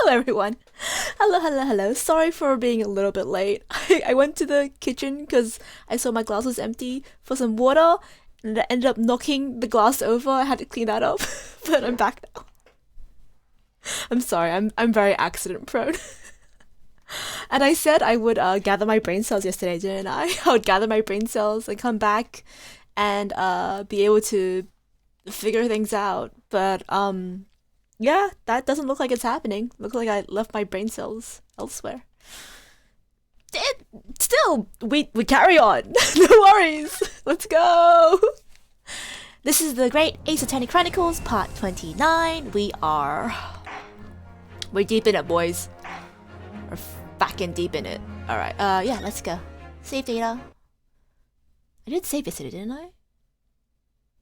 Hello everyone. Hello. Sorry for being a little bit late. I went to the kitchen because I saw my glass was empty for some water and I ended up knocking the glass over. I had to clean that up, but I'm back now. I'm sorry, I'm very accident prone. And I said I would gather my brain cells yesterday, didn't I? I would gather my brain cells and come back and be able to figure things out. But yeah, that doesn't look like it's happening. Looks like I left my brain cells elsewhere. Still, we carry on. No worries. Let's go. This is the Great Ace Attorney Chronicles, part 29. We're deep in it, boys. We're fucking deep in it. Alright, yeah, let's go. Save data. I did save yesterday, didn't I?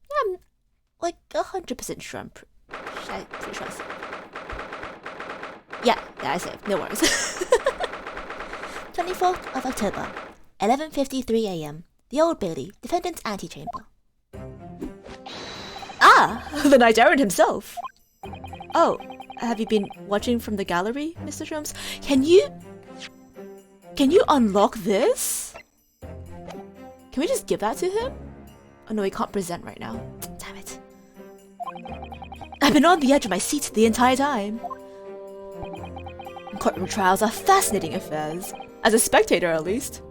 Yeah, I'm like 100% sure I'm pretty sure I saved. Yeah, I saved. No worries. 24th of October, 11:53 a.m. The Old Bailey, Defendant's Antechamber. Ah, the Knight Errant himself. Oh, have you been watching from the gallery, Mr. Shrooms? Can you unlock this? Can we just give that to him? Oh no, he can't present right now. Damn it. I've been on the edge of my seat the entire time. Courtroom trials are fascinating affairs. As a spectator, at least.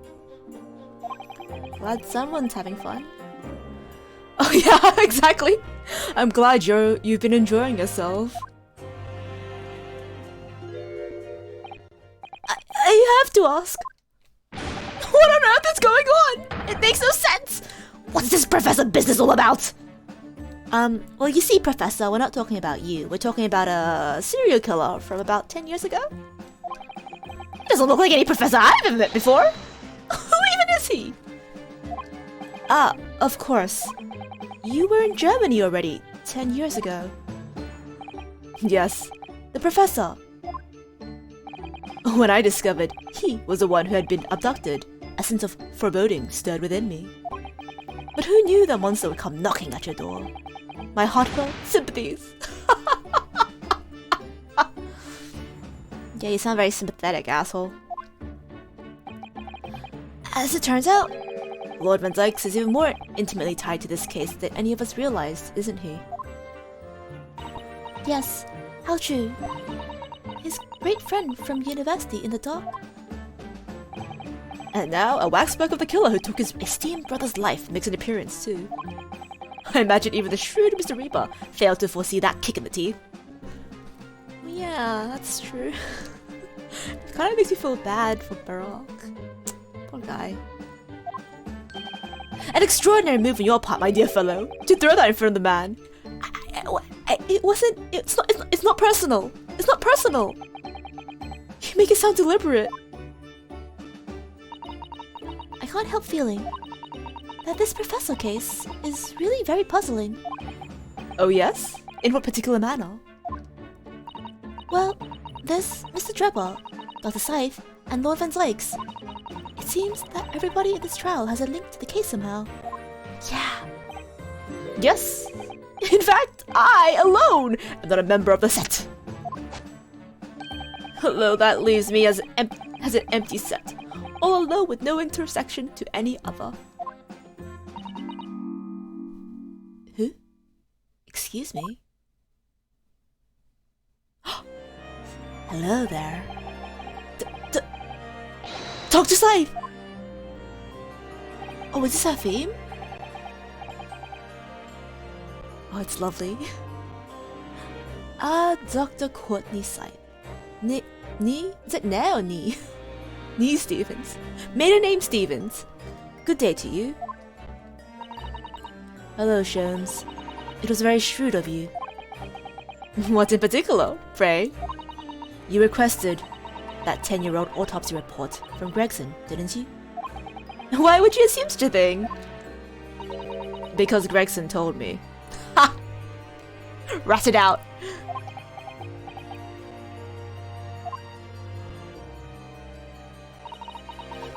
Glad someone's having fun. Oh yeah, exactly. I'm glad you've been enjoying yourself. I have to ask. What on earth is going on? It makes no sense. What's this professor business all about? Well, you see, Professor, we're not talking about you. We're talking about a serial killer from about 10 years ago. Doesn't look like any professor I've ever met before. Who even is he? Ah, of course. You were in Germany already 10 years ago. Yes, the professor. When I discovered he was the one who had been abducted, a sense of foreboding stirred within me. But who knew the monster would come knocking at your door? My heartfelt sympathies. Yeah, you sound very sympathetic, asshole. As it turns out, Lord Van Dykes is even more intimately tied to this case than any of us realized, isn't he? Yes, how true. His great friend from university in the dark. And now, a waxwork of the killer who took his esteemed brother's life makes an appearance too. I imagine even the shrewd Mr. Reaper failed to foresee that kick in the teeth. Yeah, that's true. It kind of makes me feel bad for Barak. Poor guy. An extraordinary move on your part, my dear fellow, to throw that in front of the man. It's not personal. It's not personal. You make it sound deliberate. I can't help feeling that this professor case is really very puzzling. Oh yes? In what particular manner? Well, there's Mr. Drebber, Dr. Scythe, and Lord Van Dykes. It seems that everybody in this trial has a link to the case somehow. Yeah. Yes. In fact, I alone am not a member of the set. Although that leaves me as an empty set, all alone with no intersection to any other. Who? Excuse me? Hello there. Dr. Scythe! Oh, is this her theme? Oh, it's lovely. Dr. Courtney Scythe. Is it Ne or Nee? Nee Stevens. Maiden name Stevens. Good day to you. Hello, Sholmes. It was very shrewd of you. What in particular, pray? You requested that 10-year-old autopsy report from Gregson, didn't you? Why would you assume such a thing? Because Gregson told me. Ha! Rat it out.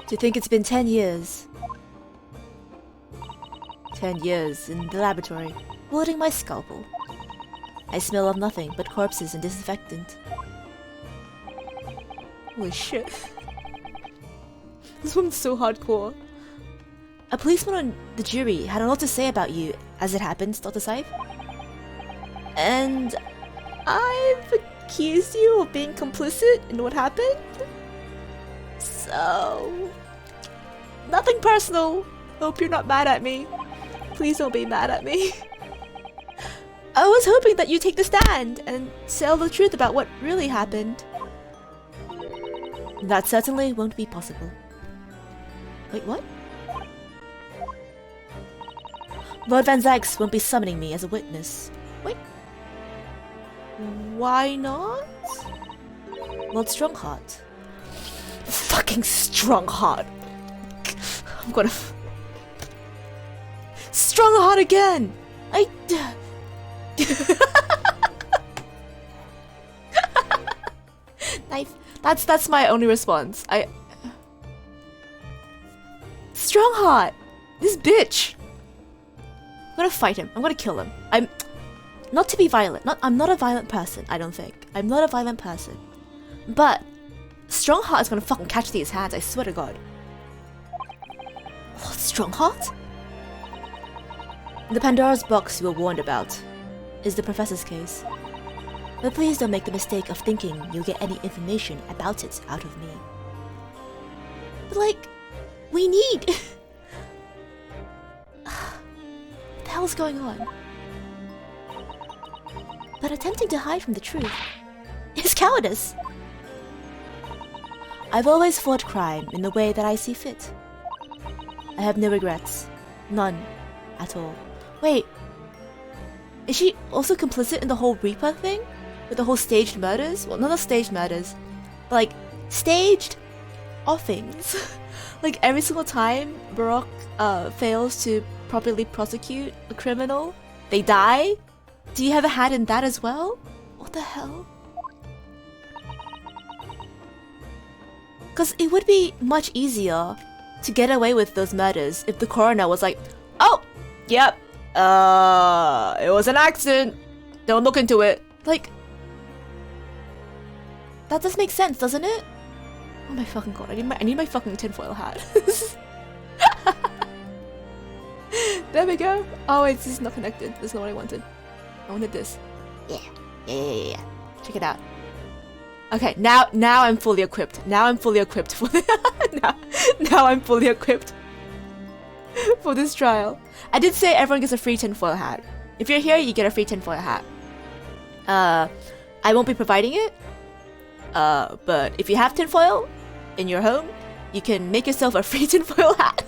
Do you think it's been 10 years? 10 years in the laboratory, wielding my scalpel. I smell of nothing but corpses and disinfectant. Holy shit. This one's so hardcore. A policeman on the jury had a lot to say about you, as it happens, Dr. Scythe. And I've accused you of being complicit in what happened. So... nothing personal. Hope you're not mad at me. Please don't be mad at me. I was hoping that you'd take the stand and tell the truth about what really happened. That certainly won't be possible. Wait, what? Lord Van Zykes won't be summoning me as a witness. Wait. Why not? Lord Strongheart. Fucking Strongheart. I'm gonna... Strongheart again! Knife. That's my only response. Strongheart! This bitch! I'm gonna fight him. I'm gonna kill him. I'm... Not to be violent. I'm not a violent person, I don't think. I'm not a violent person. But... Strongheart is gonna fucking catch these hands, I swear to God. What, Strongheart? The Pandora's box you were warned about is the Professor's case. But please don't make the mistake of thinking you'll get any information about it out of me. But like, we need... What the hell's going on? But attempting to hide from the truth is cowardice. I've always fought crime in the way that I see fit. I have no regrets. None. At all. Wait. Is she also complicit in the whole Reaper thing? With the whole staged murders? Well, not staged murders. But like, staged offings. Like, every single time Baroque fails to properly prosecute a criminal, they die? Do you have a hand in that as well? What the hell? Because it would be much easier to get away with those murders if the coroner was like, oh, yep, it was an accident, don't look into it. Like, that does make sense, doesn't it? Oh my fucking god, I need my fucking tinfoil hat. There we go. Oh wait, this is not connected. This is not what I wanted. I wanted this. Yeah. Check it out. Okay, now I'm fully equipped. Now I'm fully equipped for now I'm fully equipped for this trial. I did say everyone gets a free tinfoil hat. If you're here, you get a free tinfoil hat. I won't be providing it. But if you have tinfoil in your home, you can make yourself a free tinfoil hat.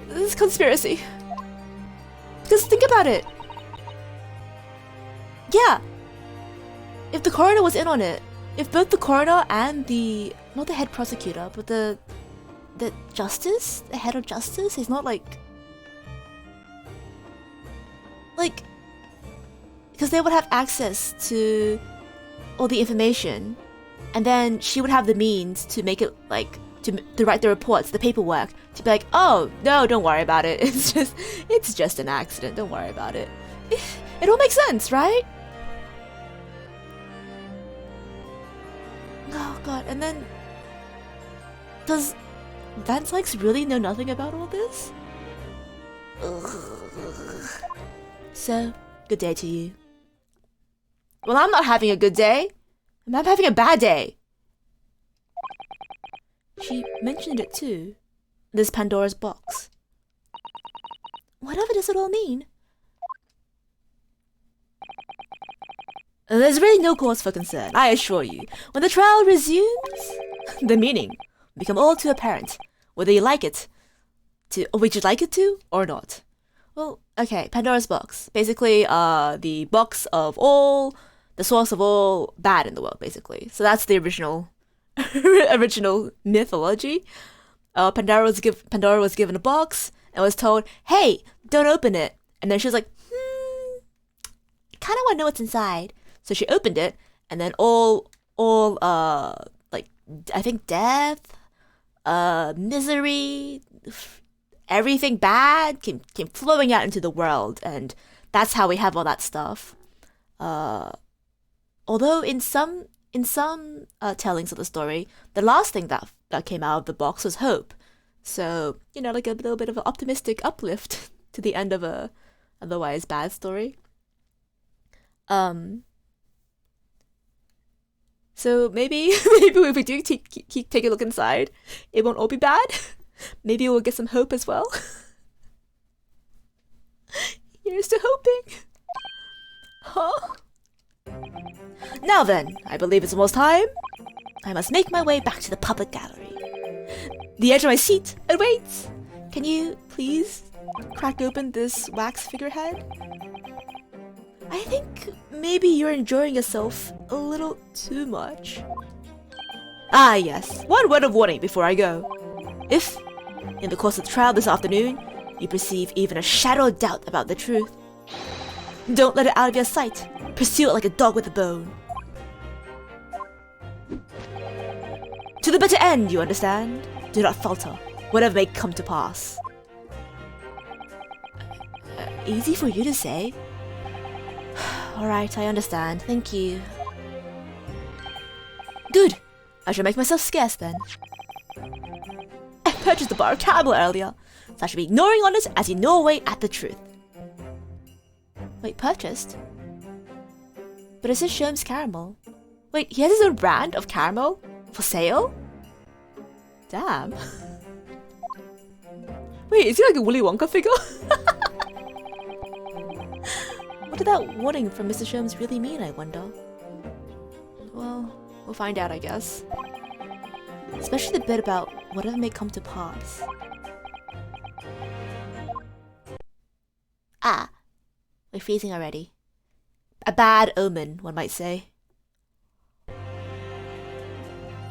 This is conspiracy. Because think about it. Yeah. If the coroner was in on it, if both the coroner and the, not the head prosecutor, but the justice, the head of justice, he's not like, because they would have access to all the information, and then she would have the means to make it like, to write the reports, the paperwork, to be like, oh, no, don't worry about it. It's just an accident. Don't worry about it. It all makes sense, right? Oh god, and then does Van Sykes really know nothing about all this? Ugh. So, good day to you. Well, I'm not having a good day. I'm having a bad day. She mentioned it too. This Pandora's box. Whatever does it all mean? There's really no cause for concern, I assure you. When the trial resumes, the meaning will become all too apparent, whether you like it to, or would you like it to, or not. Well, okay, Pandora's box. Basically, the box of all, the source of all bad in the world, basically. So that's the original mythology. Pandora was given a box and was told, hey, don't open it. And then she was like, I kind of want to know what's inside. So she opened it, and then all like, I think death, misery, everything bad came flowing out into the world, and that's how we have all that stuff. All Although in some tellings of the story, the last thing that came out of the box was hope. So, you know, like a little bit of an optimistic uplift to the end of a otherwise bad story. So maybe if we do take a look inside, it won't all be bad. Maybe we'll get some hope as well. Here's to hoping. Huh? Now then, I believe it's almost time. I must make my way back to the public gallery. The edge of my seat and wait. Can you please crack open this wax figurehead? I think maybe you're enjoying yourself a little too much. Ah yes, one word of warning before I go. If, in the course of the trial this afternoon, you perceive even a shadow of doubt about the truth, don't let it out of your sight. Pursue it like a dog with a bone. To the bitter end, you understand? Do not falter, whatever may come to pass. Easy for you to say. Alright, I understand. Thank you. Good. I shall make myself scarce then. I purchased a bar of caramel earlier, so I shall be gnawing on it as you gnaw away at the truth. Wait, purchased? But it says Sherm's caramel. Wait, he has his own brand of caramel? For sale? Damn. Wait, is he like a Willy Wonka figure? What did that warning from Mr. Sherms really mean, I wonder? Well, we'll find out, I guess. Especially the bit about whatever may come to pass. Ah, we're freezing already. A bad omen, one might say.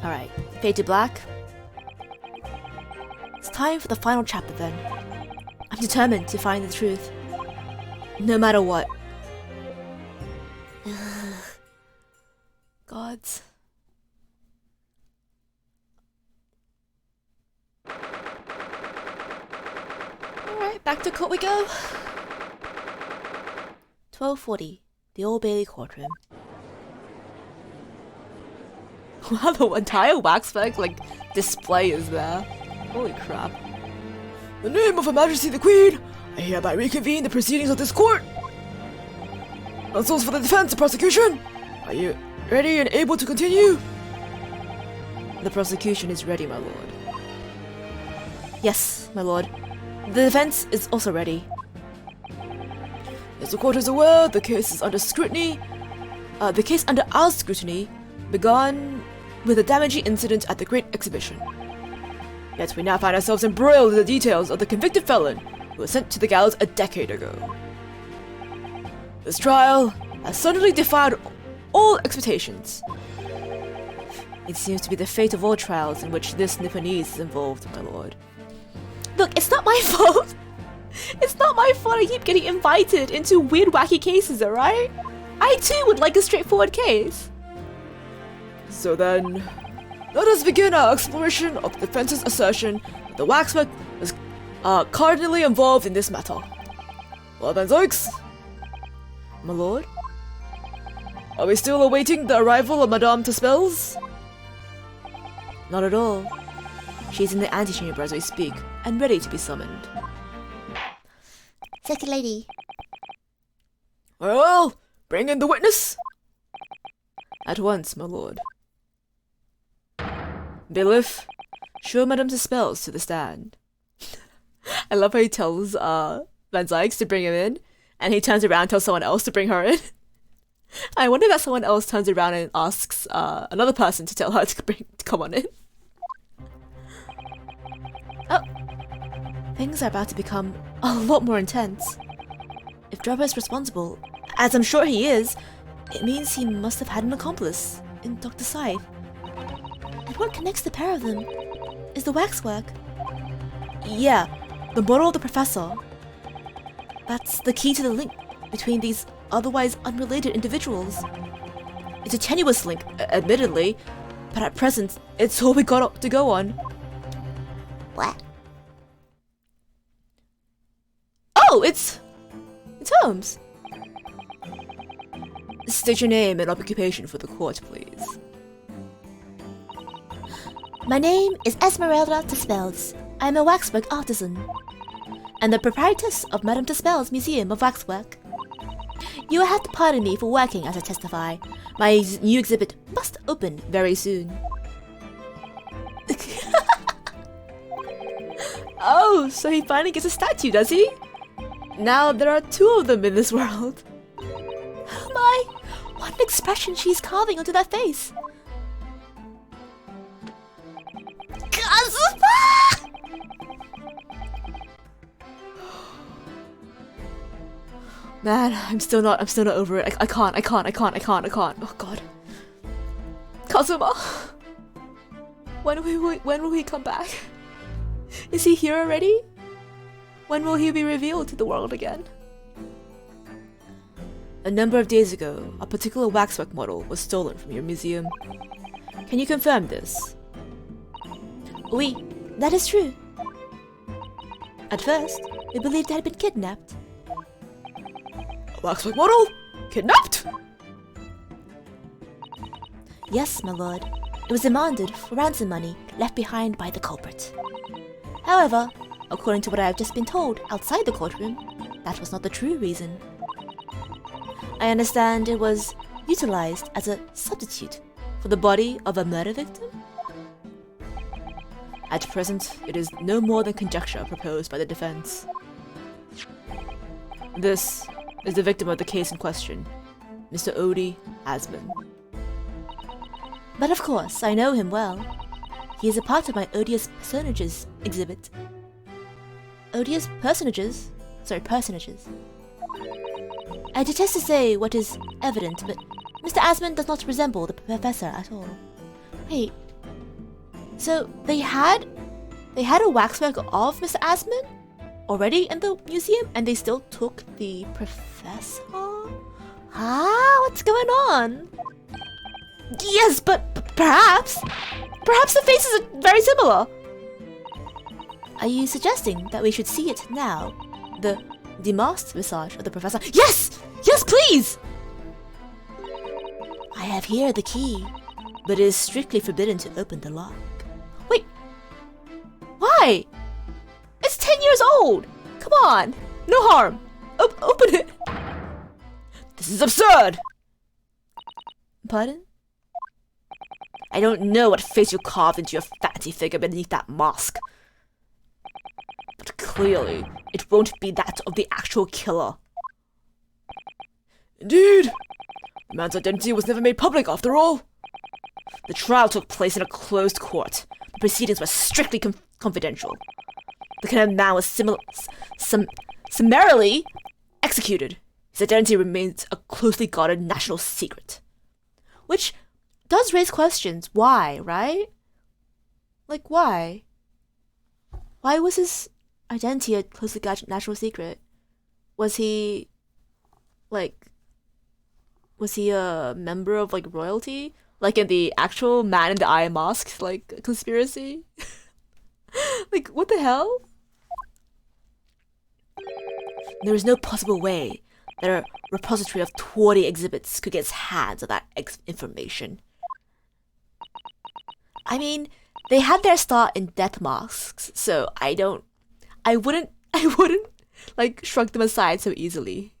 Alright, fade to black. It's time for the final chapter then. I'm determined to find the truth. No matter what. Gods. Alright, back to court we go. 12:40, the Old Bailey courtroom. Wow, the entire waxwork display is there. Holy crap. In the name of Her Majesty the Queen, I hereby reconvene the proceedings of this court. Counsels for the defense and prosecution, are you ready and able to continue? The prosecution is ready, my lord. Yes, my lord. The defense is also ready. As the court is aware, the case is under scrutiny. The case under our scrutiny began with a damaging incident at the Great Exhibition. Yet we now find ourselves embroiled in the details of the convicted felon who was sent to the gallows a decade ago. This trial has suddenly defied all expectations. It seems to be the fate of all trials in which this Nipponese is involved, my lord. Look, it's not my fault! It's not my fault I keep getting invited into weird, wacky cases, alright? I too would like a straightforward case. So then, let us begin our exploration of the defense's assertion that the waxwork was cardinally involved in this matter. Well, Van Zykes? My lord? Are we still awaiting the arrival of Madame Taspels? Not at all. She's in the antechamber as we speak, and ready to be summoned. Second lady. Well, bring in the witness. At once, my lord. Bailiff, show Madame Taspels to the stand. I love how he tells Van Zykes to bring him in, and he turns around and tells someone else to bring her in. I wonder if that someone else turns around and asks another person to tell her to come on in. Oh, things are about to become a lot more intense. If Dropper is responsible, as I'm sure he is, it means he must have had an accomplice in Dr. Scythe. And what connects the pair of them? Is the waxwork? Yeah, the model of the professor. That's the key to the link between these otherwise unrelated individuals. It's a tenuous link, admittedly, but at present, it's all we got to go on. What? Oh, it's Holmes. State your name and occupation for the court, please. My name is Esmeralda Dispels. I am a waxwork artisan, and the proprietress of Madame Dispels' Museum of Waxwork. You will have to pardon me for working as I testify. My new exhibit must open very soon. Oh, so he finally gets a statue, does he? Now there are 2 of them in this world. Oh my! What an expression she's carving onto that face! Kazuma! Man, I'm still not over it. I can't. Oh god. Kazuma! When will he come back? Is he here already? When will he be revealed to the world again? A number of days ago, a particular waxwork model was stolen from your museum. Can you confirm this? Oui, that is true. At first, We believed it had been kidnapped. a waxwork model? Kidnapped? Yes, my lord. It was demanded for ransom money left behind by the culprit. However, according to what I have just been told outside the courtroom, that was not the true reason. I understand it was utilized as a substitute for the body of a murder victim? At present, it is no more than conjecture proposed by the defense. This is the victim of the case in question, Mr. Odie Asman. But of course, I know him well. He is a part of my odious personages exhibit. Odious personages? Sorry, personages. I detest to say what is evident, but Mr. Asman does not resemble the professor at all. Wait, so they had a waxwork of Mr. Asman already in the museum, and they still took the professor? What's going on? Yes, but perhaps the faces are very similar. Are you suggesting that we should see it now? The masked visage of the professor? Yes! Yes, please! I have here the key, but it is strictly forbidden to open the lock. Wait, why? It's 10 years old! Come on! No harm! Open it! This is absurd! Pardon? I don't know what face you carved into your fancy figure beneath that mask. But clearly, it won't be that of the actual killer. Indeed! The man's identity was never made public after all. The trial took place in a closed court. The proceedings were strictly confidential. The condemned man was summarily executed. His identity remains a closely guarded national secret. Which does raise questions. Why, right? Like, why? Why was his identity a closely guarded national secret? Was he a member of, like, royalty? Like in the actual Man in the Iron Mask, like, conspiracy? Like, what the hell? There is no possible way that a repository of 20 exhibits could get its hands on that information. I mean, they had their start in death masks, so I wouldn't, like, shrug them aside so easily.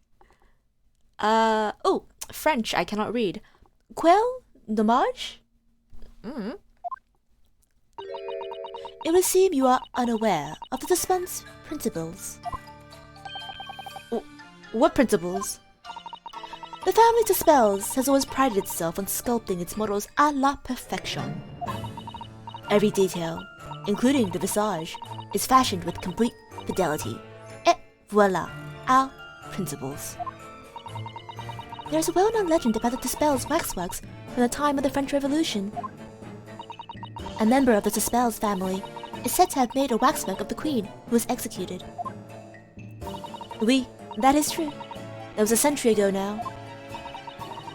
Oh, French, I cannot read. Quel? Dommage? It would seem you are unaware of the suspense principles. What principles? The family Dispels has always prided itself on sculpting its models à la perfection. Every detail, including the visage, is fashioned with complete fidelity. Et voilà, our principles. There is a well-known legend about the Dispels waxworks from the time of the French Revolution. A member of the Dispels family is said to have made a waxwork of the Queen who was executed. Oui, that is true. That was a century ago now.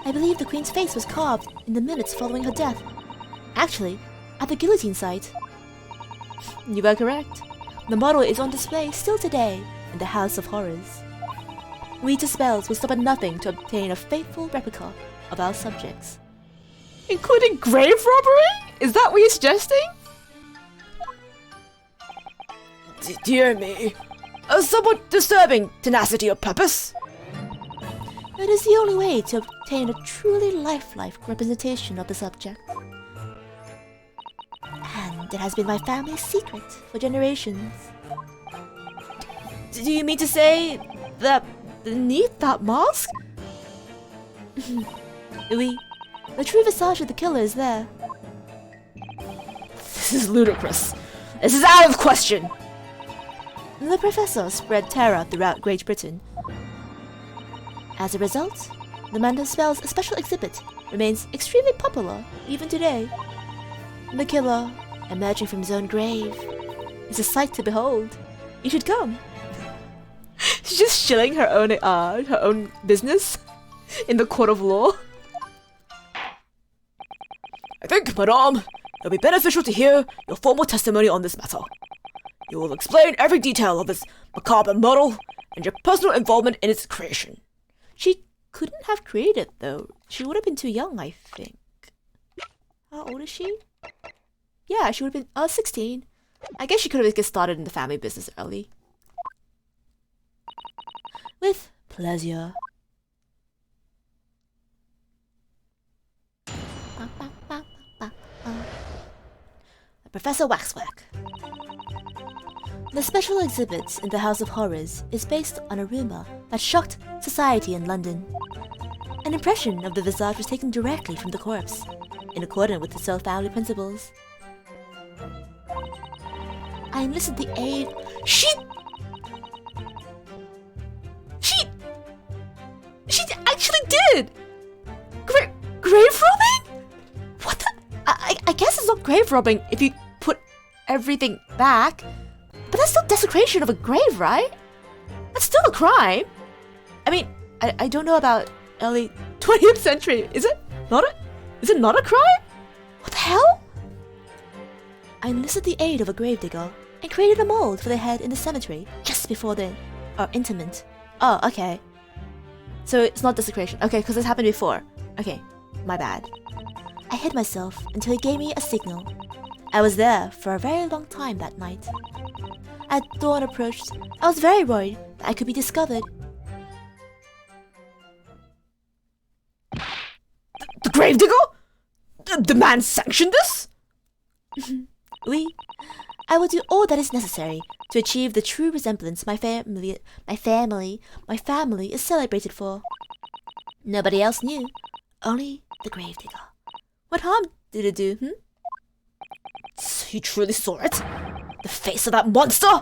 I believe the Queen's face was carved in the minutes following her death. Actually, at the guillotine site. You are correct. The model is on display still today in the House of Horrors. We dispels will stop at nothing to obtain a faithful replica of our subjects. Including grave robbery? Is that what you're suggesting? Dear me, a somewhat disturbing tenacity of purpose. It is the only way to obtain a truly lifelike representation of the subject. And it has been my family's secret for generations. Do you mean to say that beneath that mask? Oui, the true visage of the killer is there. This is ludicrous. This is out of question. The professor spread terror throughout Great Britain. As a result, the Man Who Spells a special exhibit remains extremely popular even today. The killer, emerging from his own grave, is a sight to behold. You should come. She's just shilling her own business in the court of law. I think, madame, it will be beneficial to hear your formal testimony on this matter. You will explain every detail of this macabre model and your personal involvement in its creation. She couldn't have created it, though. She would have been too young, I think. How old is she? Yeah, she would have been 16. I guess she could have get started in the family business early. With pleasure. Professor Waxwork. The special exhibit in the House of Horrors is based on a rumor that shocked society in London. An impression of the visage was taken directly from the corpse, in accordance with the self-family principles. I enlisted the aid. She actually did! Grave robbing? What the? I guess it's not grave robbing if you put everything back. But that's still desecration of a grave, right? That's still a crime. I mean, I don't know about early 20th century. Is it not a crime? What the hell? I enlisted the aid of a gravedigger and created a mold for the head in the cemetery just before the interment. Oh, okay. So it's not desecration. Okay, because this happened before. Okay, my bad. I hid myself until he gave me a signal. I was there for a very long time that night. As dawn approached, I was very worried that I could be discovered. The gravedigger? The man sanctioned this? Oui. I will do all that is necessary to achieve the true resemblance my family is celebrated for. Nobody else knew, only the gravedigger. What harm did it do, So you truly saw it? The face of that monster?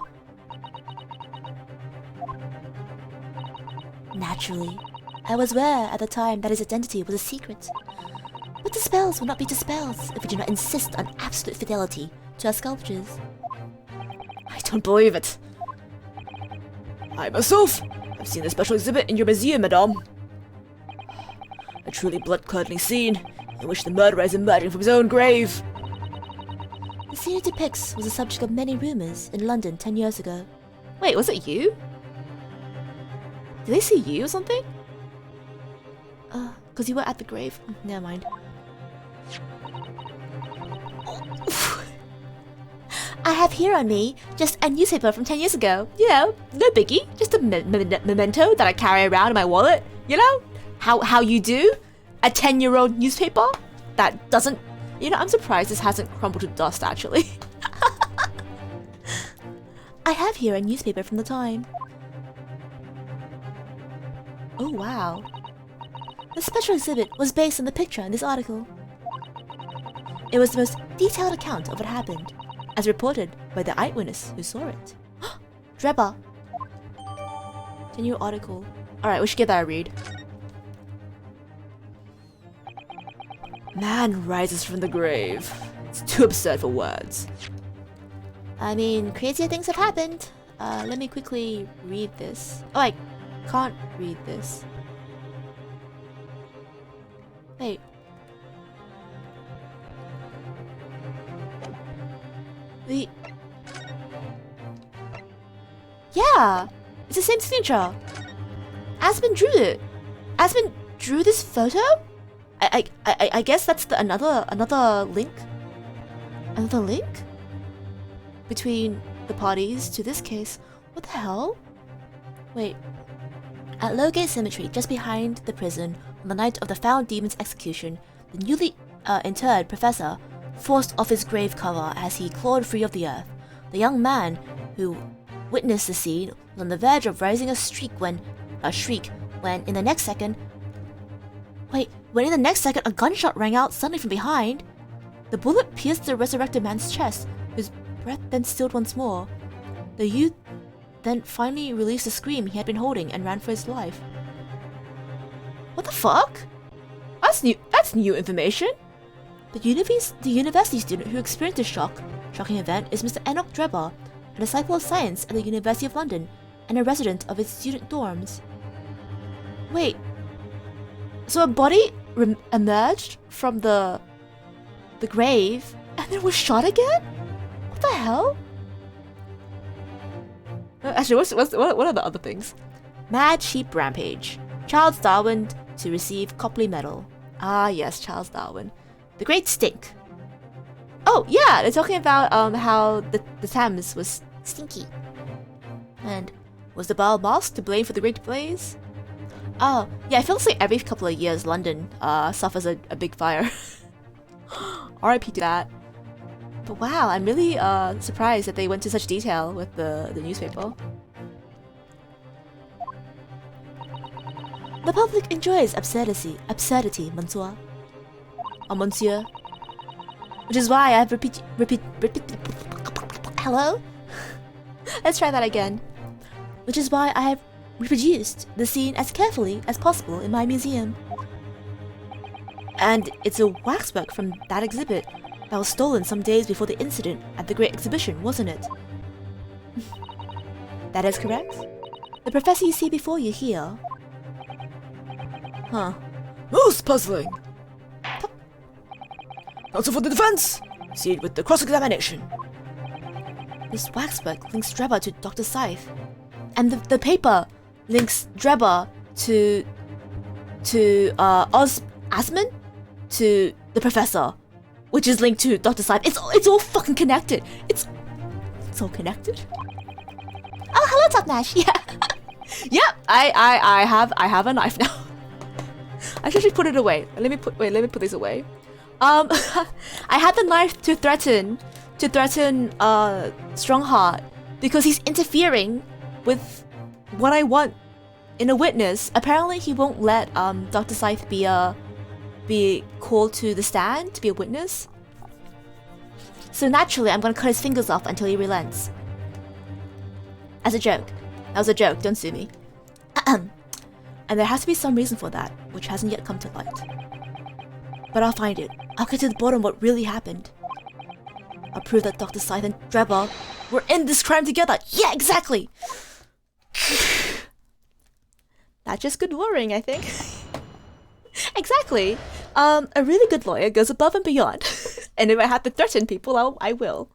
Naturally, I was aware at the time that his identity was a secret. But the spells will not be dispels if we do not insist on absolute fidelity to our sculptures. I don't believe it. I myself have seen the special exhibit in your museum, madame. A truly blood-curdling scene in which the murderer is emerging from his own grave. The scene it depicts was the subject of many rumors in London 10 years ago. Wait, was it you? Did they see you or something? Because you were at the grave. Never mind. I have here on me just a newspaper from 10 years ago. You know, no biggie. Just a memento that I carry around in my wallet. You know, how you do? A 10-year-old newspaper that doesn't... You know, I'm surprised this hasn't crumbled to dust, actually. I have here a newspaper from the time. Oh, wow. The special exhibit was based on the picture in this article. It was the most detailed account of what happened, as reported by the eyewitness who saw it. Drebber. The new article. Alright, we should give that a read. Man rises from the grave. It's too absurd for words. I mean, crazier things have happened. Let me quickly read this. Oh, I can't read this. Wait. Yeah! It's the same signature! Aspen drew it. Aspen drew this photo? I guess that's another link. Another link? Between the parties to this case. What the hell? Wait. At Lowgate Cemetery, just behind the prison, on the night of the found demon's execution, the newly interred professor forced off his grave cover as he clawed free of the earth. The young man who witnessed the scene was on the verge of raising a shriek when in the next second a gunshot rang out suddenly from behind. The bullet pierced the resurrected man's chest, his breath then stilled once more. The youth then finally released the scream he had been holding and ran for his life. What the fuck? That's new information. The university student who experienced this shocking event is Mr. Enoch Drebber, a disciple of science at the University of London and a resident of its student dorms. Wait, so a body emerged from the grave and then was shot again? What the hell? Actually, what are the other things? Mad Sheep Rampage. Charles Darwin to receive Copley Medal. Ah yes, Charles Darwin. The Great Stink. Oh yeah, they're talking about how the Thames was stinky. And was the Bile Mosque to blame for the Great Blaze? Oh yeah, it feels like every couple of years London suffers a big fire. R.I.P. to that. But wow, I'm really surprised that they went to such detail with the newspaper. The public enjoys absurdity, monsieur. Monsieur. Which is why I've repeat. Hello? Let's try that again. Which is why I have reproduced the scene as carefully as possible in my museum. And it's a waxwork from that exhibit that was stolen some days before the incident at the Great Exhibition, wasn't it? That is correct. The professor you see before you here. Huh. Most puzzling. Counsel for the defense! Proceed with the cross-examination. This waxwork links Drebber to Dr. Scythe. And the paper links Drebber to Asman? To the professor. Which is linked to Dr. Scythe. It's all fucking connected. It's all connected. Oh, hello, Top Nash. Yeah. Yep, I have a knife now. I should actually put it away. Let me put this away. I had the knife to threaten Strongheart because he's interfering with what I want in a witness. Apparently he won't let Dr. Scythe be called to the stand to be a witness. So naturally I'm gonna cut his fingers off until he relents. As a joke. That was a joke, don't sue me. And there has to be some reason for that, which hasn't yet come to light. But I'll find it. I'll get to the bottom of what really happened. I'll prove that Dr. Scythe and Drebber were in this crime together. Yeah, exactly! That's just good lawyering, I think. Exactly. A really good lawyer goes above and beyond. And if I have to threaten people, I will.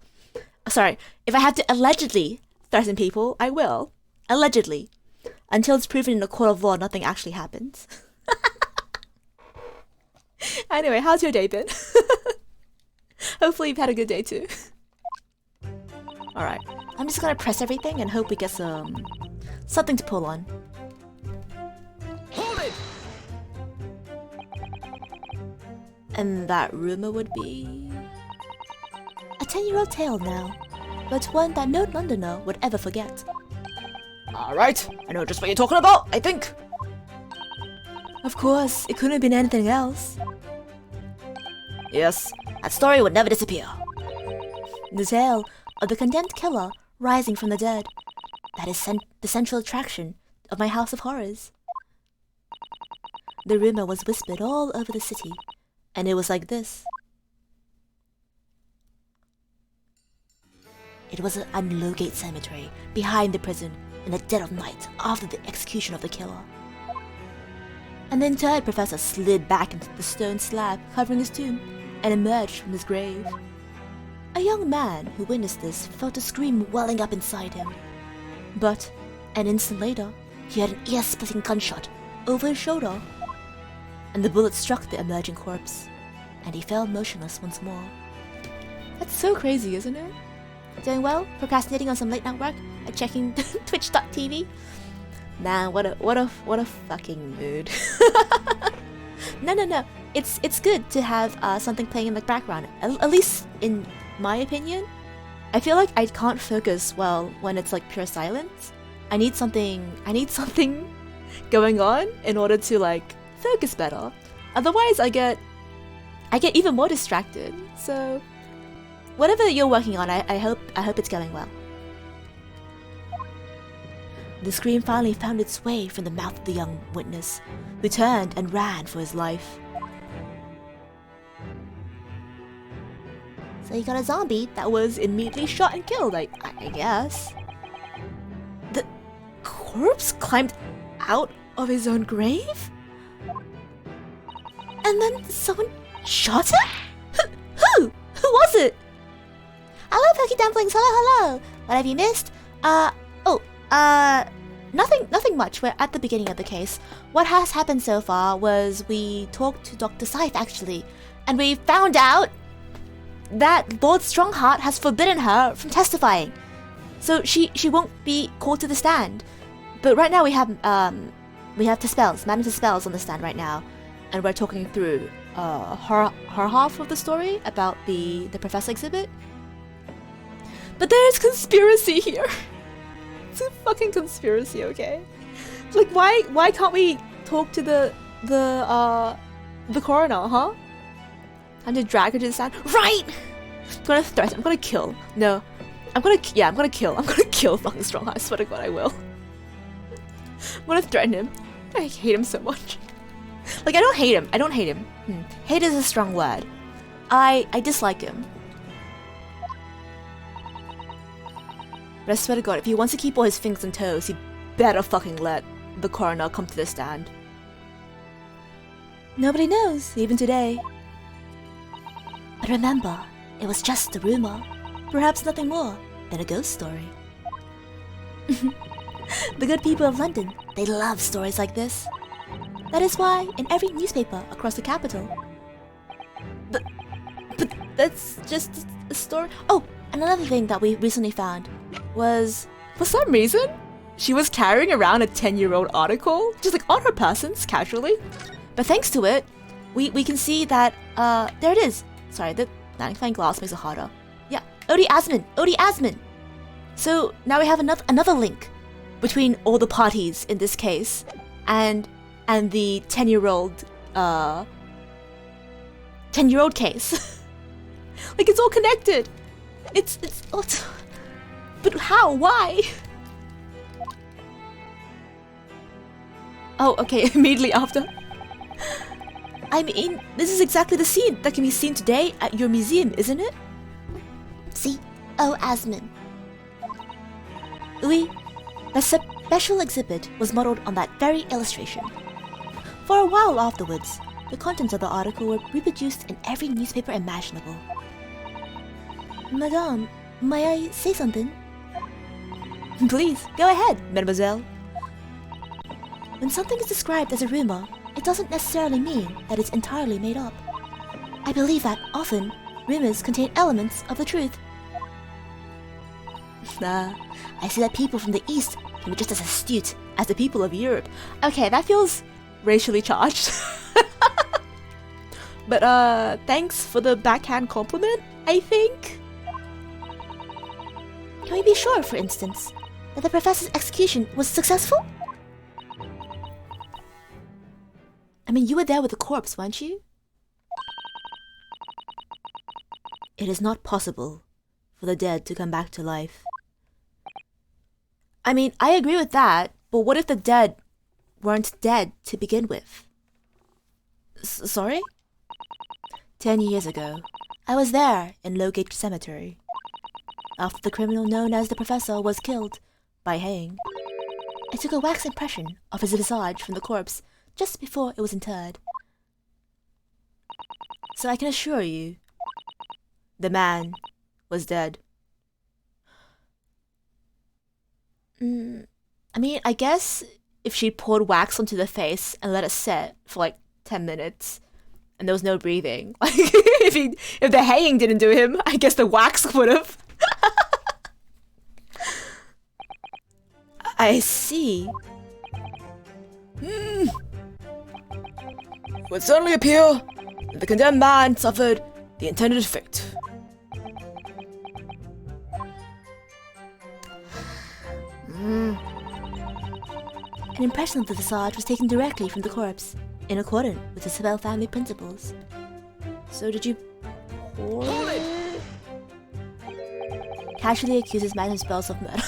Sorry, if I have to allegedly threaten people, I will. Allegedly. Until it's proven in a court of law, nothing actually happens. Anyway, how's your day been? Hopefully you've had a good day too. Alright, I'm just gonna press everything and hope we get something to pull on. Hold it! And that rumor would be... a 10-year-old tale now, but one that no Londoner would ever forget. Alright, I know just what you're talking about, I think. Of course, it couldn't have been anything else. Yes, that story would never disappear. The tale of the condemned killer rising from the dead. That is the central attraction of my house of horrors. The rumor was whispered all over the city, and it was like this. It was at Lowgate Cemetery, behind the prison, in the dead of night, after the execution of the killer. And the interred professor slid back into the stone slab covering his tomb, and emerged from his grave. A young man who witnessed this felt a scream welling up inside him. But, an instant later, he heard an ear-splitting gunshot over his shoulder, and the bullet struck the emerging corpse, and he fell motionless once more. That's so crazy, isn't it? Doing well? Procrastinating on some late night work? Like checking Twitch.tv? Man, what a fucking mood. No. It's good to have something playing in the background. At least in my opinion. I feel like I can't focus well when it's like pure silence. I need something going on in order to like focus better. Otherwise I get even more distracted. So whatever you're working on, I hope it's going well. The scream finally found its way from the mouth of the young witness, who turned and ran for his life. So you got a zombie that was immediately shot and killed, I guess. The corpse climbed out of his own grave? And then someone shot him? Who? Who was it? Hello, Perky Dumplings, hello. What have you missed? Nothing much. We're at the beginning of the case. What has happened so far was we talked to Dr. Scythe, actually, and we found out that Lord Strongheart has forbidden her from testifying. So she won't be called to the stand. But right now we have Madame Spells on the stand right now, and we're talking through her half of the story about the Professor exhibit. But there's conspiracy here. It's a fucking conspiracy, okay? Like, why can't we talk to the coroner, huh? I'm to drag her to the stand, right? I'm gonna threaten. I'm gonna kill. No, I'm gonna kill. I'm gonna kill fucking Strongheart. I swear to God, I will. I'm gonna threaten him. I hate him so much. Like, I don't hate him. Hate is a strong word. I dislike him. But I swear to God, if he wants to keep all his fingers and toes, he better fucking let the coroner come to the stand. Nobody knows, even today. But remember, it was just a rumor. Perhaps nothing more than a ghost story. The good people of London, they love stories like this. That is why in every newspaper across the capital. But that's just a story. Oh, and another thing that we recently found was, for some reason, she was carrying around a 10-year-old article, just like on her persons, casually. But thanks to it, we can see that, there it is. Sorry, the magnifying glass makes it harder. Yeah, Odie Asman. So now we have another link between all the parties in this case, and the 10-year-old case. Like, it's all connected. It's all. But how? Why? Oh, okay, immediately after. I mean, this is exactly the scene that can be seen today at your museum, isn't it? See? Oh, Asman. Oui, the special exhibit was modeled on that very illustration. For a while afterwards, the contents of the article were reproduced in every newspaper imaginable. Madame, may I say something? Please, go ahead, mademoiselle. When something is described as a rumor, it doesn't necessarily mean that it's entirely made up. I believe that often, rumors contain elements of the truth. I see that people from the East can be just as astute as the people of Europe. Okay, that feels racially charged. But thanks for the backhand compliment, I think. Can we be sure, for instance, that the professor's execution was successful? I mean, you were there with the corpse, weren't you? It is not possible for the dead to come back to life. I mean, I agree with that, but what if the dead weren't dead to begin with? Sorry? 10 years ago, I was there in Lowgate Cemetery, after the criminal known as the Professor was killed by hanging. I took a wax impression of his visage from the corpse just before it was interred. So I can assure you, the man was dead. I mean, I guess if she poured wax onto the face and let it set for like 10 minutes and there was no breathing. Like, if the hanging didn't do him, I guess the wax would have. I see. It would certainly appear that the condemned man suffered the intended fate. An impression of the visage was taken directly from the corpse, in accordance with the Sabel family principles. So did you pour it? Casually accuses Madame Spells of murder.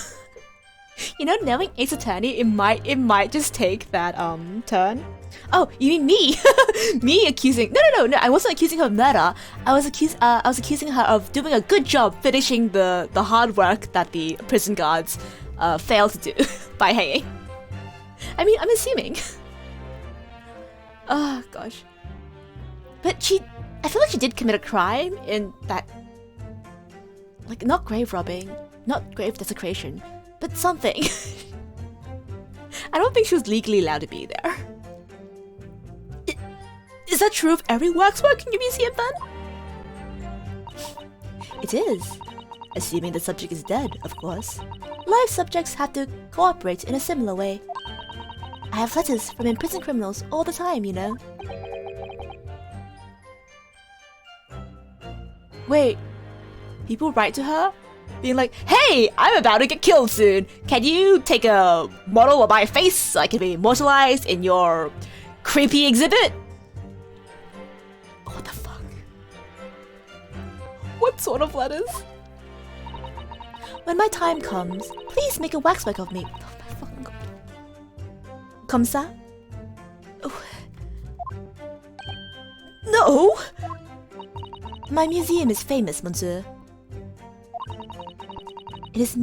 You know, knowing Ace Attorney, it might just take that turn. Oh, you mean me? Me accusing? No. I wasn't accusing her of murder. I was accusing her of doing a good job finishing the hard work that the prison guards failed to do by hanging. I mean, I'm assuming. Oh gosh. But I feel like she did commit a crime in that, like, not grave robbing, not grave desecration, but something. I don't think she was legally allowed to be there. Is that true of every waxwork in your museum then? It is. Assuming the subject is dead, of course. Live subjects have to cooperate in a similar way. I have letters from imprisoned criminals all the time, you know. Wait, people write to her? Being like, hey, I'm about to get killed soon. Can you take a model of my face so I can be immortalized in your creepy exhibit? What the fuck? What sort of letters? When my time comes, please make a waxwork of me. Oh my fucking god. Comme ça? Oh. No! My museum is famous, monsieur. It is to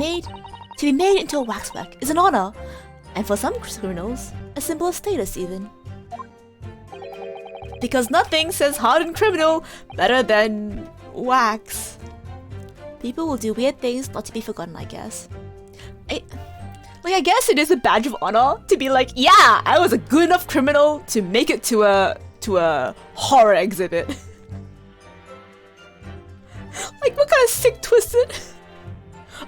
be made into a waxwork is an honor, and for some criminals, a symbol of status even. Because nothing says hardened criminal better than wax. People will do weird things not to be forgotten, I guess. I guess it is a badge of honor to be like, yeah, I was a good enough criminal to make it to a horror exhibit. Like, what kind of sick twisted?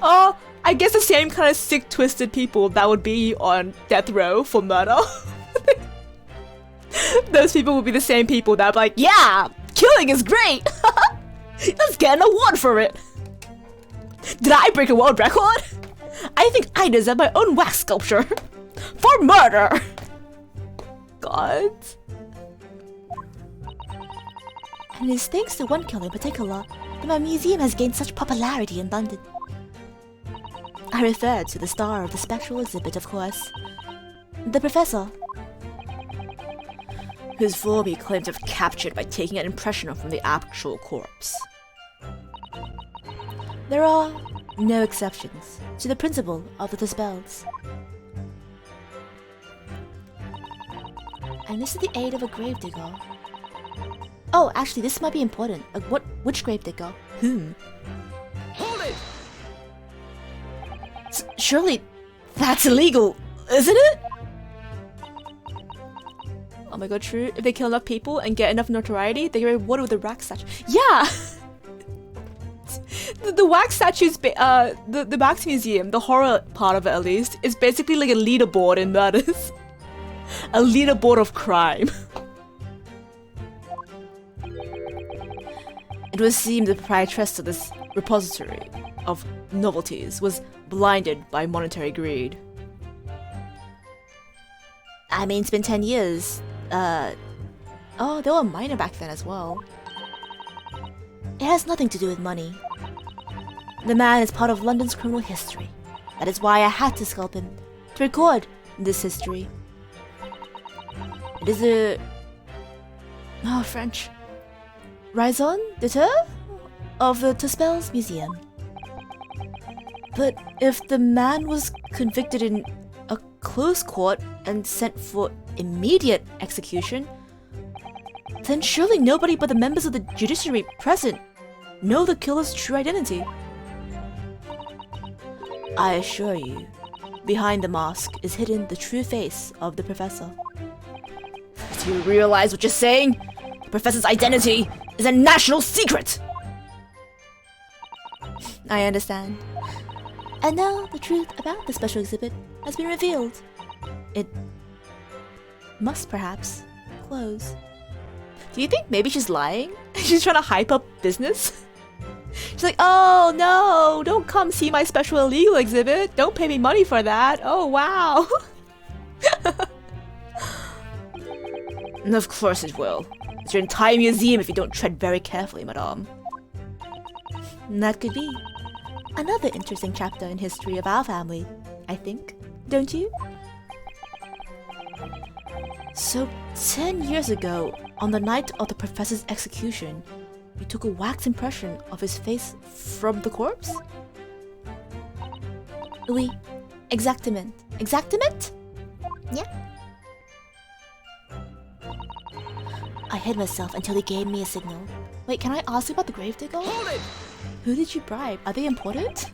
Oh, I guess the same kind of sick twisted people that would be on death row for murder. Those people would be the same people that are like, yeah, killing is great. Let's get an award for it. Did I break a world record? I think I deserve my own wax sculpture for murder. God. And it is thanks to one killer in particular that my museum has gained such popularity in London. I refer to the star of the special exhibit, of course. The professor. Whose form he claimed to have captured by taking an impression from the actual corpse. There are no exceptions to the principle of the spells. And this is the aid of a gravedigger. Oh, actually, this might be important. Which gravedigger? Whom? Hold it! Surely, that's illegal, isn't it? Oh my god, true. If they kill enough people and get enough notoriety, they get rewarded with a wax statue. Yeah! The wax statues, the wax museum, the horror part of it at least, is basically like a leaderboard in murders. A leaderboard of crime. It would seem the proprietress of this repository of novelties was blinded by monetary greed. I mean, it's been 10 years. Oh, they were a minor back then as well. It has nothing to do with money. The man is part of London's criminal history. That is why I had to sculpt him, to record this history. It is a... Oh, French. Raison d'etre of the Tuspels Museum. But if the man was convicted in a close court and sent for immediate execution, then surely nobody but the members of the judiciary present know the killer's true identity. I assure you, Behind the mask is hidden the true face of the professor. Do you realize what you're saying? The professor's identity is a national secret! I understand. And now the truth about the special exhibit has been revealed. It must perhaps close. Do you think maybe she's lying? She's trying to hype up business? She's like, oh no, don't come see my special illegal exhibit. Don't pay me money for that. Oh wow. And of course it will. It's your entire museum if you don't tread very carefully, madame. That could be another interesting chapter in history of our family, I think. Don't you? So, 10 years ago, on the night of the professor's execution, you took a wax impression of his face from the corpse? Oui, exactement. Exactement? Yeah. I hid myself until he gave me a signal. Wait, can I ask you about the gravedigger? Hold it! Who did you bribe? Are they important?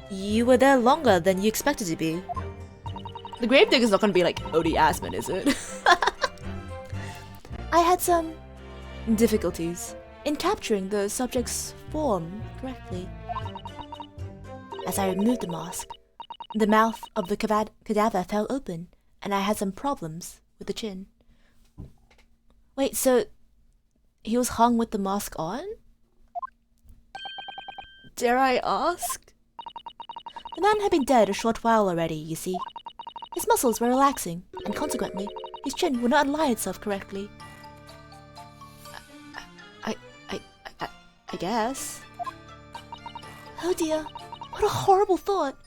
You were there longer than you expected to be. The gravedigger's not gonna be like Odie Asman, is it? I had some difficulties in capturing the subject's form correctly. As I removed the mask, the mouth of the cadaver fell open, and I had some problems with the chin. Wait, so he was hung with the mask on? Dare I ask? The man had been dead a short while already, you see. His muscles were relaxing, and consequently, his chin would not align itself correctly. I guess. Oh dear, what a horrible thought.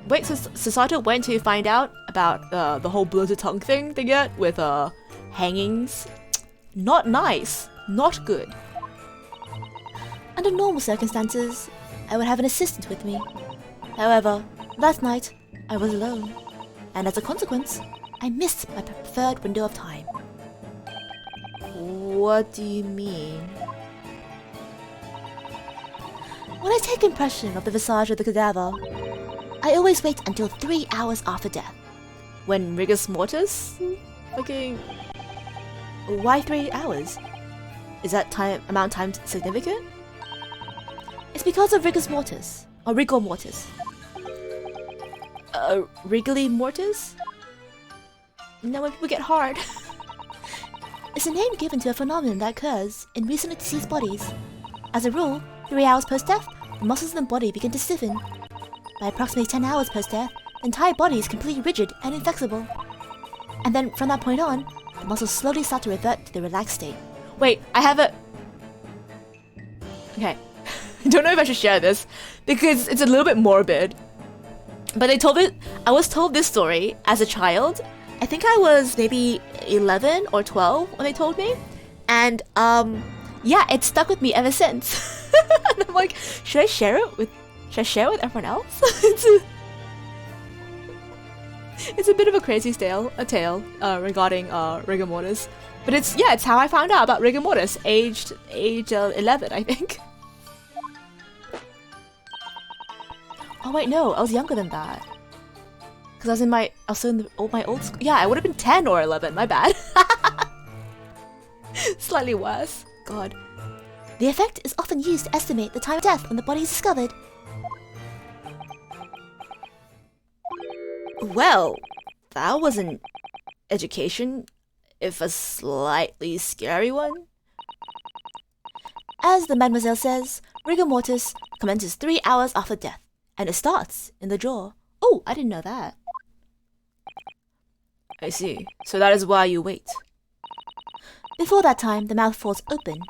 Wait, so Sato went to find out about the whole bloated tongue thing they get with hangings? Not nice. Not good. Under normal circumstances, I would have an assistant with me. However, last night, I was alone. And as a consequence, I missed my preferred window of time. What do you mean? When I take impression of the visage of the cadaver, I always wait until 3 hours after death. When rigus mortis? Okay. Why 3 hours? Is that amount of time significant? It's because of rigus mortis, or rigor mortis. Regally mortis? Now when people get hard. It's a name given to a phenomenon that occurs in recently deceased bodies. As a rule, 3 hours post-death, the muscles in the body begin to stiffen. By approximately 10 hours post-death, the entire body is completely rigid and inflexible. And then from that point on, the muscles slowly start to revert to the relaxed state. Wait, I have a... Okay. I don't know if I should share this, because it's a little bit morbid. But I was told this story as a child. I think I was maybe 11 or 12 when they told me. And, yeah, it stuck with me ever since. And I'm like, should I share it with everyone else? It's a bit of a crazy tale regarding rigor mortis. But it's how I found out about rigor mortis, age 11, I think. Oh wait, no, I was younger than that. Because I was in my old school. Yeah, I would have been 10 or 11, my bad. Slightly worse. God. The effect is often used to estimate the time of death when the body is discovered. Well, that was an education, if a slightly scary one. As the mademoiselle says, rigor mortis commences 3 hours after death, and it starts in the jaw. Oh, I didn't know that. I see. So that is why you wait. Before that time, the mouth falls open,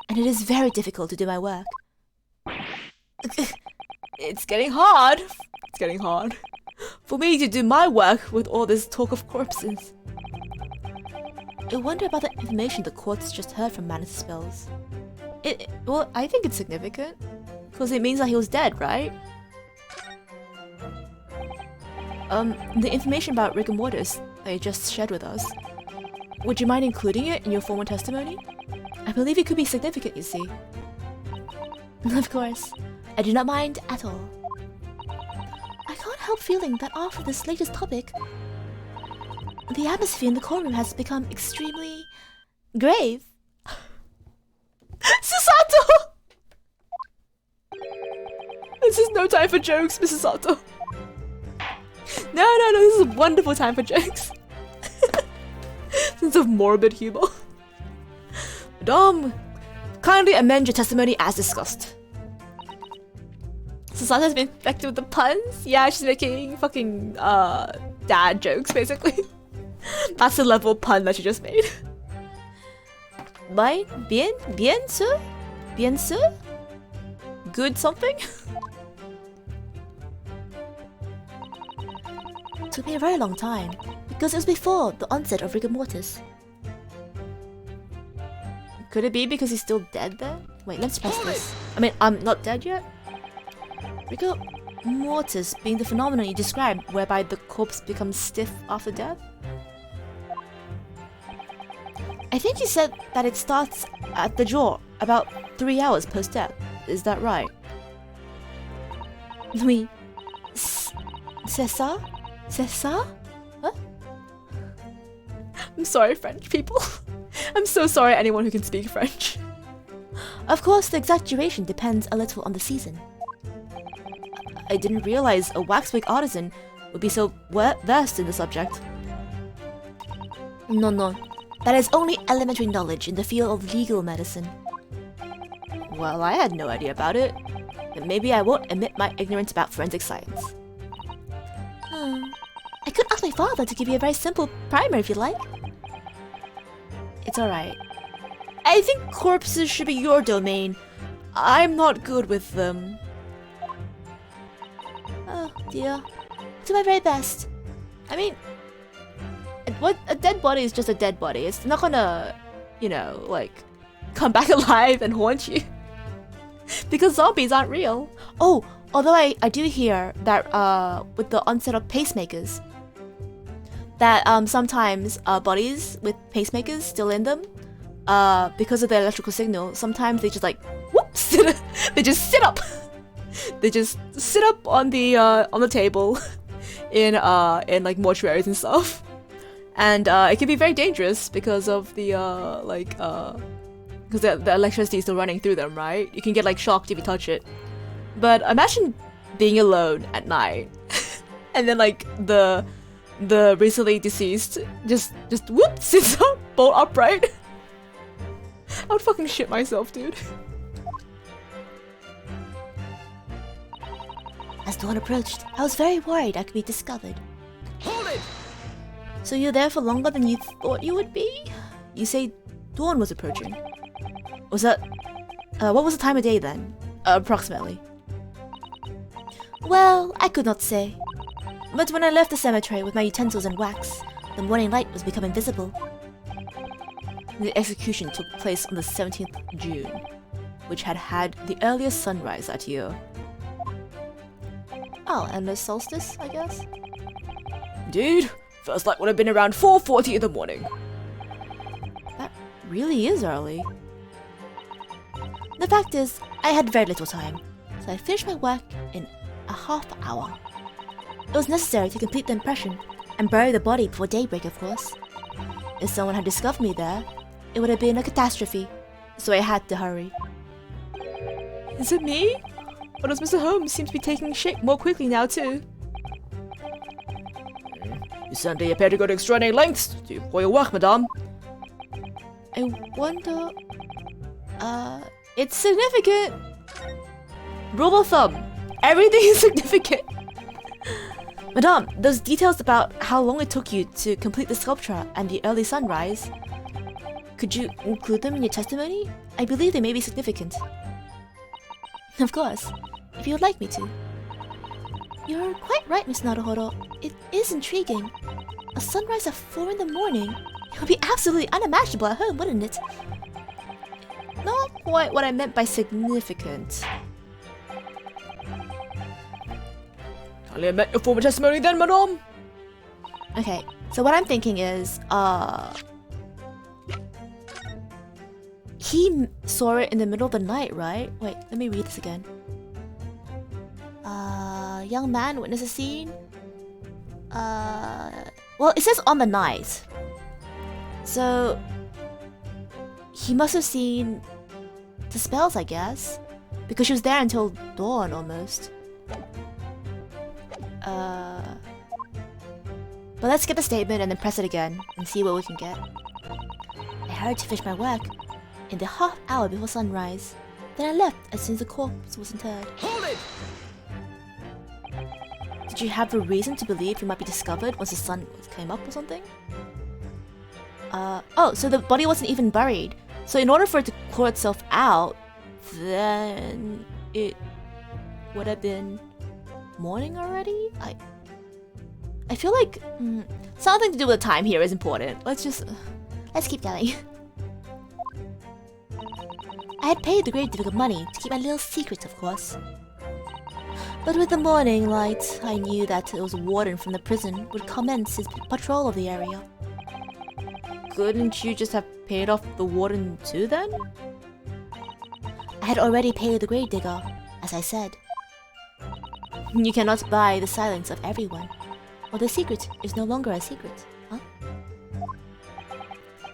and it is very difficult to do my work. It's getting hard. It's getting hard. For me to do my work with all this talk of corpses. I wonder about the information the courts just heard from Manus' spells. Well, I think it's significant. Because it means that he was dead, right? The information about rigor mortis that you just shared with us. Would you mind including it in your formal testimony? I believe it could be significant, you see. Of course. I do not mind at all. I can't help feeling that after this latest topic, the atmosphere in the courtroom has become extremely grave. Susato! This is no time for jokes, Mrs. Sato. No, this is a wonderful time for jokes. Sense of morbid humor. Madame, kindly amend your testimony as discussed. Susato's been infected with the puns? Yeah, she's making fucking dad jokes, basically. That's the level of pun that she just made. Bien sûr? Bien sûr? Good something? It took me a very long time, because it was before the onset of rigor mortis. Could it be because he's still dead then? Wait, let's press this. I mean, I'm not dead yet? Rigor mortis being the phenomenon you described whereby the corpse becomes stiff after death? I think you said that it starts at the jaw about 3 hours post-death. Is that right? Oui. C'est ça? C'est ça? Huh? I'm sorry, French people. I'm so sorry, anyone who can speak French. Of course, the exaggeration depends a little on the season. I didn't realize a waxwork artisan would be so versed in the subject. No. That is only elementary knowledge in the field of legal medicine. Well, I had no idea about it. But maybe I won't admit my ignorance about forensic science. I could ask my father to give you a very simple primer if you like. It's alright. I think corpses should be your domain. I'm not good with them. Oh dear. I'll do my very best. I mean, a dead body is just a dead body. It's not gonna, like, come back alive and haunt you. Because zombies aren't real. Oh, although I do hear that with the onset of pacemakers, that sometimes bodies with pacemakers still in them, because of the electrical signal, sometimes they just like whoops, they just sit up. They just sit up on the table in like mortuaries and stuff, and it can be very dangerous because of the because the electricity is still running through them, right? You can get like shocked if you touch it. But imagine being alone at night, and then like the recently deceased just whoop sits up bolt upright. I would fucking shit myself, dude. As dawn approached, I was very worried I could be discovered. Hold it! So you're there for longer than you thought you would be? You say dawn was approaching. Was that... what was the time of day then? Approximately. Well, I could not say. But when I left the cemetery with my utensils and wax, the morning light was becoming visible. The execution took place on the 17th June, which had the earliest sunrise that year. Oh, and the solstice, I guess? Dude, first light would have been around 4:40 in the morning. That really is early. The fact is, I had very little time, so I finished my work in a half hour. It was necessary to complete the impression and bury the body before daybreak, of course. If someone had discovered me there, it would have been a catastrophe, so I had to hurry. Is it me? Or does Mr. Holmes seem to be taking shape more quickly now too? You certainly appear to go to extraordinary lengths for your work, madame. I wonder... It's significant! Rule of thumb, everything is significant! Madame, those details about how long it took you to complete the sculpture and the early sunrise, could you include them in your testimony? I believe they may be significant. Of course, if you would like me to. You're quite right, Miss Naruhodo. It is intriguing. A sunrise at 4 in the morning? It would be absolutely unimaginable at home, wouldn't it? Not quite what I meant by significant. Kindly admit your former testimony then, madame. Okay, so what I'm thinking is, he saw it in the middle of the night, right? Wait, let me read this again. A young man witnessed a scene. Well, it says on the night. So he must have seen the spells, I guess, because she was there until dawn almost. But let's get the statement and then press it again and see what we can get. I hurried to finish my work in the half hour before sunrise. Then I left as soon as the corpse was interred. Hold it! Did you have a reason to believe you might be discovered once the sun came up or something? Oh, so the body wasn't even buried. So in order for it to claw itself out, then it would have been morning already? I feel like something to do with the time here is important. Let's keep going. I had paid the grave digger money to keep my little secret, of course. But with the morning light, I knew that it was a warden from the prison would commence his patrol of the area. Couldn't you just have paid off the warden too then? I had already paid the grave digger, as I said. You cannot buy the silence of everyone, or the secret is no longer a secret, huh?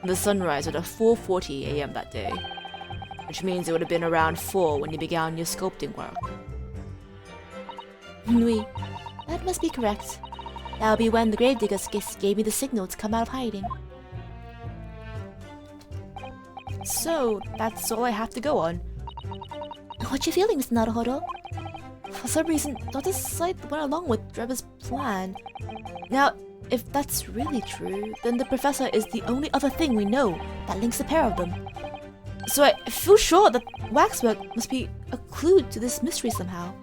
The sunrise was at 4:40 a.m. that day, which means it would have been around 4 when you began your sculpting work. Oui, that must be correct. That would be when the gravediggers gave me the signal to come out of hiding. So, that's all I have to go on. What you feeling, Mr. Naruhodo? For some reason, Dr. Scythe went along with Dreba's plan. Now, if that's really true, then the professor is the only other thing we know that links the pair of them. So I feel sure that waxwork must be a clue to this mystery somehow.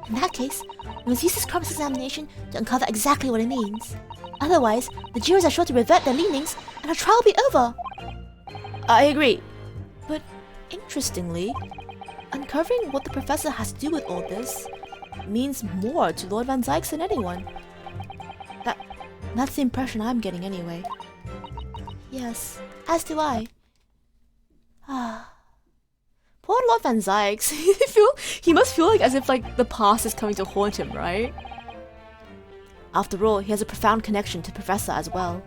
In that case, we must use this cross-examination to uncover exactly what it means. Otherwise, the jurors are sure to revert their leanings and our trial will be over. I agree. But interestingly, uncovering what the professor has to do with all this means more to Lord Van Zykes than anyone. That's the impression I'm getting anyway. Yes, as do I. Poor Lord Van Zykes. He must feel like as if the past is coming to haunt him, right? After all, he has a profound connection to Professor as well.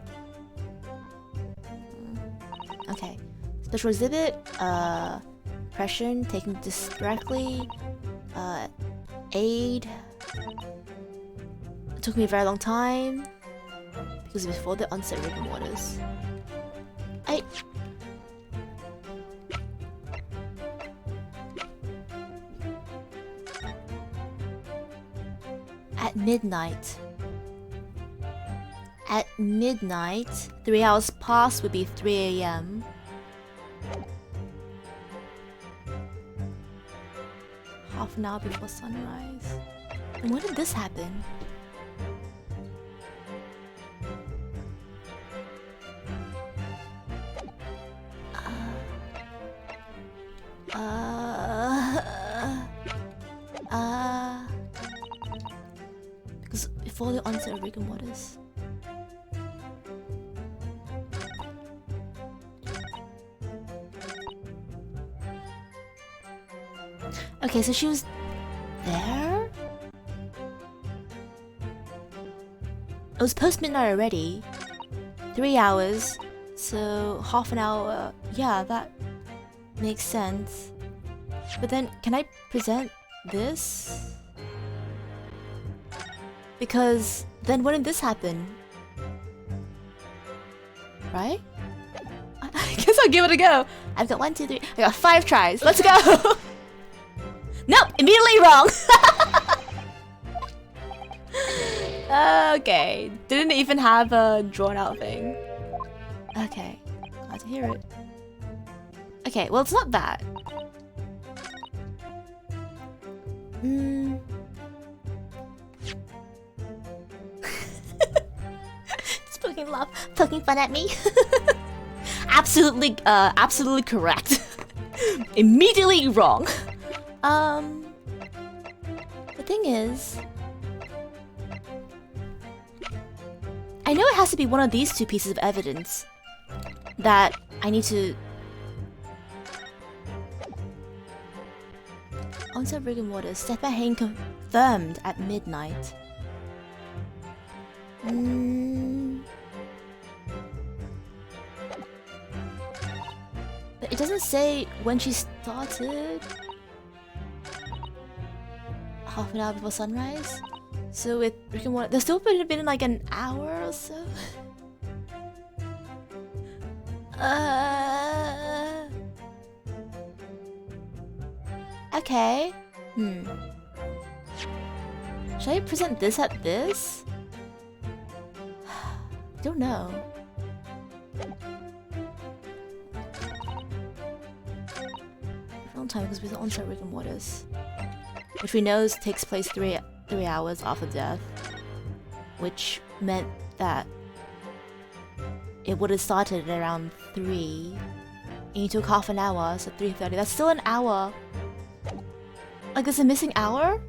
Okay. Special exhibit, Pression, taking this directly, aid. It took me a very long time, because before the onset of rigor mortis. At midnight. At midnight, 3 hours past would be 3 a.m. Half an hour before sunrise. And when did this happen? Because before the onset of rigor mortis. Okay, so she was there? It was post midnight already. 3 hours. So half an hour. Yeah, that makes sense. But then, can I present this? Because then wouldn't this happen? Right? I guess I'll give it a go. I've got 1, 2, 3. I got 5 tries. Let's go! Nope! Immediately wrong! Okay. Didn't even have a drawn out thing. Okay. Glad to hear it. Okay, well, it's not that. Just poking fun at me. Absolutely correct. Immediately wrong. The thing is, I know it has to be one of these 2 pieces of evidence that I need to. Onset rigor mortis. Death by hanging confirmed at midnight. But it doesn't say when she started. Half an hour before sunrise. So with Rick and Morty, there's still been like an hour or so. Okay. Should I present this at this? Don't know. Long time because we don't onset Rick and Mortis, which we know takes place three hours after death, which meant that it would have started at around 3. And you took half an hour, so 3:30. That's still an hour. Like, there's a missing hour?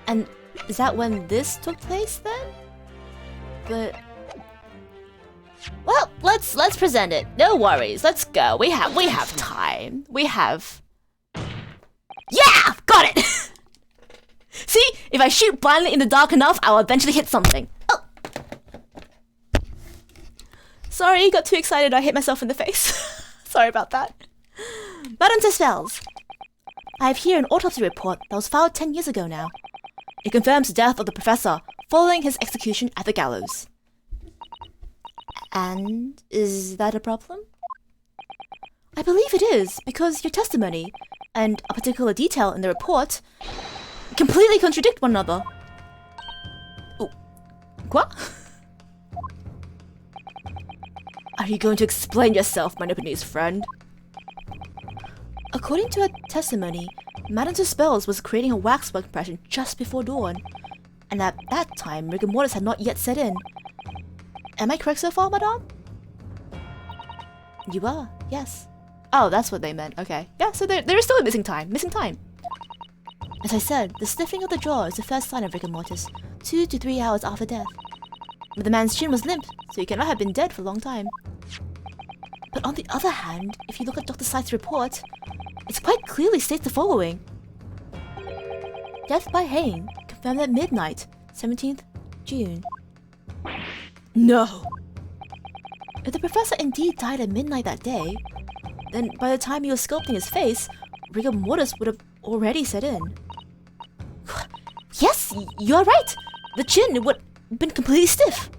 And is that when this took place then? But well, let's present it. No worries. Let's go. We have time. We have. Yeah, got it. See, if I shoot blindly in the dark enough, I'll eventually hit something. Oh, Sorry, got too excited. I hit myself in the face. Sorry about that. Madame Tespels, I have here an autopsy report that was filed 10 years ago now. It confirms the death of the professor following his execution at the gallows. And is that a problem? I believe it is, because your testimony and a particular detail in the report completely contradict one another. Oh, what? Are you going to explain yourself, my Japanese friend? According to her testimony, Madame Tespels was creating a waxwork impression just before dawn, and at that time, rigor mortis had not yet set in. Am I correct so far, madame? You are, yes. Oh, that's what they meant. Okay. Yeah, so there is still a missing time. As I said, the sniffing of the jaw is the first sign of rigor mortis, 2 to 3 hours after death. But the man's chin was limp, so he cannot have been dead for a long time. But on the other hand, if you look at Dr. Scythe's report, it quite clearly states the following. Death by hanging, confirmed at midnight, 17th June. No! If the professor indeed died at midnight that day, then by the time he was sculpting his face, rigor mortis would have already set in. Yes, you're right! The chin would have been completely stiff.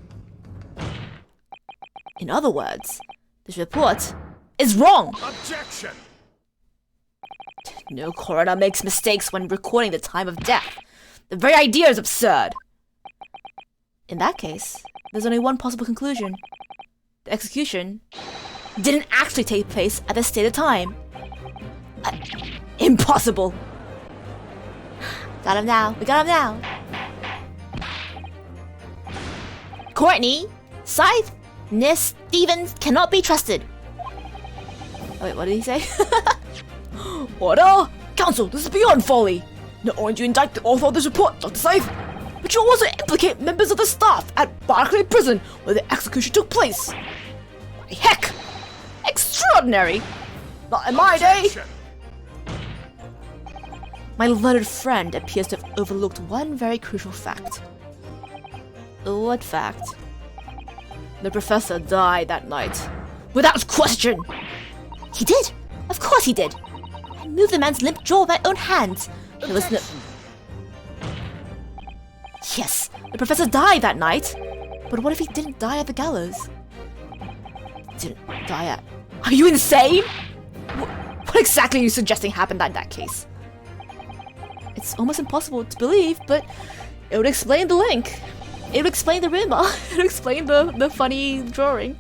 In other words, this report is wrong! Objection! No coroner makes mistakes when recording the time of death. The very idea is absurd. In that case, there's only one possible conclusion. The execution didn't actually take place at the stated time. Impossible! Got him now. We got him now. Courtney, Scythe, Nis, Stevens cannot be trusted. Oh, wait, what did he say? Order! Counsel, this is beyond folly! Not only do you indict the author of this report, Dr. Scythe, but you also implicate members of the staff at Barclay Prison where the execution took place. By heck! Extraordinary! Not in my day! My learned friend appears to have overlooked one very crucial fact. What fact? The professor died that night. Without question! He did! Of course he did! I moved the man's limp jaw with my own hands. There was no... Yes, the professor died that night. But what if he didn't die at the gallows? Didn't die at... Are you insane? What exactly are you suggesting happened in that case? It's almost impossible to believe, but it would explain the link. It would explain the rumor. It would explain the funny drawing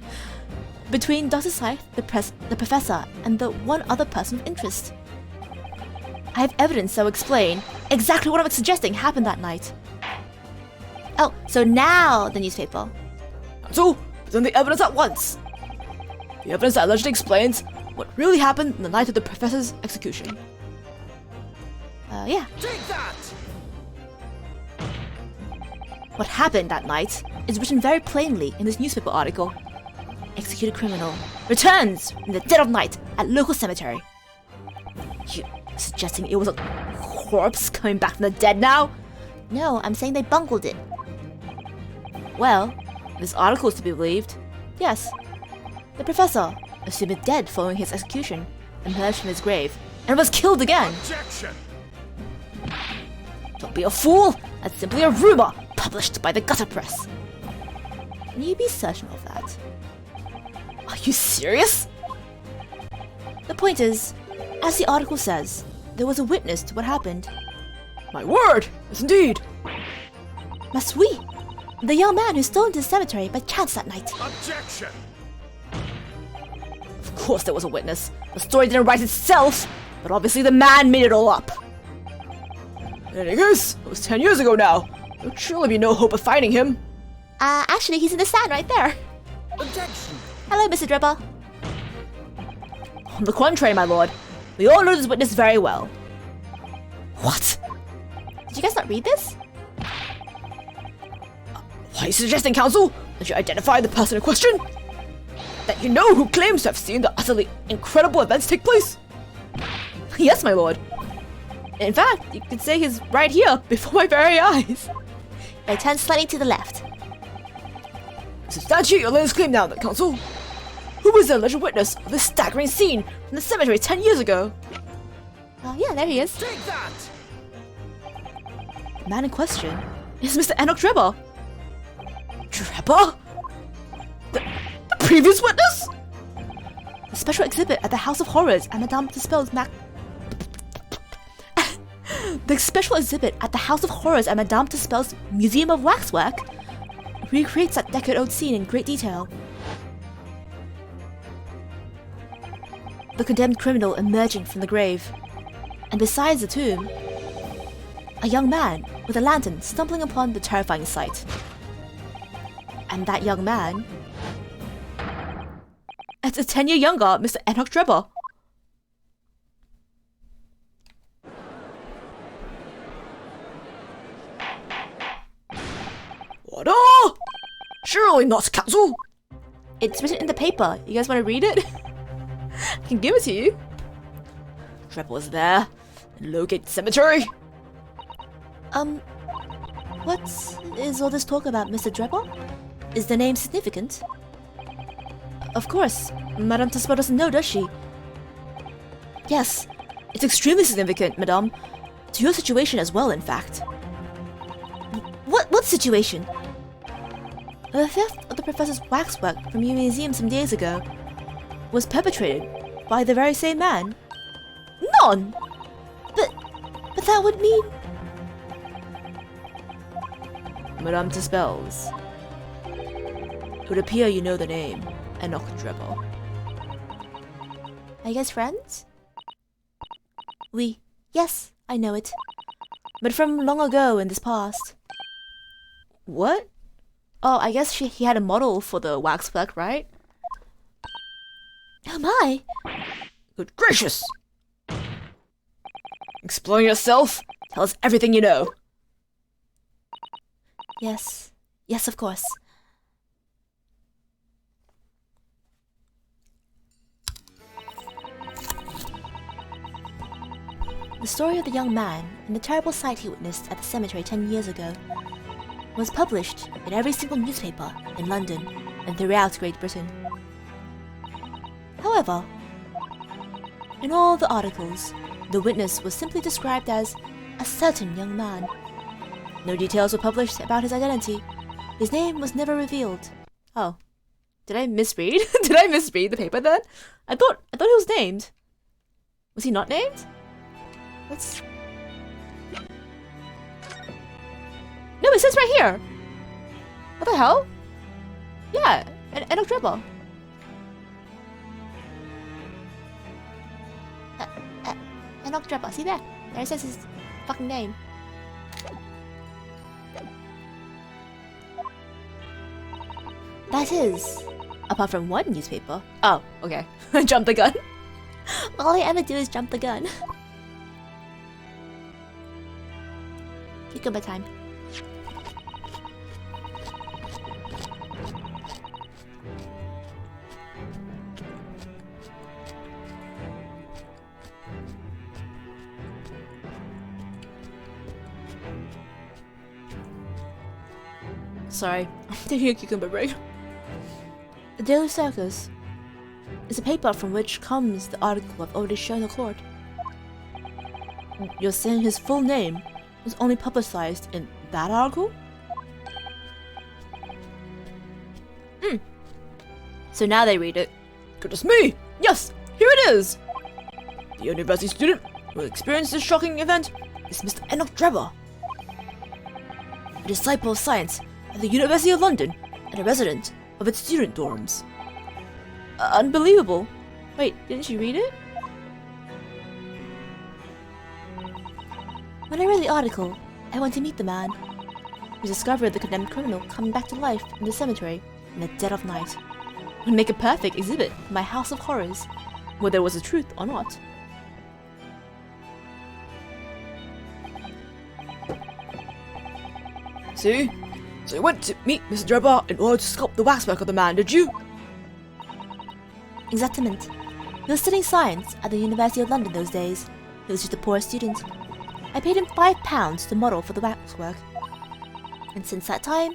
between Dr. Scythe, the professor, and the one other person of interest. I have evidence that will explain exactly what I'm suggesting happened that night. Oh, so now the newspaper. So, present the evidence at once. The evidence that allegedly explains what really happened on the night of the professor's execution. Yeah. Take that! What happened that night is written very plainly in this newspaper article. Executed criminal returns in the dead of night at local cemetery. You suggesting it was a corpse coming back from the dead now? No, I'm saying they bungled it. Well, this article is to be believed. Yes. The professor, assumed dead following his execution, emerged from his grave and was killed again. Objection! Don't be a fool! That's simply a rumor published by the gutter press. Can you be certain of that? Are you serious? The point is, as the article says, there was a witness to what happened. My word! Yes, indeed! Must we? The young man who stole into the cemetery by chance that night. Objection! Of course there was a witness. The story didn't write itself, but obviously the man made it all up. In any case, it was 10 years ago now. There'd surely be no hope of finding him. Actually, he's in the sand right there. Objection! Hello, Mr. Dribble. On the contrary, my lord, we all know this witness very well. What? Did you guys not read this? Why are you suggesting, counsel, that you identify the person in question? That you know who claims to have seen the utterly incredible events take place? Yes, my lord. In fact, you could say he's right here, before my very eyes. I turn slightly to the left. Substantiate your latest claim now, then, counsel. Who was the alleged witness of this staggering scene from the cemetery 10 years ago? Yeah, there he is. Take that! The man in question is Mr. Enoch Drebber. Drebber? The previous witness? The special exhibit at the House of Horrors at Madame Tussauds The special exhibit at the House of Horrors at Madame Tussauds Museum of Waxwork recreates that decade-old scene in great detail. The condemned criminal emerging from the grave, and besides the tomb, a young man with a lantern stumbling upon the terrifying sight. And that young man, it's a 10-year younger Mr. Enoch Drebber. What? Surely not, counsel. It's written in the paper. You guys want to read it? I can give it to you. Drebber was there in Lowgate Cemetery. What is all this talk about, Mr. Drebber? Is the name significant? Of course. Madame Tussauds doesn't know, does she? Yes, it's extremely significant, madame. To your situation as well, in fact. What situation? The theft of the professor's waxwork from your museum some days ago was perpetrated by the very same man. None! But that would mean... Madame Tussauds. It would appear you know the name, Enoch Drebber. Are you guys friends? Oui. Yes, I know it. But from long ago in this past. What? Oh, I guess he had a model for the waxwork, right? Oh my! Good gracious! Explain yourself. Tell us everything you know. Yes. Yes, of course. The story of the young man and the terrible sight he witnessed at the cemetery 10 years ago was published in every single newspaper in London and throughout Great Britain. However, in all the articles, the witness was simply described as a certain young man. No details were published about his identity. His name was never revealed. Oh, did I misread? Did I misread the paper then? I thought he was named. Was he not named? Let's... No, it says right here. What the hell? Yeah, Enoch Drebber. Enoch Drebber. See there? There it says his fucking name. That is, apart from one newspaper. Oh, okay. I jumped the gun. All I ever do is jump the gun. Cucumber time. Sorry, I'm taking a cucumber break. The Daily Circus is a paper from which comes the article I've already shown the court. You're saying his full name was only publicized in that article? So now they read it. Goodness me! Yes, here it is! The university student who experienced this shocking event is Mr. Enoch Drebber, a disciple of science at the University of London and a resident of its student dorms. Unbelievable. Wait, didn't you read it? When I read the article, I went to meet the man who discovered the condemned criminal coming back to life in the cemetery in the dead of night. Would make a perfect exhibit for my house of horrors, whether it was the truth or not. See? So you went to meet Mr. Drebber in order to sculpt the waxwork of the man, did you? Exactamente. He was studying science at the University of London those days. He was just a poor student. I paid him £5 to model for the waxwork. And since that time,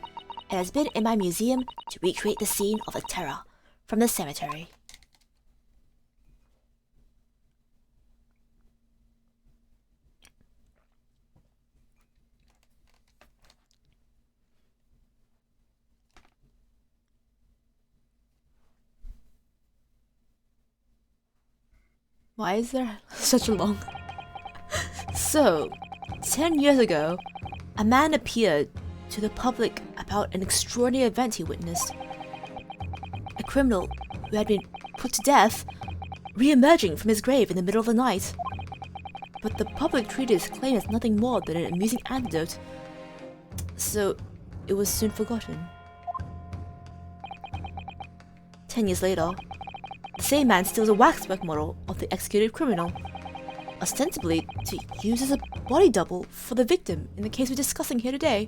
it has been in my museum to recreate the scene of the terror from the cemetery. Why is there such a long... So, 10 years ago, A man appeared to the public about an extraordinary event he witnessed. A criminal who had been put to death, re-emerging from his grave in the middle of the night. But the public treated his claim as nothing more than an amusing anecdote, so it was soon forgotten. 10 years later, the same man steals a waxwork model of the executed criminal, ostensibly to use as a body double for the victim in the case we're discussing here today.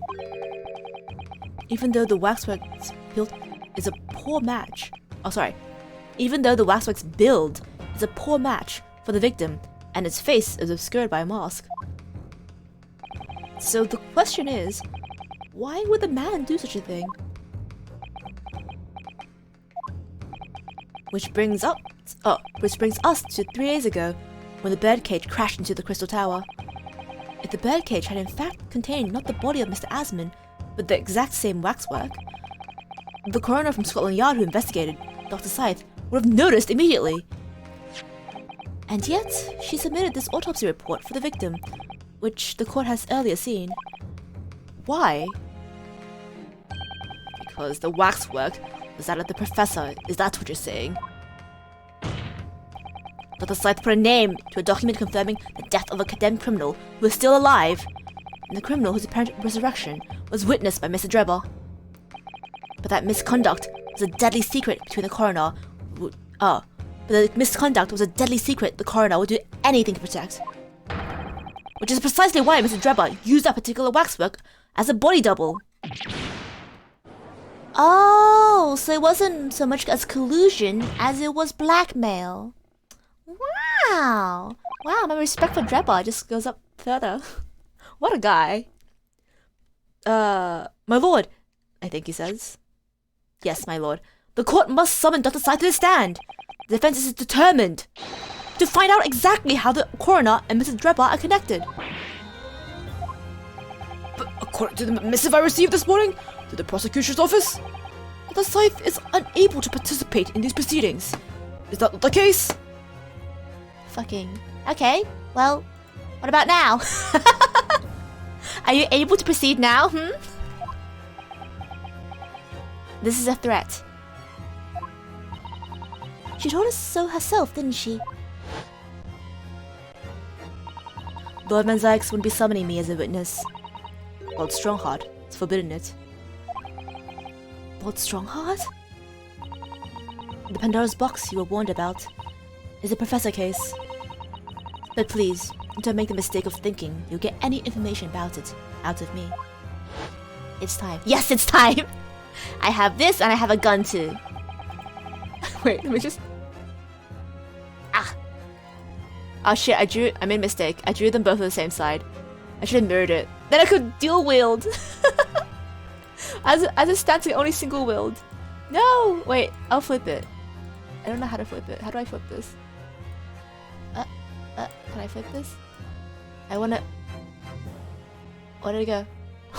Even though the waxwork's build is a poor match for the victim, and its face is obscured by a mask. So the question is, why would the man do such a thing? Which brings us to 3 days ago, when the birdcage crashed into the Crystal Tower. If the birdcage had in fact contained not the body of Mr. Asman, but the exact same waxwork, the coroner from Scotland Yard who investigated, Dr. Scythe, would have noticed immediately. And yet, she submitted this autopsy report for the victim, which the court has earlier seen. Why? Because the waxwork was that of the professor, is that what you're saying? Dr. Scythe put a name to a document confirming the death of a condemned criminal who is still alive, and the criminal whose apparent resurrection was witnessed by Mr. Drebber. But that misconduct was a deadly secret between the coroner the coroner would do anything to protect. Which is precisely why Mr. Drebber used that particular waxwork as a body double. Oh, so it wasn't so much as collusion as it was blackmail. Wow, my respect for Drebber just goes up further. What a guy. My lord, I think he says. Yes, my lord. The court must summon Dr. Scythe to the stand. The defense is determined to find out exactly how the coroner and Mrs. Drebber are connected. But according to the missive I received this morning through the prosecutor's office, Dr. Scythe is unable to participate in these proceedings. Is that not the case? Fucking. Okay, well, what about now? Are you able to proceed now, This is a threat. She told us so herself, didn't she? Lord Van Zykes wouldn't be summoning me as a witness. Lord Strongheart has forbidden it. Lord Strongheart? The Pandora's box you were warned about is a professor case. But please, don't make the mistake of thinking you'll get any information about it out of me. It's time. Yes, it's time! I have this and I have a gun too. Wait, let me just... Oh shit, I made a mistake. I drew them both on the same side. I should have mirrored it. Then I could dual wield. As it stands, it's only single-willed. No! Wait, I'll flip it. I don't know how to flip it. How do I flip this? Can I flip this? I wanna... Where did it go?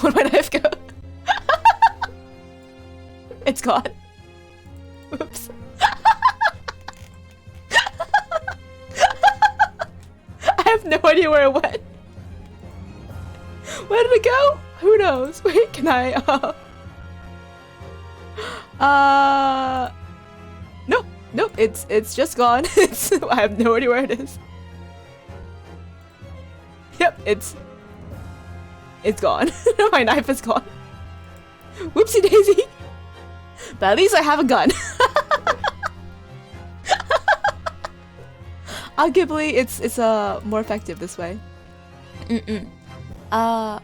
Where'd my knife go? It's gone. Oops. I have no idea where it went. Where did it go? Who knows? Wait, can I, Nope, it's just gone. I have no idea where it is. Yep, it's gone. My knife is gone. Whoopsie daisy. But at least I have a gun. Arguably, it's more effective this way. But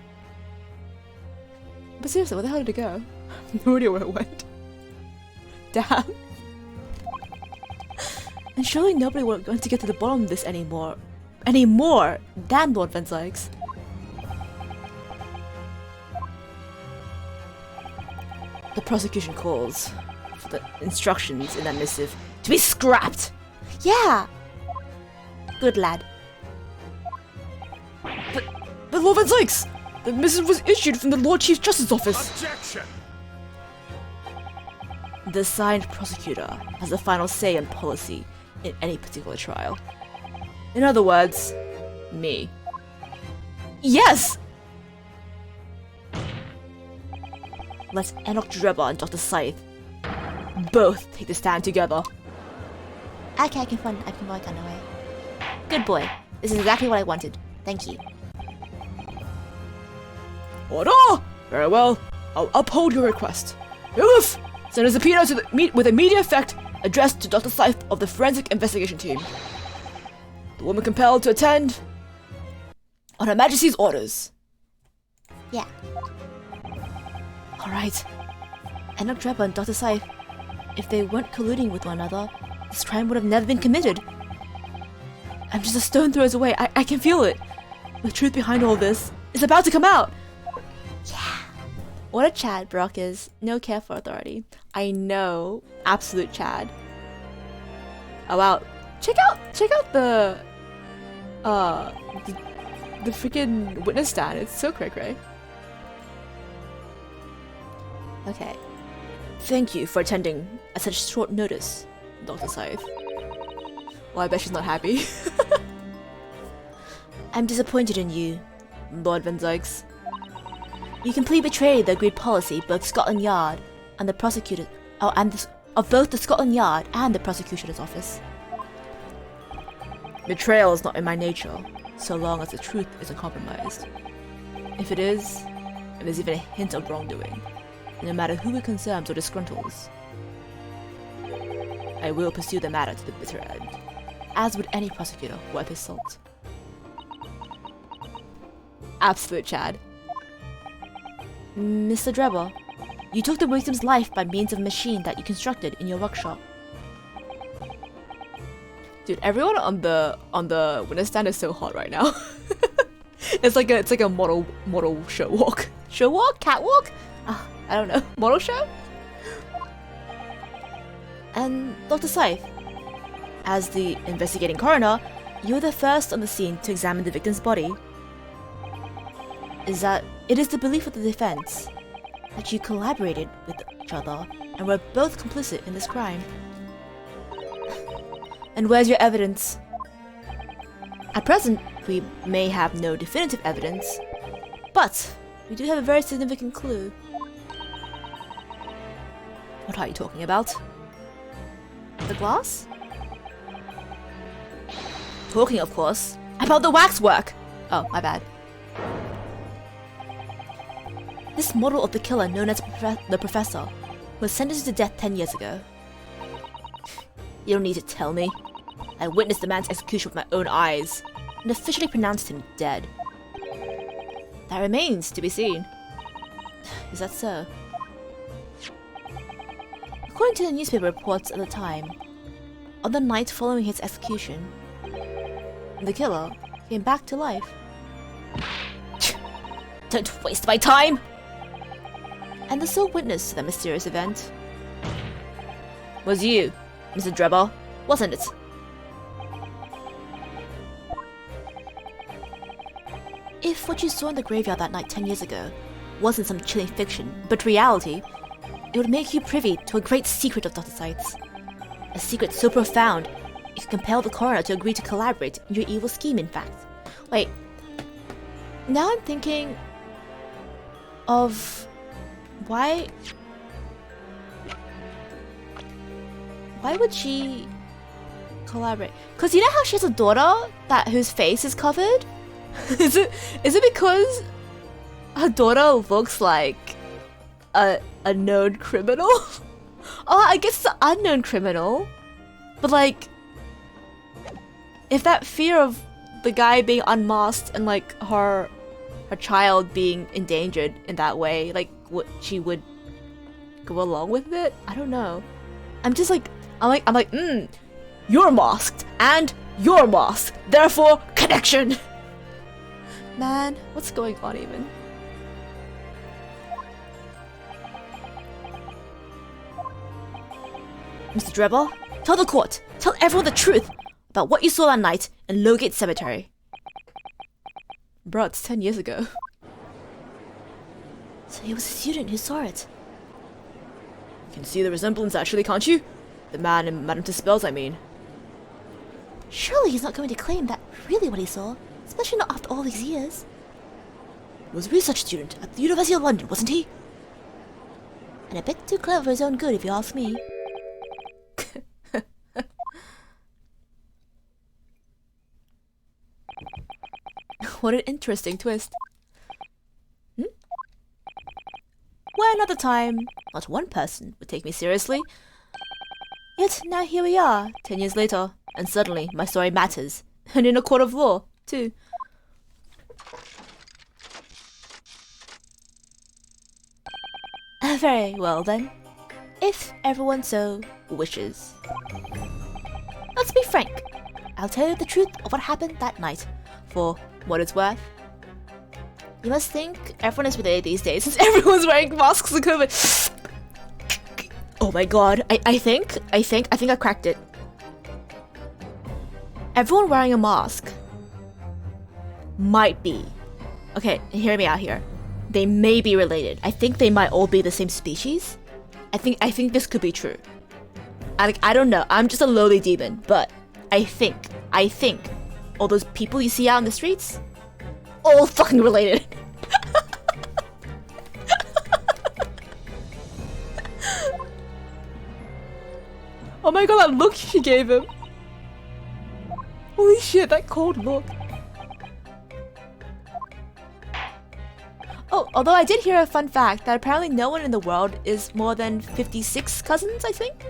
seriously, where the hell did it go? I have no idea where it went. Damn. And surely nobody was going to get to the bottom of this anymore. Damn, Lord Van Zykes. The prosecution calls for the instructions in that missive to be scrapped. Yeah. Good lad. But Lord Van Zykes, the missive was issued from the Lord Chief Justice's office. Objection! The assigned prosecutor has the final say on policy in any particular trial. In other words, me. Yes! Let Enoch Drebber and Dr. Scythe both take the stand together. Okay, I can work on the way. Good boy. This is exactly what I wanted. Thank you. Order! Very well. I'll uphold your request. Oof! Send a subpoena to with immediate effect addressed to Dr. Scythe of the Forensic Investigation Team. The woman compelled to attend on Her Majesty's orders. Yeah. Alright. Enoch Drebber and Dr. Scythe, if they weren't colluding with one another, this crime would have never been committed. I'm just a stone throws away. I can feel it. The truth behind all this is about to come out. Yeah. What a Chad Brock is. No care for authority. I know. Absolute Chad. Oh wow. Check out the freaking witness stand. It's so cray-cray. Okay. Thank you for attending at such short notice, Dr. Scythe. Well, I bet she's not happy. I'm disappointed in you, Lord Van Zykes. You completely betrayed the agreed policy both Scotland Yard and the prosecutor of both the Scotland Yard and the prosecutor's office. Betrayal is not in my nature, so long as the truth isn't compromised. If it is, and there's even a hint of wrongdoing, no matter who it concerns or disgruntles, I will pursue the matter to the bitter end, as would any prosecutor worth his salt. Absolute Chad. Mr. Drebber, you took the victim's life by means of a machine that you constructed in your workshop. Dude, everyone on the witness stand is so hot right now. it's like a model show walk. Show walk? Catwalk? I don't know. Model show? And Dr. Scythe, as the investigating coroner, you were the first on the scene to examine the victim's body. It is the belief of the defense that you collaborated with each other and were both complicit in this crime. And where's your evidence? At present, we may have no definitive evidence, but we do have a very significant clue. What are you talking about? The glass? Talking, of course, about the waxwork! Oh, my bad. This model of the killer known as the Professor was sentenced to death 10 years ago. You don't need to tell me. I witnessed the man's execution with my own eyes and officially pronounced him dead. That remains to be seen. Is that so? According to the newspaper reports at the time, on the night following his execution, the killer came back to life. Don't waste my time! and the sole witness to that mysterious event was you, Mr. Drebber, wasn't it? If what you saw in the graveyard that night 10 years ago wasn't some chilling fiction, but reality, it would make you privy to a great secret of Dr. Sights. A secret so profound, it could compel the coroner to agree to collaborate in your evil scheme, in fact. Wait. Now I'm thinking of why would she collaborate? Because you know how she has a daughter whose face is covered? Is it because her daughter looks like a known criminal? Oh, I guess it's an unknown criminal. But like, if that fear of the guy being unmasked and like her child being endangered in that way, like she would go along with it? I don't know. I'm like, you're masked and you're masked, therefore connection. Man, what's going on even? Mr. Drebber, tell the court, tell everyone the truth about what you saw that night in Lowgate Cemetery. Bro, it's 10 years ago. So he was a student who saw it. You can see the resemblance actually, can't you? The man in Madame Tussauds, I mean. Surely he's not going to claim that really what he saw, especially not after all these years. He was a research student at the University of London, wasn't he? And a bit too clever for his own good, if you ask me. What an interesting twist. Where another time, not one person would take me seriously. Yet now here we are, 10 years later, and suddenly my story matters, and in a court of law, too. Very well then, if everyone so wishes. Let's be frank. I'll tell you the truth of what happened that night, for what it's worth. You must think everyone is related these days since everyone's wearing masks and COVID. Oh my god, I think I cracked it. Everyone wearing a mask might be. Okay, hear me out here. They may be related. I think they might all be the same species. I think this could be true. I don't know. I'm just a lowly demon, but I think all those people you see out in the streets, all fucking related. Oh my god, that look she gave him. Holy shit, that cold look. Oh, although I did hear a fun fact that apparently no one in the world is more than 56 cousins, I think?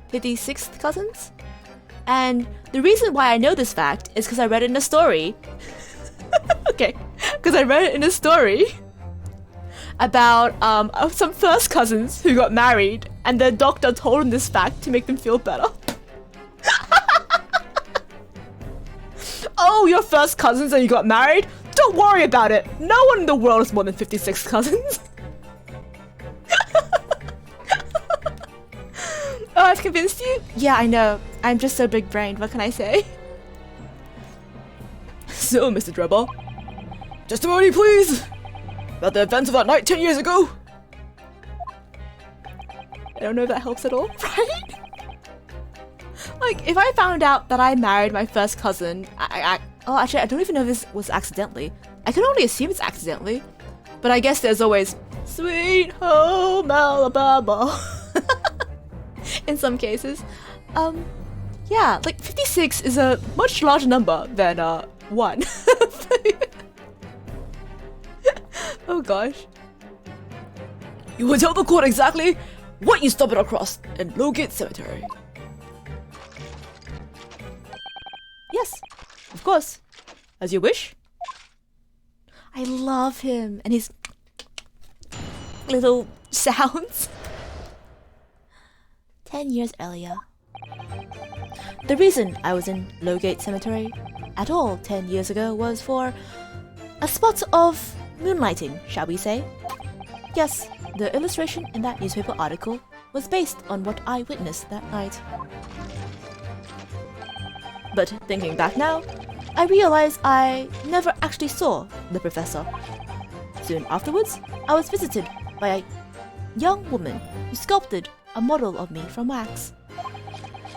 56 cousins? And the reason why I know this fact is because I read it in a story. Okay, because I read it in a story about some first cousins who got married, and the doctor told them this fact to make them feel better. Oh, you're first cousins and you got married? Don't worry about it. No one in the world is more than 56 cousins. Oh, I've convinced you? Yeah, I know. I'm just so big-brained. What can I say? So, Mr. Drebber, testimony, please! About the events of that night 10 years ago! I don't know if that helps at all, right? Like, if I found out that I married my first cousin, oh, actually, I don't even know if this was accidentally. I can only assume it's accidentally. But I guess there's always, sweet home Alabama. In some cases. Yeah, like 56 is a much larger number than 1. Oh gosh. You will tell the court exactly what you stumbled across in Lowgate Cemetery. Yes, of course. As you wish. I love him and his little sounds. 10 years earlier. The reason I was in Lowgate Cemetery at all 10 years ago was for a spot of moonlighting, shall we say. Yes, the illustration in that newspaper article was based on what I witnessed that night. But thinking back now, I realize I never actually saw the professor. Soon afterwards, I was visited by a young woman who sculpted a model of me from wax.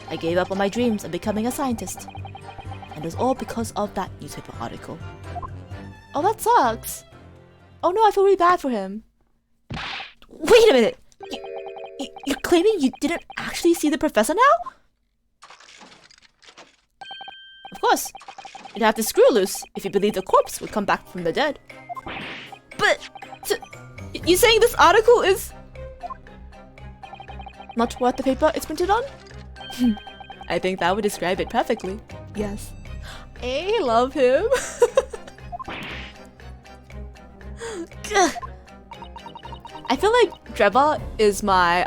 I gave up on my dreams of becoming a scientist, and it was all because of that newspaper article. Oh, that sucks. Oh no, I feel really bad for him. Wait a minute! You're claiming you didn't actually see the professor now? Of course. You'd have to screw loose if you believed a corpse would come back from the dead. But... So, you're saying this article is... not worth the paper it's printed on? I think that would describe it perfectly. Yes. I love him. I feel like Trevor is my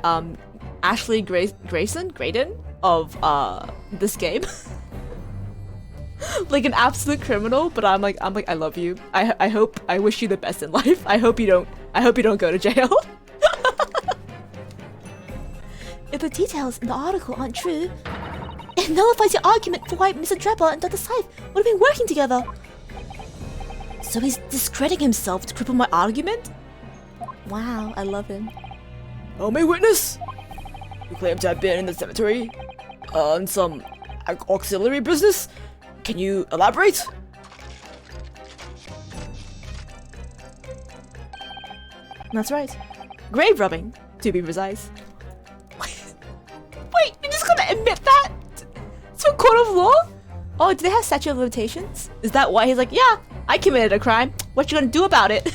Ashley Graydon of this game. Like an absolute criminal, but I'm like I love you. I wish you the best in life. I hope you don't go to jail. If the details in the article aren't true, it nullifies your argument for why Mr. Trevor and Dr. Scythe would have been working together. So he's discrediting himself to cripple my argument? Wow, I love him. Oh, my witness! You claim to have been in the cemetery on some auxiliary business? Can you elaborate? That's right. Grave robbing, to be precise. Wait, you're just gonna admit that? To a court of law? Oh, do they have statute of limitations? Is that why he's like, yeah, I committed a crime. What you gonna do about it?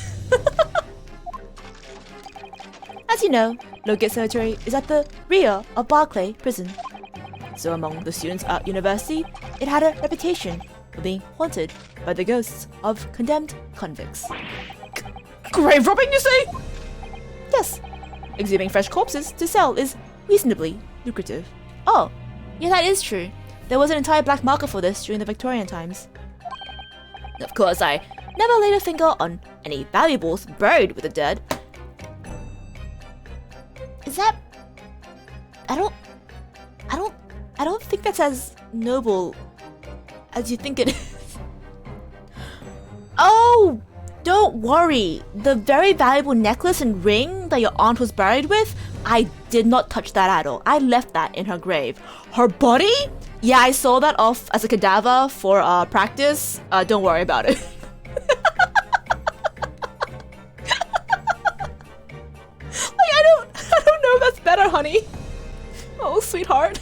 As you know, Logate Cemetery is at the rear of Barclay Prison. So among the students at university, it had a reputation for being haunted by the ghosts of condemned convicts. Grave robbing, you say? Yes. Exhuming fresh corpses to sell is reasonably lucrative. Oh, yeah, that is true. There was an entire black market for this during the Victorian times. Of course, I never laid a finger on any valuables buried with the dead. Is that... I don't think that's as noble as you think it is. Oh, don't worry. The very valuable necklace and ring that your aunt was buried with, I did not touch that at all. I left that in her grave. Her body? Yeah, I sold that off as a cadaver for practice. Don't worry about it. I don't know if that's better, honey. Oh, sweetheart.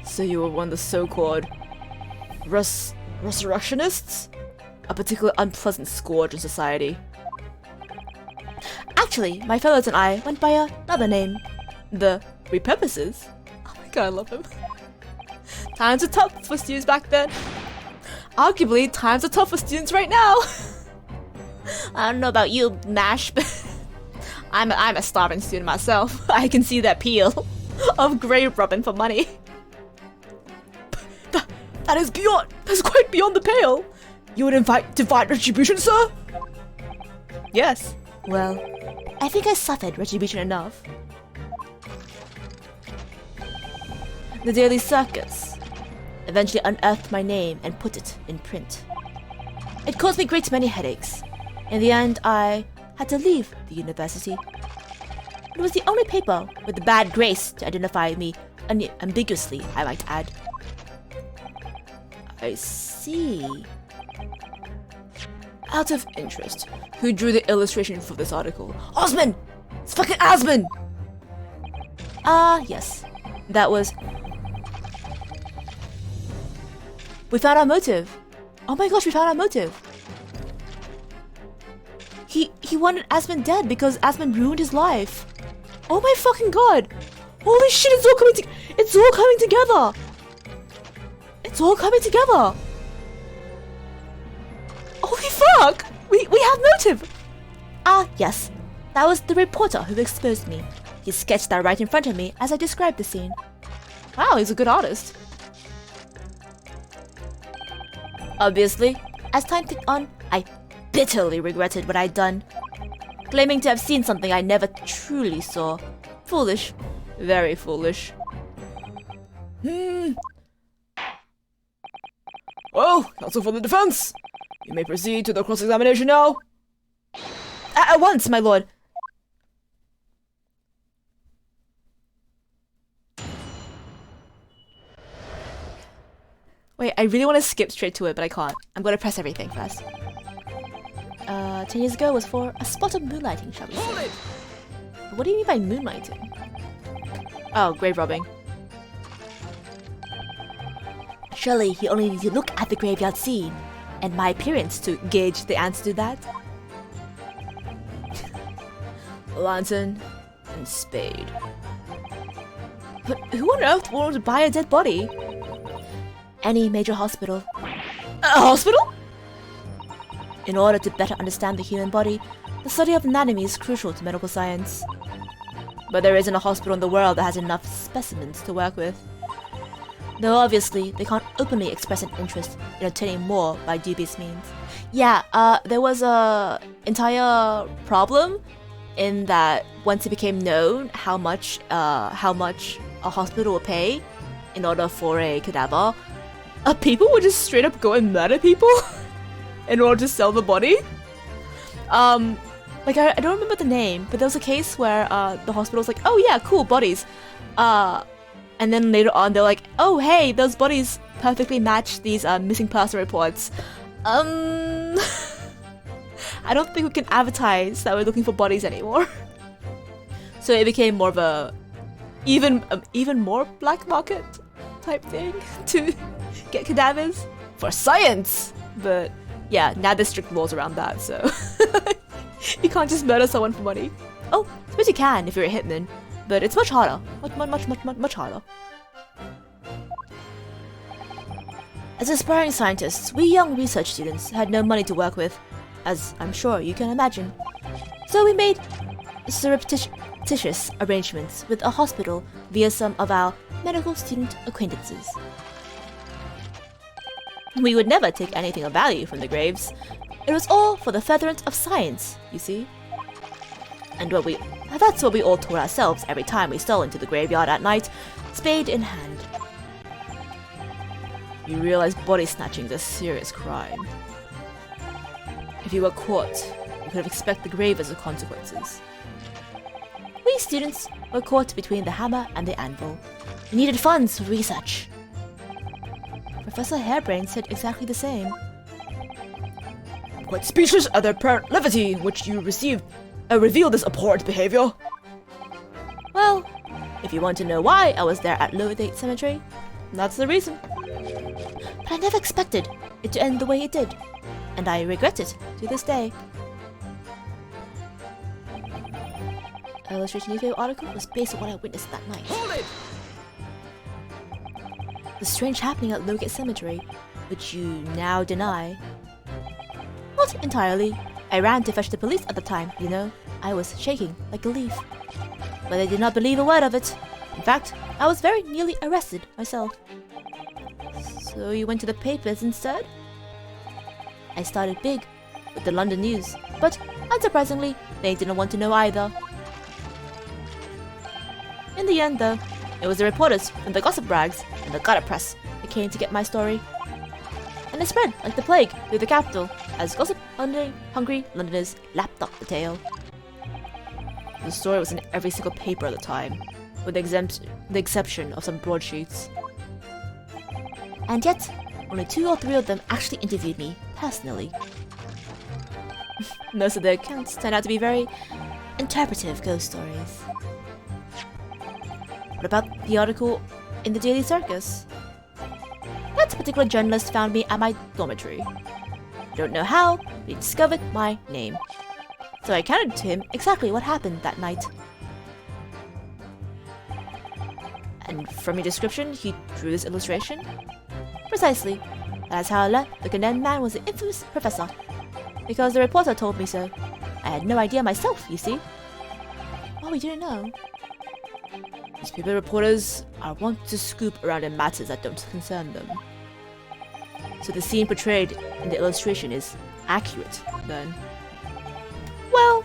So you were one of the so-called resurrectionists? A particularly unpleasant scourge in society. Actually, my fellows and I went by another name. The Repurposes. Oh my god, I love him. Times are tough for students back then. Arguably, times are tough for students right now. I don't know about you, Mash, but I'm a starving student myself. I can see the appeal of grave robbing for money. That's quite beyond the pale. You would divide retribution, sir? Yes. Well, I think I suffered retribution enough. The Daily Circus eventually unearthed my name and put it in print. It caused me great many headaches. In the end, I had to leave the university. It was the only paper with the bad grace to identify me ambiguously, I might add. I see. Out of interest, who drew the illustration for this article? Osman! It's fucking Osman! Yes. That was... We found our motive. Oh my gosh, we found our motive. He wanted Asman dead because Asman ruined his life. Oh my fucking god! Holy shit, it's all coming together! It's all coming together! It's all coming together! Holy fuck! We have motive! Yes. That was the reporter who exposed me. He sketched that right in front of me as I described the scene. Wow, he's a good artist. Obviously, as time ticked on, I bitterly regretted what I'd done, claiming to have seen something I never truly saw. Foolish. Very foolish. Well, counsel for the defense, you may proceed to the cross-examination now. At once, my lord. Wait, I really want to skip straight to it, but I can't. I'm gonna press everything first. 10 years ago was for a spot of moonlighting, shall we say. What do you mean by moonlighting? Oh, grave robbing. Surely you only need to look at the graveyard scene and my appearance to gauge the answer to that. Lantern and spade. But who on earth would buy a dead body? Any major hospital. A hospital? In order to better understand the human body, the study of anatomy is crucial to medical science. But there isn't a hospital in the world that has enough specimens to work with. Though obviously, they can't openly express an interest in obtaining more by dubious means. Yeah, there was a entire problem in that once it became known how much a hospital would pay in order for a cadaver, people would just straight up go and murder people in order to sell the body. Like I don't remember the name, but there was a case where the hospital's like, oh yeah, cool bodies, and then later on they're like, oh hey, those bodies perfectly match these missing person reports. I don't think we can advertise that we're looking for bodies anymore. So it became more of a even more black market type thing to get cadavers for science. But yeah, now there's strict laws around that, so you can't just murder someone for money. Oh, I suppose you can if you're a hitman, but it's much harder. Much harder. As aspiring scientists, we young research students had no money to work with, as I'm sure you can imagine. So we made surreptitious arrangements with a hospital via some of our medical student acquaintances. We would never take anything of value from the graves. It was all for the furtherance of science, you see. And that's what we all told ourselves every time we stole into the graveyard at night, spade in hand. You realize body snatching is a serious crime. If you were caught, you could have expected the grave as the consequences. We students were caught between the hammer and the anvil. We needed funds for research. Professor Hairbrain said exactly the same. I'm quite speechless at the apparent levity in which you revealed this abhorrent behavior. Well, if you want to know why I was there at Lower Date Cemetery, that's the reason. But I never expected it to end the way it did, and I regret it to this day. Illustration newspaper article was based on what I witnessed that night. Hold it! The strange happening at Lowgate Cemetery, which you now deny. Not entirely. I ran to fetch the police at the time, you know. I was shaking like a leaf. But they did not believe a word of it. In fact, I was very nearly arrested myself. So you went to the papers instead? I started big with the London News, but unsurprisingly, they didn't want to know either. In the end, though, it was the reporters from the gossip rags and the gutter press that came to get my story. And it spread like the plague through the capital as hungry Londoners lapped up the tale. The story was in every single paper at the time, with the exception of some broadsheets. And yet, only 2 or 3 of them actually interviewed me personally. Most of the accounts turned out to be very interpretive ghost stories. What about the article in the Daily Circus? That particular journalist found me at my dormitory. I don't know how, but he discovered my name. So I counted to him exactly what happened that night. And from your description, he drew this illustration? Precisely. That's how I learned the condemned man was an infamous professor. Because the reporter told me so. I had no idea myself, you see. Oh, you didn't know? Newspaper reporters are wont to scoop around in matters that don't concern them. So the scene portrayed in the illustration is accurate, then. Well,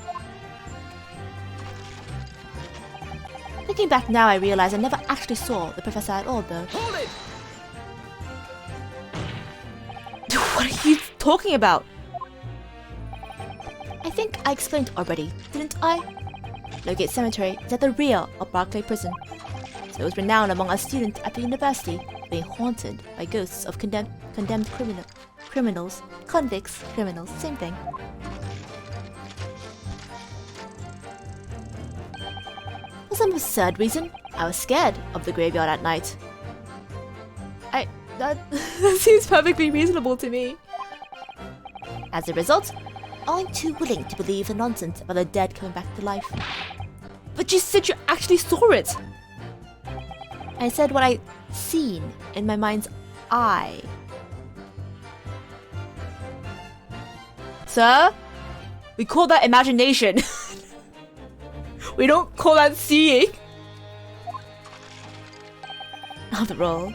thinking back now, I realize I never actually saw the professor at all, though. Hold it! What are you talking about? I think I explained already, didn't I? Lowgate Cemetery is at the rear of Barclay Prison, so it was renowned among us students at the university for being haunted by ghosts of condemned criminals, convicts, criminals, same thing. For some absurd reason, I was scared of the graveyard at night. That seems perfectly reasonable to me. As a result, I'm too willing to believe the nonsense about the dead coming back to life. But you said you actually saw it. I said what I'd seen in my mind's eye. Sir, we call that imagination. We don't call that seeing. After all,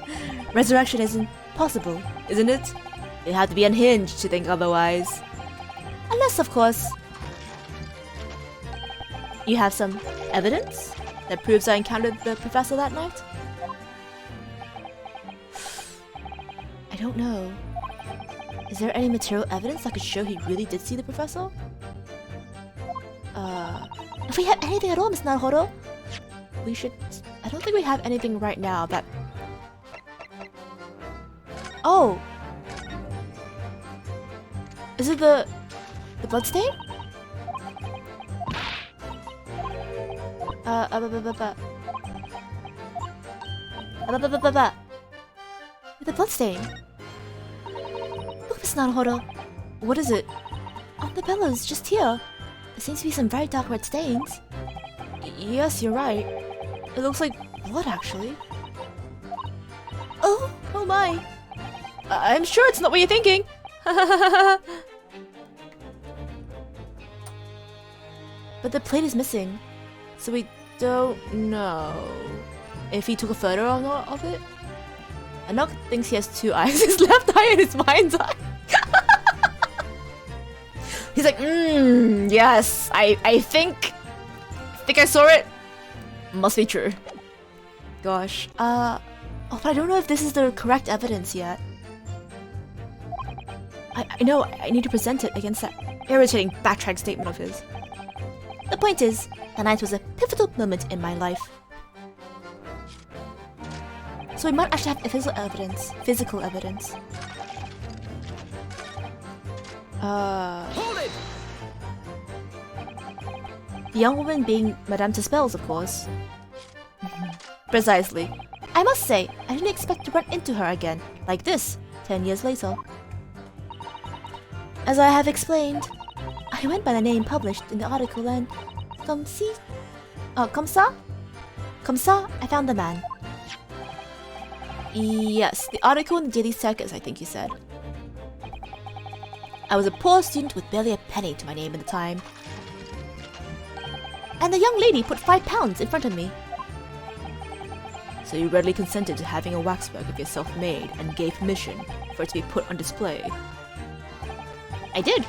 resurrection isn't possible, isn't it? You have to be unhinged to think otherwise. Unless, of course, you have some evidence that proves I encountered the professor that night? I don't know. Is there any material evidence that could show he really did see the professor? If we have anything at all, Miss Naruhodo, we should... I don't think we have anything right now that... Oh! Is it the bloodstain? The bloodstain. Look, Miss Naruhodo. What is it? On the bellows, just here. There seems to be some very dark red stains. Yes, you're right. It looks like blood, actually. Oh my. I'm sure it's not what you're thinking. But the plate is missing, So we don't know if he took a photo or not of it. Anok thinks he has two eyes, his left eye and his mind's eye. He's like, yes, I think I saw it. Must be true. gosh. Oh, but I don't know if this is the correct evidence yet. I know, I need to present it against that irritating backtrack statement of his. The point is, the night was a pivotal moment in my life. So we might actually have physical evidence. Hold it! The young woman being Madame Tuspel's, of course. Precisely. I must say, I didn't expect to run into her again, like this, 10 years later. As I have explained, I went by the name published in the article and... Comme ça, I found the man. Yes, the article in the Daily Circus, I think you said. I was a poor student with barely a penny to my name at the time. And the young lady put £5 in front of me. So you readily consented to having a waxwork of yourself made and gave permission for it to be put on display. I did.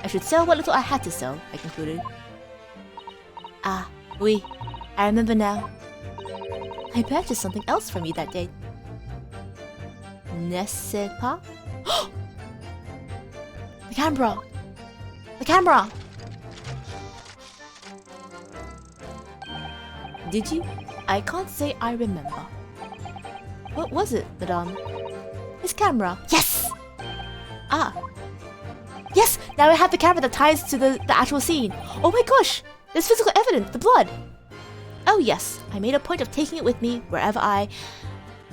I should sell what little I had to sell, I concluded. Ah, oui, I remember now. I purchased something else from you that day. N'est-ce pas? The camera! The camera! Did you? I can't say I remember. What was it, madame? His camera. Yes! Ah. Yes! Now I have the camera that ties to the actual scene. Oh my gosh! There's physical evidence, the blood! Oh yes, I made a point of taking it with me wherever I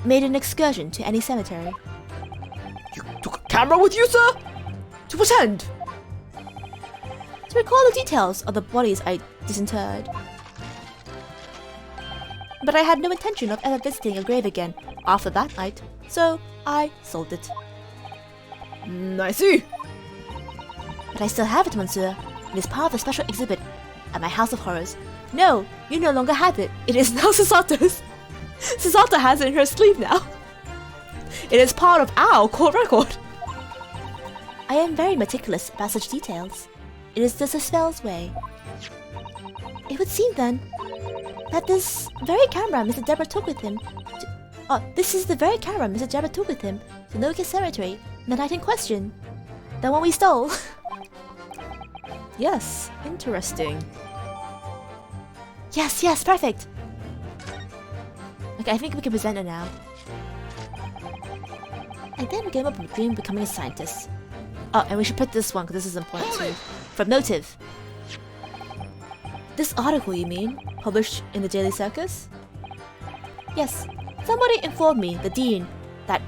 made an excursion to any cemetery. You took a camera with you, sir? To what end? To recall the details of the bodies I disinterred. But I had no intention of ever visiting a grave again after that night, so I sold it. I see. But I still have it, monsieur. It is part of the special exhibit at my House of Horrors. No, you no longer have it. It is now Sasato's. Sasato has it in her sleeve now. It is part of our court record. I am very meticulous about such details. It is the Spell's way. It would seem then that this very camera Mr. Deborah took with him this is the very camera Mr. Deborah took with him to Nokia Cemetery the night in question. The one we stole. Yes, interesting. Yes, perfect. Okay, I think we can present it now. I then came up with a dream of becoming a scientist. Oh, and we should put this one because this is important too. From Motive. This article, you mean? Published in the Daily Circus? Yes. Somebody informed the dean that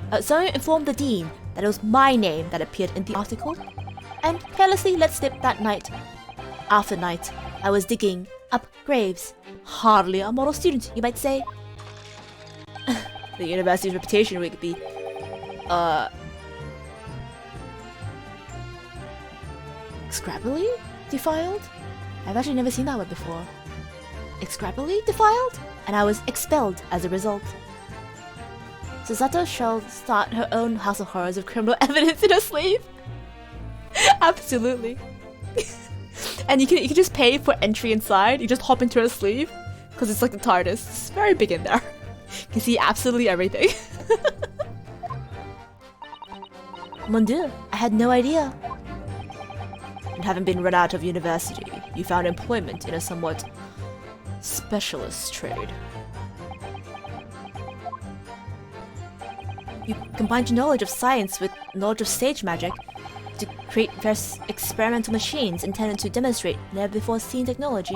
it was my name that appeared in the article, and carelessly let slip that night. After night, I was digging up graves. Hardly a model student, you might say. The university's reputation would be, Scrabbily defiled? I've actually never seen that word before. Scrabbily defiled? And I was expelled as a result. Susato shall start her own house of horrors of criminal evidence in her sleeve. absolutely. And you can just pay for entry inside. You just hop into her sleeve because it's like the TARDIS. It's very big in there. You can see absolutely everything. Mon Dieu, I had no idea. And having been run out of university, you found employment in a somewhat specialist trade. You combined your knowledge of science with knowledge of stage magic to create various experimental machines intended to demonstrate never-before-seen technology.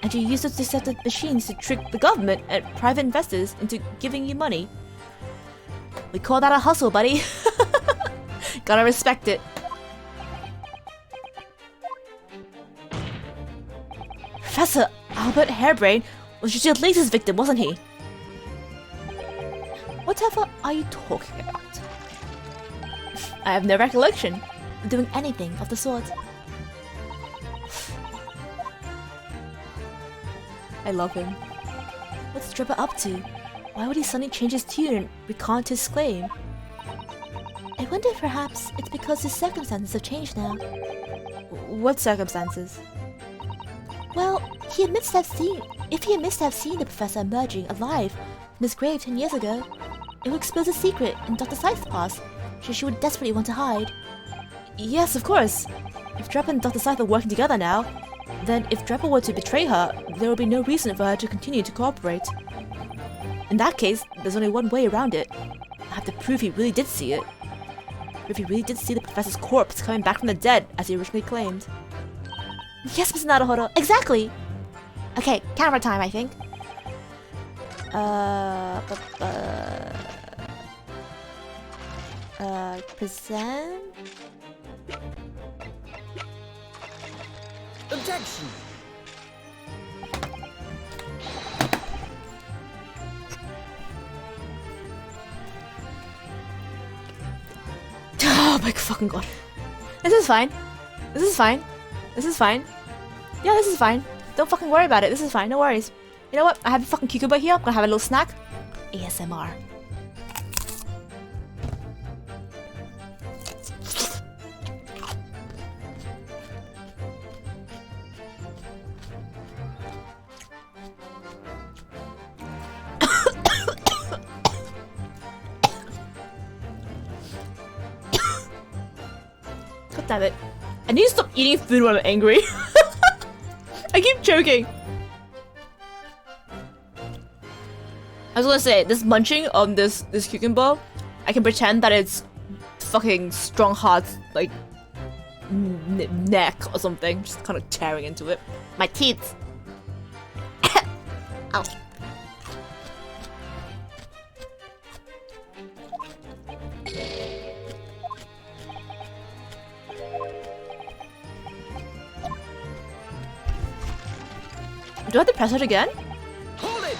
And you used those deceptive machines to trick the government and private investors into giving you money. We call that a hustle, buddy. Gotta respect it. Professor Albert Harebrain was just your latest victim, wasn't he? Whatever are you talking about? I have no recollection of doing anything of the sort. I love him. What's Trevor up to? Why would he suddenly change his tune and recant his claim? I wonder if perhaps it's because his circumstances have changed now. What circumstances? Well, if he admits to have seen the professor emerging alive from his grave 10 years ago, it would expose a secret in Dr. Scythe's past, which she would desperately want to hide. Yes, of course. If Drep and Dr. Scythe are working together now, then if Drepper were to betray her, there would be no reason for her to continue to cooperate. In that case, there's only one way around it. I have to prove he really did see it. Prove he really did see the professor's corpse coming back from the dead, as he originally claimed. Yes, Mr. Naruhodo, exactly! Okay, camera time, I think. Present? Objection! Oh my fucking god. This is fine. This is fine. This is fine. Yeah, this is fine. Don't fucking worry about it. This is fine. No worries. You know what? I have a fucking cucumber here. I'm gonna have a little snack. ASMR. God damn it. I need to stop eating food when I'm angry. I keep choking. I was gonna say, this munching on this cucumber, I can pretend that it's fucking Strong Heart's, like, neck or something. Just kind of tearing into it. My teeth. Ow. Do I have to press it again? Hold it!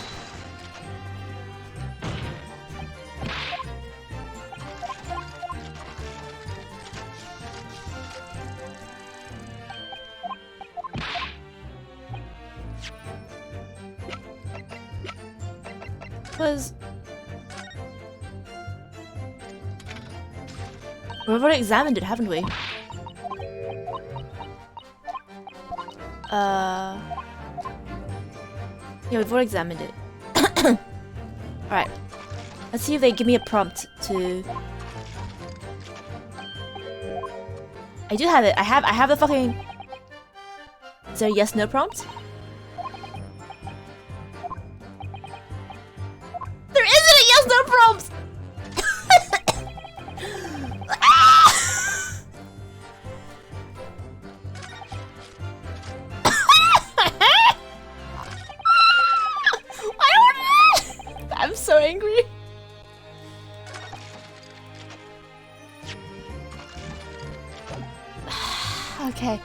We've already examined it, haven't we? Yeah, we've already examined it. Alright. Let's see if they give me a prompt to... I do have it. I have the fucking... Is there a yes, no prompt? There isn't a yes, no prompt! I'm so angry. Okay.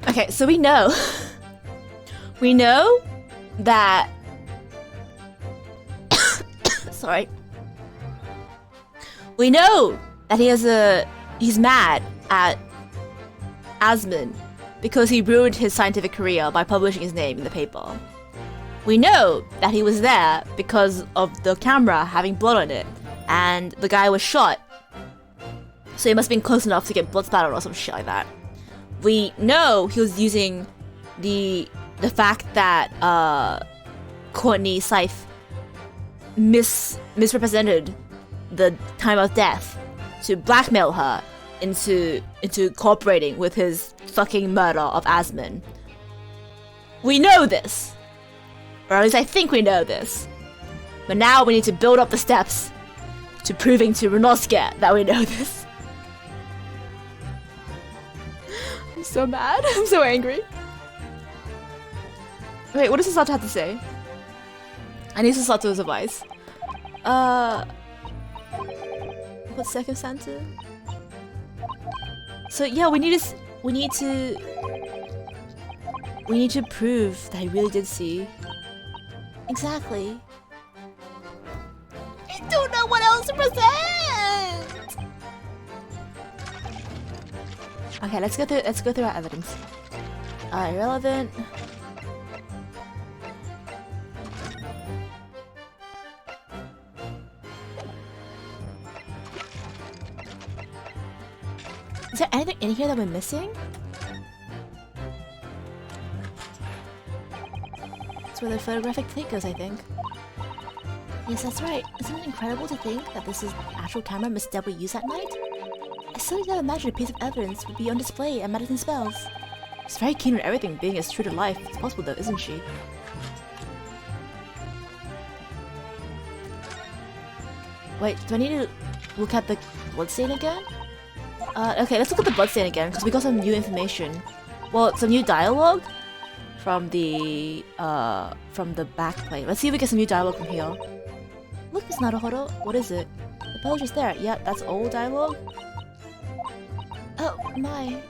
Okay, so we know. We know that... Sorry. We know that he's mad at Asmon because he ruined his scientific career by publishing his name in the paper. We know that he was there because of the camera having blood on it, and the guy was shot. So he must have been close enough to get blood splatter or some shit like that. We know he was using the fact that Courtney Scythe misrepresented the time of death to blackmail her into cooperating with his fucking murder of Asmon. We know this. Or at least I think we know this. But now we need to build up the steps to proving to Renosuke that we know this. I'm so mad. I'm so angry. Wait, what does Sasato have to say? I need Sasato's advice. What's second Santa? So yeah, we need to prove that he really did see. Exactly. I don't know what else to present. Okay, let's go through our evidence. Irrelevant. Is there anything in here that we're missing? That's where the photographic plate goes, I think. Yes, that's right. Isn't it incredible to think that this is the actual camera Miss Deborah used that night? I still never imagined a piece of evidence would be on display at Madison Spells. She's very keen on everything being as true to life as possible though, isn't she? Wait, do I need to look at the bloodstain again? Okay, let's look at the bloodstain again, because we got some new information. Well, some new dialogue from the back plate. Let's see if we get some new dialogue from here. Look, Miss Naruhodo. What is it? The page is there. Yeah, that's old dialogue. Oh, my.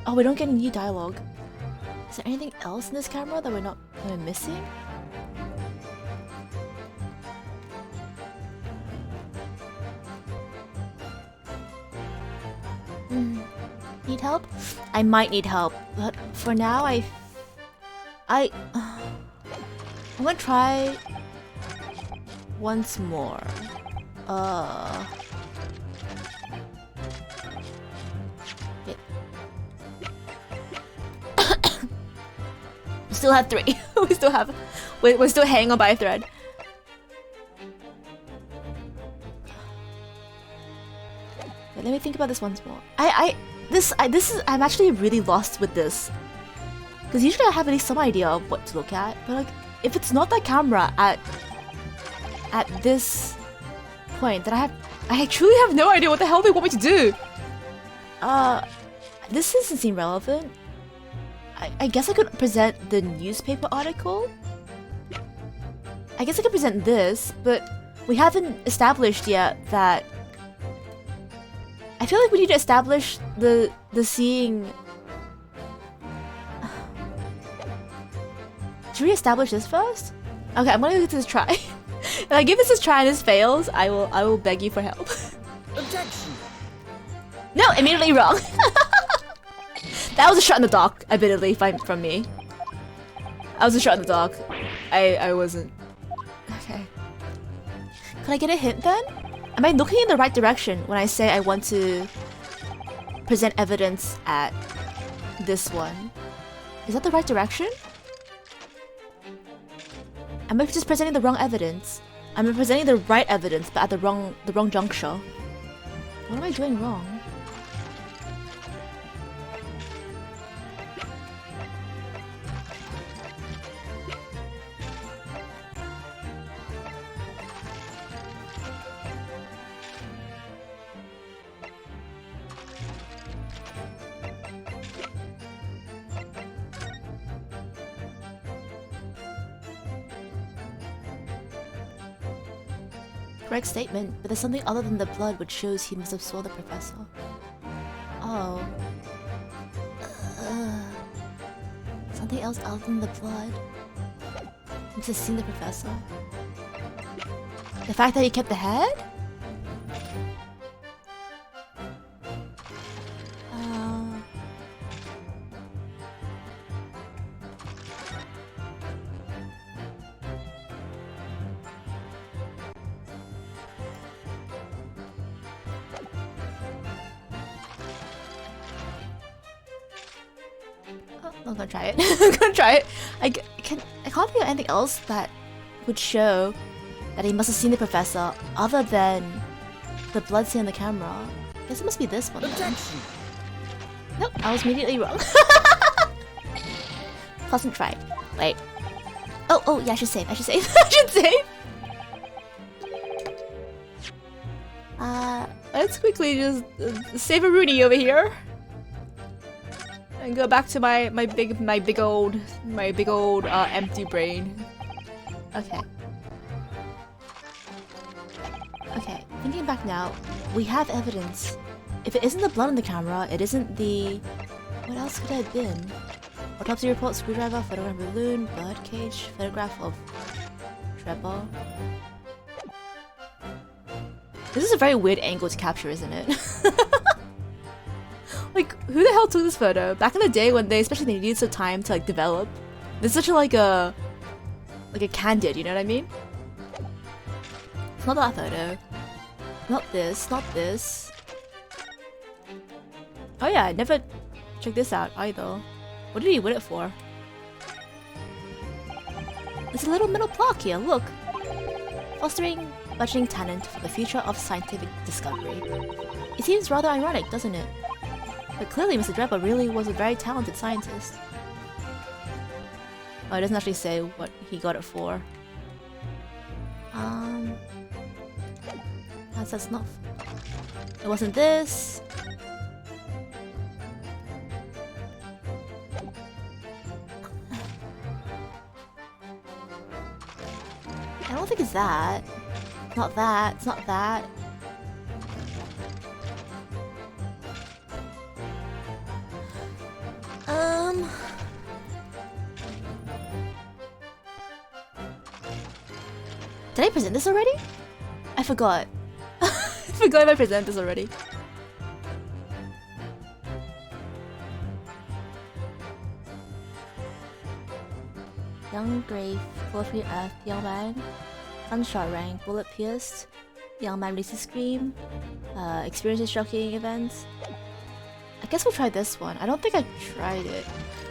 Oh, we don't get any new dialogue. Is there anything else in this camera that we're missing? Need help? I might need help, but for now I'm gonna try once more. We still have 3. We're still hanging on by a thread. Wait, let me think about this once more. I'm actually really lost with this. Because usually I have at least some idea of what to look at, but like, if it's not the camera at this point, then I truly have no idea what the hell they want me to do. This doesn't seem relevant. I guess I could present the newspaper article. I guess I could present this, but we haven't established yet that... I feel like we need to establish the seeing... Should we establish this first? Okay, I'm gonna give this a try. If I give this a try and this fails, I will beg you for help. Objection. No, immediately wrong. That was a shot in the dark, admittedly, from me. I was a shot in the dark. I wasn't. Okay. Can I get a hint then? Am I looking in the right direction when I say I want to present evidence at this one? Is that the right direction? Am I just presenting the wrong evidence? I'm presenting the right evidence, but at the wrong juncture. What am I doing wrong? Correct statement, but there's something other than the blood which shows he must have saw the professor. Oh. Something else other than the blood. He must have seen the professor. The fact that he kept the head? I'm gonna try it. I'm gonna try it. I can't think of anything else that would show that he must have seen the professor other than the blood seen on the camera. I guess it must be this one. Objection. Nope, I was immediately wrong. Pleasant try. Wait. Oh, yeah, I should save. I should save. Let's quickly just save a Rooney over here. And go back to my big old empty brain. Okay. Okay, thinking back now, we have evidence. If it isn't the blood on the camera, it isn't the... What else could it have been? Autopsy report, screwdriver, photograph of balloon, bird cage, photograph of Trevor. This is a very weird angle to capture, isn't it? Like, who the hell took this photo? Back in the day when especially they needed some time to like develop. This is such a candid, you know what I mean? It's not that photo. Not this, not this. Oh yeah, I never checked this out either. What did he win it for? There's a little middle plaque here, look! Fostering budgeting talent for the future of scientific discovery. It seems rather ironic, doesn't it? But clearly Mr. Draper really was a very talented scientist. Oh, it doesn't actually say what he got it for. That's not... It wasn't this. I don't think it's that. It's not that. It's not that. Did I present this already? I forgot. I forgot if I presented this already. Young grave, Forfeit Earth, young man. Gunshot rang, bullet pierced. Young man releases scream. Experiences shocking events. I guess we'll try this one. I don't think I tried it.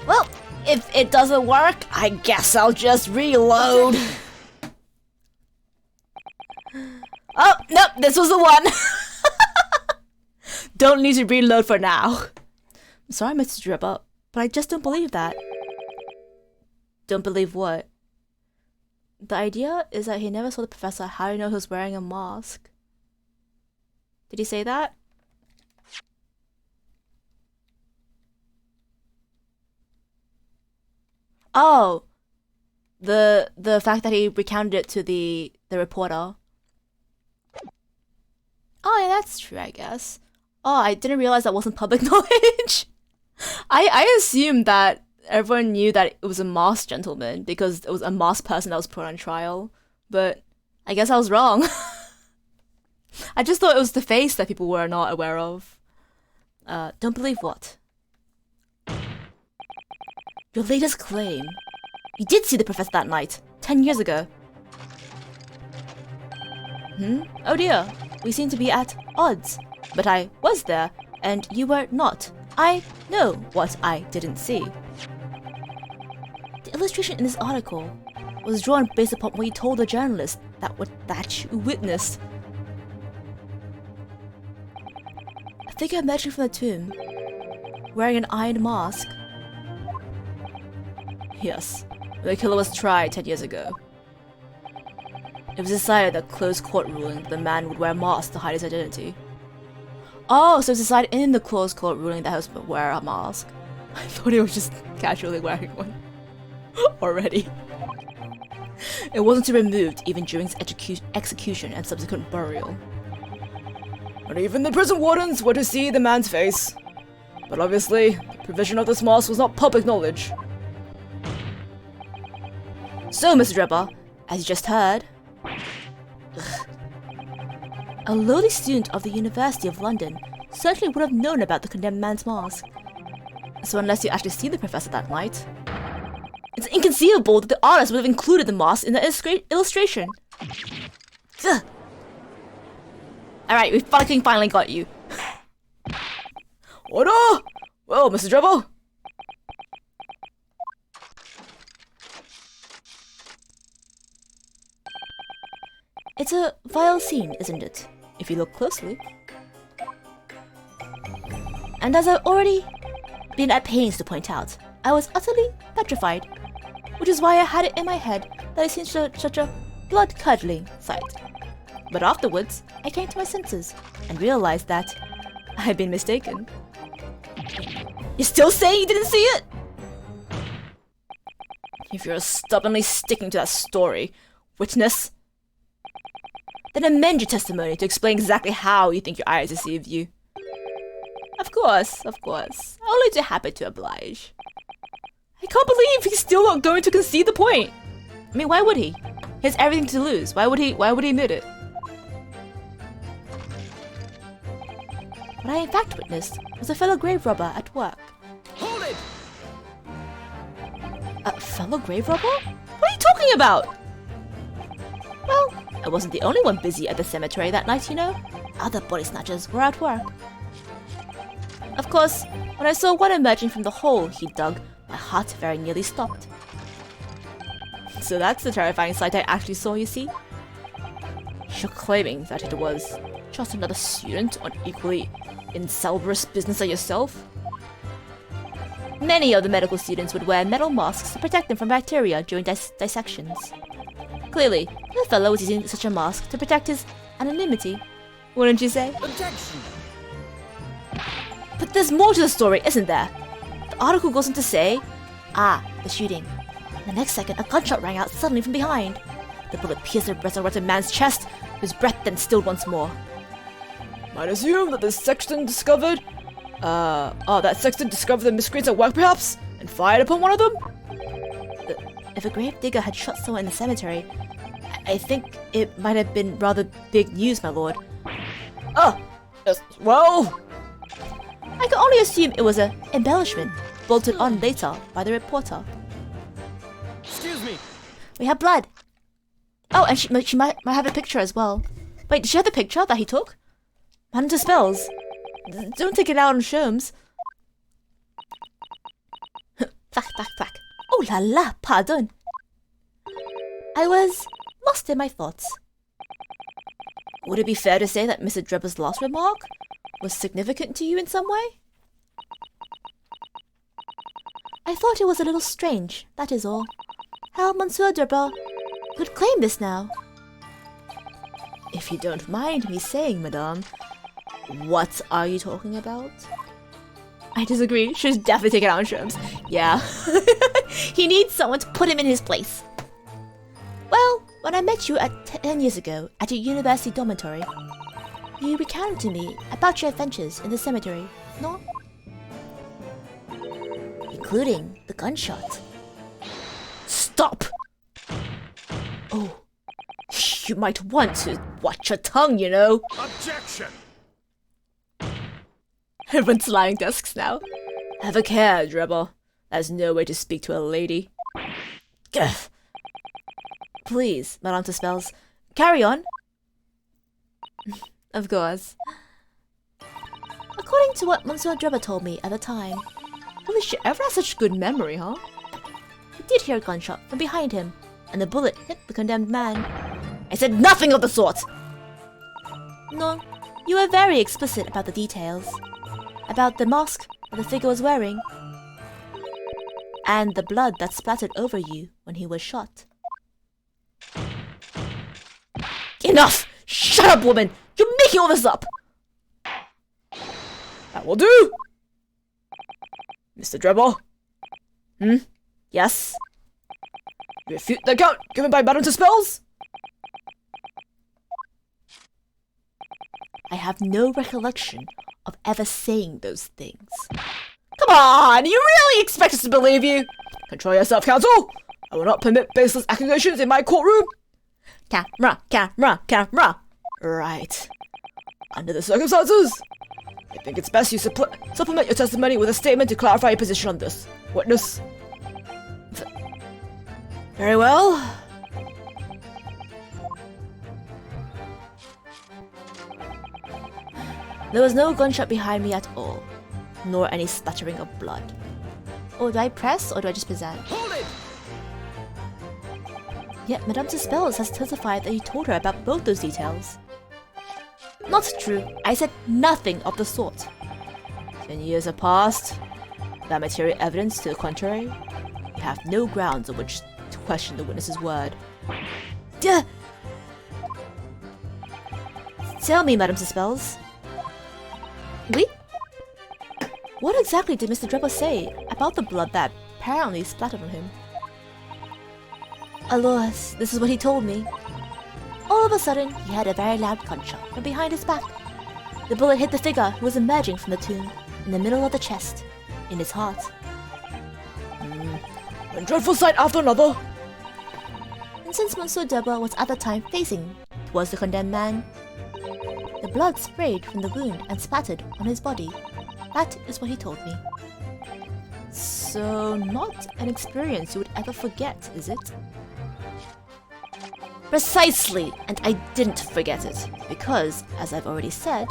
Well, if it doesn't work, I guess I'll just reload. Oh, nope, this was the one. Don't need to reload for now. I'm sorry, Mr. Dripper, but I just don't believe that. Don't believe what? The idea is that he never saw the professor. How do you know he was wearing a mask? Did he say that? Oh, the fact that he recounted it to the reporter. Oh yeah, that's true, I guess. Oh, I didn't realize that wasn't public knowledge. I assumed that everyone knew that it was a masked gentleman because it was a masked person that was put on trial. But I guess I was wrong. I just thought it was the face that people were not aware of. Don't believe what? Your latest claim. You did see the professor that night, 10 years ago. Oh dear, we seem to be at odds. But I was there, and you were not. I know what I didn't see. The illustration in this article was drawn based upon what you told the journalist that you witnessed. A figure emerging from the tomb, wearing an iron mask. Yes, the killer was tried 10 years ago. It was decided that closed court ruling that the man would wear a mask to hide his identity. Oh, so it's decided in the closed court ruling that he was to wear a mask. I thought he was just casually wearing one. Already. It wasn't to be removed even during its execution and subsequent burial. And even the prison wardens were to see the man's face. But obviously, the provision of this mask was not public knowledge. So, Mr. Drebber, as you just heard, a lowly student of the University of London certainly would have known about the condemned man's mask. So unless you actually see the professor that night, it's inconceivable that the artist would have included the mask in the illustration. Ugh. Alright, we finally got you. Order! Well, Mr. Drebber. It's a vile scene, isn't it? If you look closely. And as I've already been at pains to point out, I was utterly petrified, which is why I had it in my head that it seemed such a blood-curdling sight. But afterwards, I came to my senses and realized that I had been mistaken. You're still saying you didn't see it? If you're stubbornly sticking to that story, witness, then amend your testimony to explain exactly how you think your eyes deceived you. Of course. Only too happy to oblige. I can't believe he's still not going to concede the point. I mean, why would he? He has everything to lose. Why would he admit it? What I in fact witnessed was a fellow grave robber at work. Hold it! A fellow grave robber? What are you talking about? Well, I wasn't the only one busy at the cemetery that night, you know. Other body snatchers were at work. Of course, when I saw one emerging from the hole he dug, my heart very nearly stopped. So that's the terrifying sight I actually saw, you see? You're claiming that it was just another student on equally insalubrious business as yourself? Many of the medical students would wear metal masks to protect them from bacteria during dissections. Clearly, the fellow was using such a mask to protect his anonymity, wouldn't you say? Objection! But there's more to the story, isn't there? The article goes on to say, the shooting. The next second, a gunshot rang out suddenly from behind. The bullet pierced the resurrected man's chest, whose breath then stilled once more. Might assume that the sexton discovered... that sexton discovered the miscreants at work, perhaps? And fired upon one of them? If a grave digger had shot someone in the cemetery, I think it might have been rather big news, my lord. Yes, well... I can only assume it was an embellishment bolted on later by the reporter. Excuse me! We have blood. Oh, and she might have a picture as well. Wait, did she have the picture that he took? Man into spells. Don't take it out on Sherms. Thwack. Oh la la, pardon. I was lost in my thoughts. Would it be fair to say that Mr. Drebber's last remark was significant to you in some way? I thought it was a little strange, that is all. How Monsieur Drebber could claim this now. If you don't mind me saying, madame, what are you talking about? I disagree. Should definitely take it out on Sherms. Yeah. He needs someone to put him in his place. Well, when I met you 10 years ago at your university dormitory, you recounted to me about your adventures in the cemetery, no? Including the gunshot. Stop! Oh. Shh. You might want to watch your tongue, you know. Objection! Everyone's lying desks now. Have a care, Drebber. That's no way to speak to a lady. Gah. Please, Madame Spells, carry on. Of course. According to what Monsieur Drebber told me at the time. Holy shit, ever had such good memory, huh? He did hear a gunshot from behind him, and the bullet hit the condemned man. I said nothing of the sort! No, you were very explicit about the details. About the mask that the figure was wearing. And the blood that splattered over you when he was shot. Enough! Shut up, woman! You're making all this up! That will do! Mr. Drebber? Yes? You refute the account given by Madame Spells? I have no recollection of ever saying those things. Come on! You really expect us to believe you? Control yourself, counsel! I will not permit baseless accusations in my courtroom! Camera, camera, camera! Right. Under the circumstances, I think it's best you supplement your testimony with a statement to clarify your position on this. Witness. Very well. There was no gunshot behind me at all, nor any splattering of blood. Oh, do I press or do I just present? Hold it! Yet Madame Spells has testified that you told her about both those details. Not true. I said nothing of the sort. 10 years have passed. Without material evidence to the contrary, you have no grounds on which to question the witness's word. Duh! Tell me, Madame Spells. Oui? What exactly did Mr. Drebber say about the blood that apparently splattered on him? Alas, this is what he told me. All of a sudden, he had a very loud gunshot from behind his back. The bullet hit the figure who was emerging from the tomb, in the middle of the chest, in his heart. One dreadful sight after another. And since Monsieur Drebber was at the time facing towards the condemned man, the blood sprayed from the wound and splattered on his body. That is what he told me. So, not an experience you would ever forget, is it? Precisely, and I didn't forget it, because, as I've already said,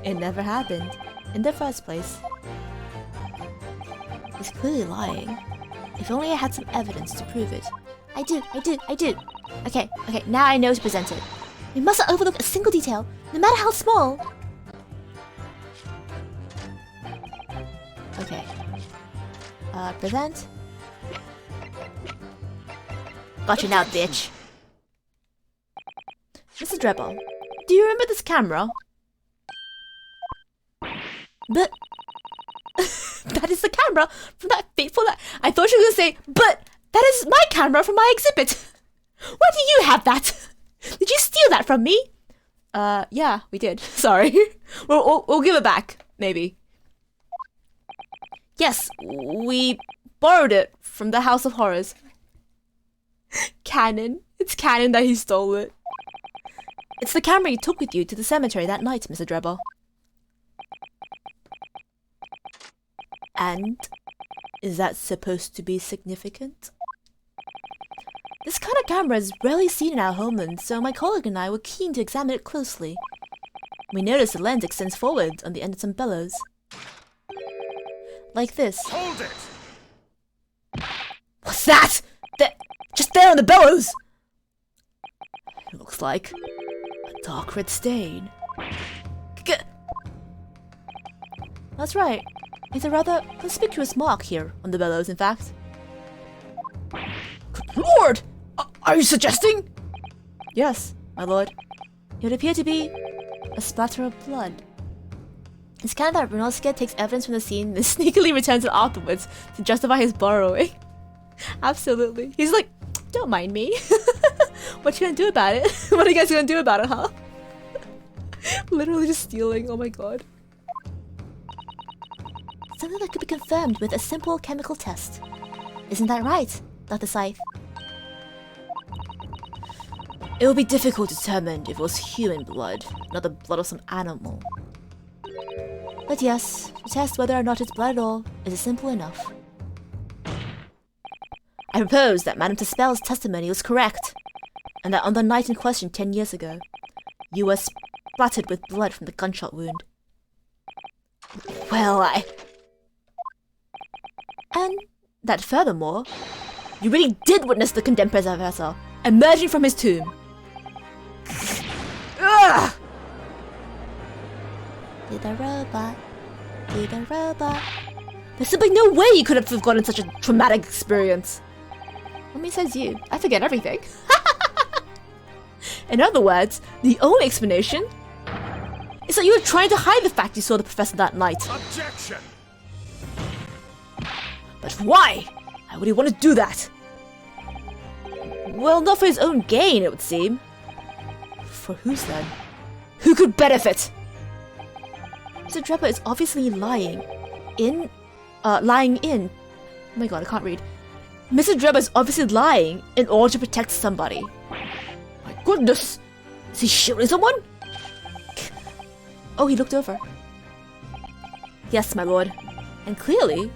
it never happened, in the first place. He's clearly lying. If only I had some evidence to prove it. I do. Okay, now I know to present it. We mustn't overlook a single detail, no matter how small. Okay. Present. Got you now, bitch. Mr. Drebber, do you remember this camera? But that is the camera from that fateful night. I thought she was gonna say, but that is my camera from my exhibit. Why do you have that? Did you steal that from me? Yeah, we did. Sorry. We'll give it back, maybe. Yes, we borrowed it from the House of Horrors. Canon. It's canon that he stole it. It's the camera you took with you to the cemetery that night, Mr. Drebber. And is that supposed to be significant? This kind of camera is rarely seen in our homeland, so my colleague and I were keen to examine it closely. We noticed the lens extends forward on the end of some bellows. Like this. Hold it! What's that? Just there on the bellows! It looks like a dark red stain. That's right. It's a rather conspicuous mark here on the bellows, in fact. Good lord! Are you suggesting? Yes, my lord. It would appear to be a splatter of blood. It's kind of that Renosuke takes evidence from the scene and sneakily returns it afterwards to justify his borrowing. Absolutely. He's like, don't mind me. What you gonna do about it? What are you guys gonna do about it, huh? Literally just stealing, oh my god. Something that could be confirmed with a simple chemical test. Isn't that right, Dr. Scythe? It will be difficult to determine if it was human blood, not the blood of some animal. But yes, to test whether or not it's blood at all is simple enough. I propose that Madame Tespel's testimony was correct, and that on the night in question 10 years ago, you were splattered with blood from the gunshot wound. Well, And that furthermore, you really did witness the condemned professor emerging from his tomb. Ugh! Do the robot. There's simply no way you could have forgotten such a traumatic experience. Let me says you. I forget everything. In other words, the only explanation is that you were trying to hide the fact you saw the professor that night. Objection! But why? Why would he want to do that? Well, not for his own gain, it would seem. For whose then? Who could benefit? Mr. Drebber is obviously lying in... Oh my god, I can't read. Mr. Drebber is obviously lying in order to protect somebody. My goodness! Is he shooting someone? Oh, he looked over. Yes, my lord. And clearly,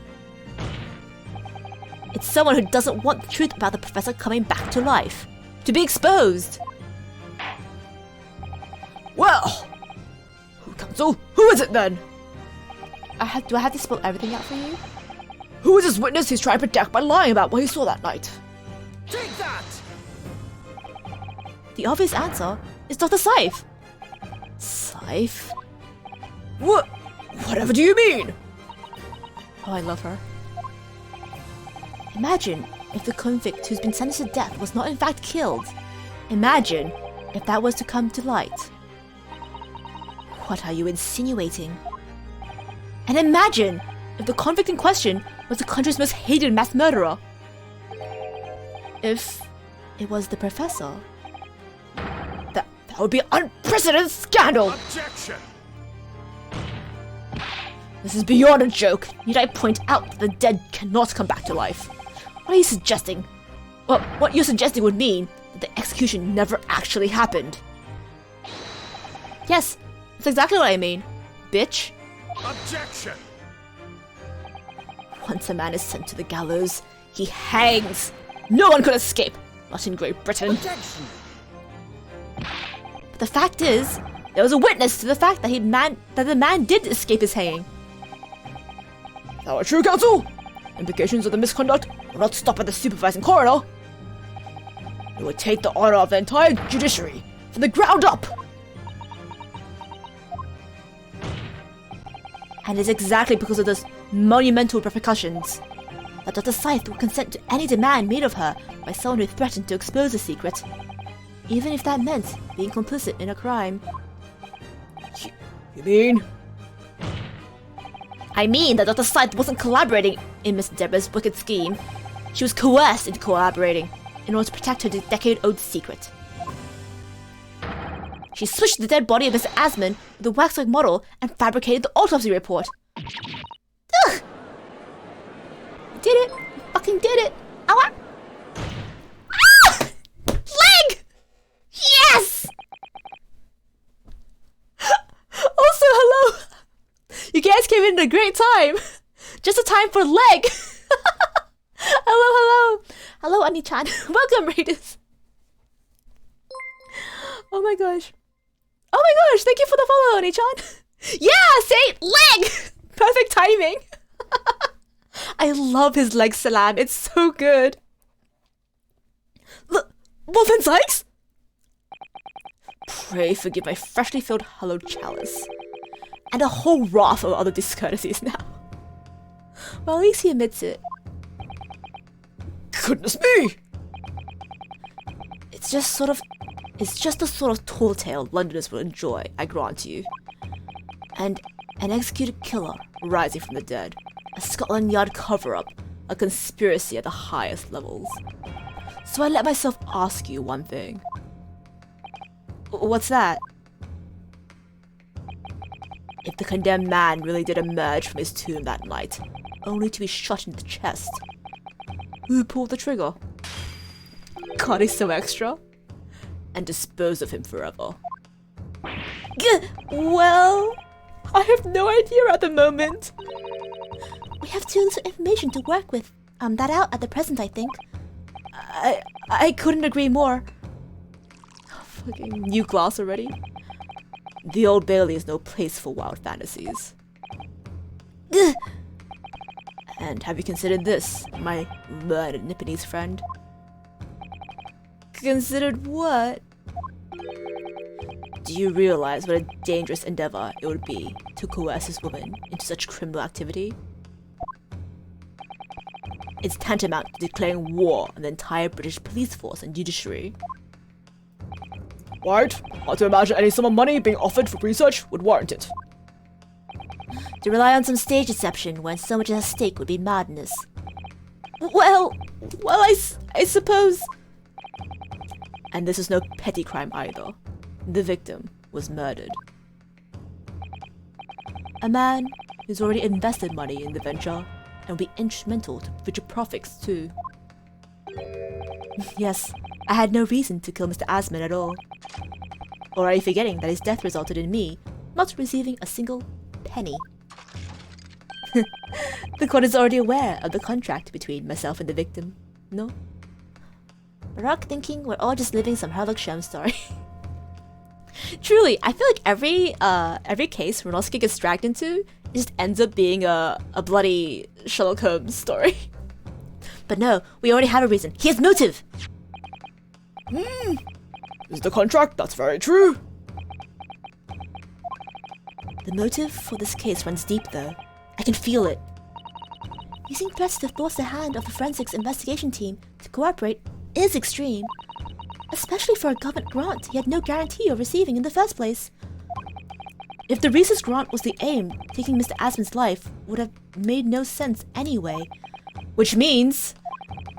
it's someone who doesn't want the truth about the professor coming back to life. To be exposed. Well, Counsel, who is it then? Do I have to spell everything out for you? Who is this witness he's trying to protect by lying about what he saw that night? Take that! The obvious answer is Dr. Scythe. Scythe? What? Whatever do you mean? Oh, I love her. Imagine if the convict who's been sentenced to death was not in fact killed. Imagine if that was to come to light. What are you insinuating? And imagine if the convict in question was the country's most hated mass murderer. If it was the professor. That would be an unprecedented scandal! Objection! This is beyond a joke. Need I point out that the dead cannot come back to life? What are you suggesting? Well, what you're suggesting would mean that the execution never actually happened. Yes, that's exactly what I mean, bitch. Objection! Once a man is sent to the gallows, he hangs. No one could escape, not in Great Britain. Objection! But the fact is, there was a witness to the fact that the man did escape his hanging. That were true, Counsel. Implications of the misconduct will not stop at the supervising coroner. It would take the honor of the entire judiciary from the ground up. And it's exactly because of those monumental repercussions that Dr. Scythe would consent to any demand made of her by someone who threatened to expose the secret, even if that meant being complicit in a crime. You mean? I mean that Dr. Scythe wasn't collaborating in Miss Deborah's wicked scheme. She was coerced into collaborating in order to protect her decade-old secret. She switched the dead body of Mr. Asman with a waxwork model and fabricated the autopsy report. Ugh! Did it! Fucking did it! Ow! Ah! Leg! Yes! Also, hello! You guys came in at a great time! Just a time for leg! Hello! Hello, Ani-chan. Welcome, Raiders! Oh my gosh. Oh my gosh, thank you for the follow, Oni-chan. Yeah, say leg! Perfect timing. I love his leg salam. It's so good. Wolfen Sykes? Pray forgive my freshly filled hallowed chalice. And a whole raft of other discourtesies now. Well, at least he admits it. Goodness me! It's just the sort of tall tale Londoners will enjoy, I grant you. And an executed killer rising from the dead, a Scotland Yard cover-up, a conspiracy at the highest levels. So I let myself ask you one thing. What's that? If the condemned man really did emerge from his tomb that night, only to be shot in the chest, who pulled the trigger? God, he's so extra. and dispose of him forever. Well, I have no idea at the moment. We have too little information to work with. That out at the present, I think. I couldn't agree more. Fucking new glass already. The Old Bailey is no place for wild fantasies. Ugh. And have you considered this, my learned Nipponese friend? Considered what? Do you realize what a dangerous endeavor it would be to coerce this woman into such criminal activity? It's tantamount to declaring war on the entire British police force and judiciary. Right, hard to imagine any sum of money being offered for research would warrant it. To rely on some stage deception when so much at stake would be madness. Well, I suppose. And this is no petty crime either. The victim was murdered. A man who's already invested money in the venture and will be instrumental to future profits too. Yes, I had no reason to kill Mr. Asman at all. Or are you forgetting that his death resulted in me Not receiving a single penny. The court is already aware of the contract between myself and the victim, no? Barak thinking we're all just living some Sherlock Holmes story. Truly, I feel like every case Renoski gets dragged into, it just ends up being a bloody Sherlock Holmes story. But no, we already have a reason. He has motive! Is the contract? That's very true. The motive for this case runs deep though. I can feel it. Using threats to force the hand of the forensics investigation team to cooperate is extreme. Especially for a government grant he had no guarantee of receiving in the first place. If the research grant was the aim, taking Mr. Asman's life would have made no sense anyway. Which means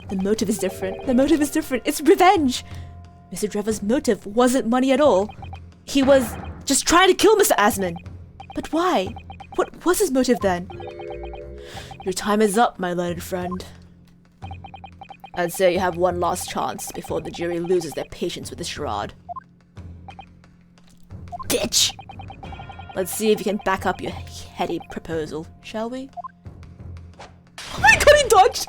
the motive is different. The motive is different. It's revenge. Mr. Drever's motive wasn't money at all. He was just trying to kill Mr. Asman. But why? What was his motive then? Your time is up, my learned friend. I'd say you have one last chance before the jury loses their patience with this charade. Bitch! Let's see if you can back up your heady proposal, shall we? Oh my god, he dodged!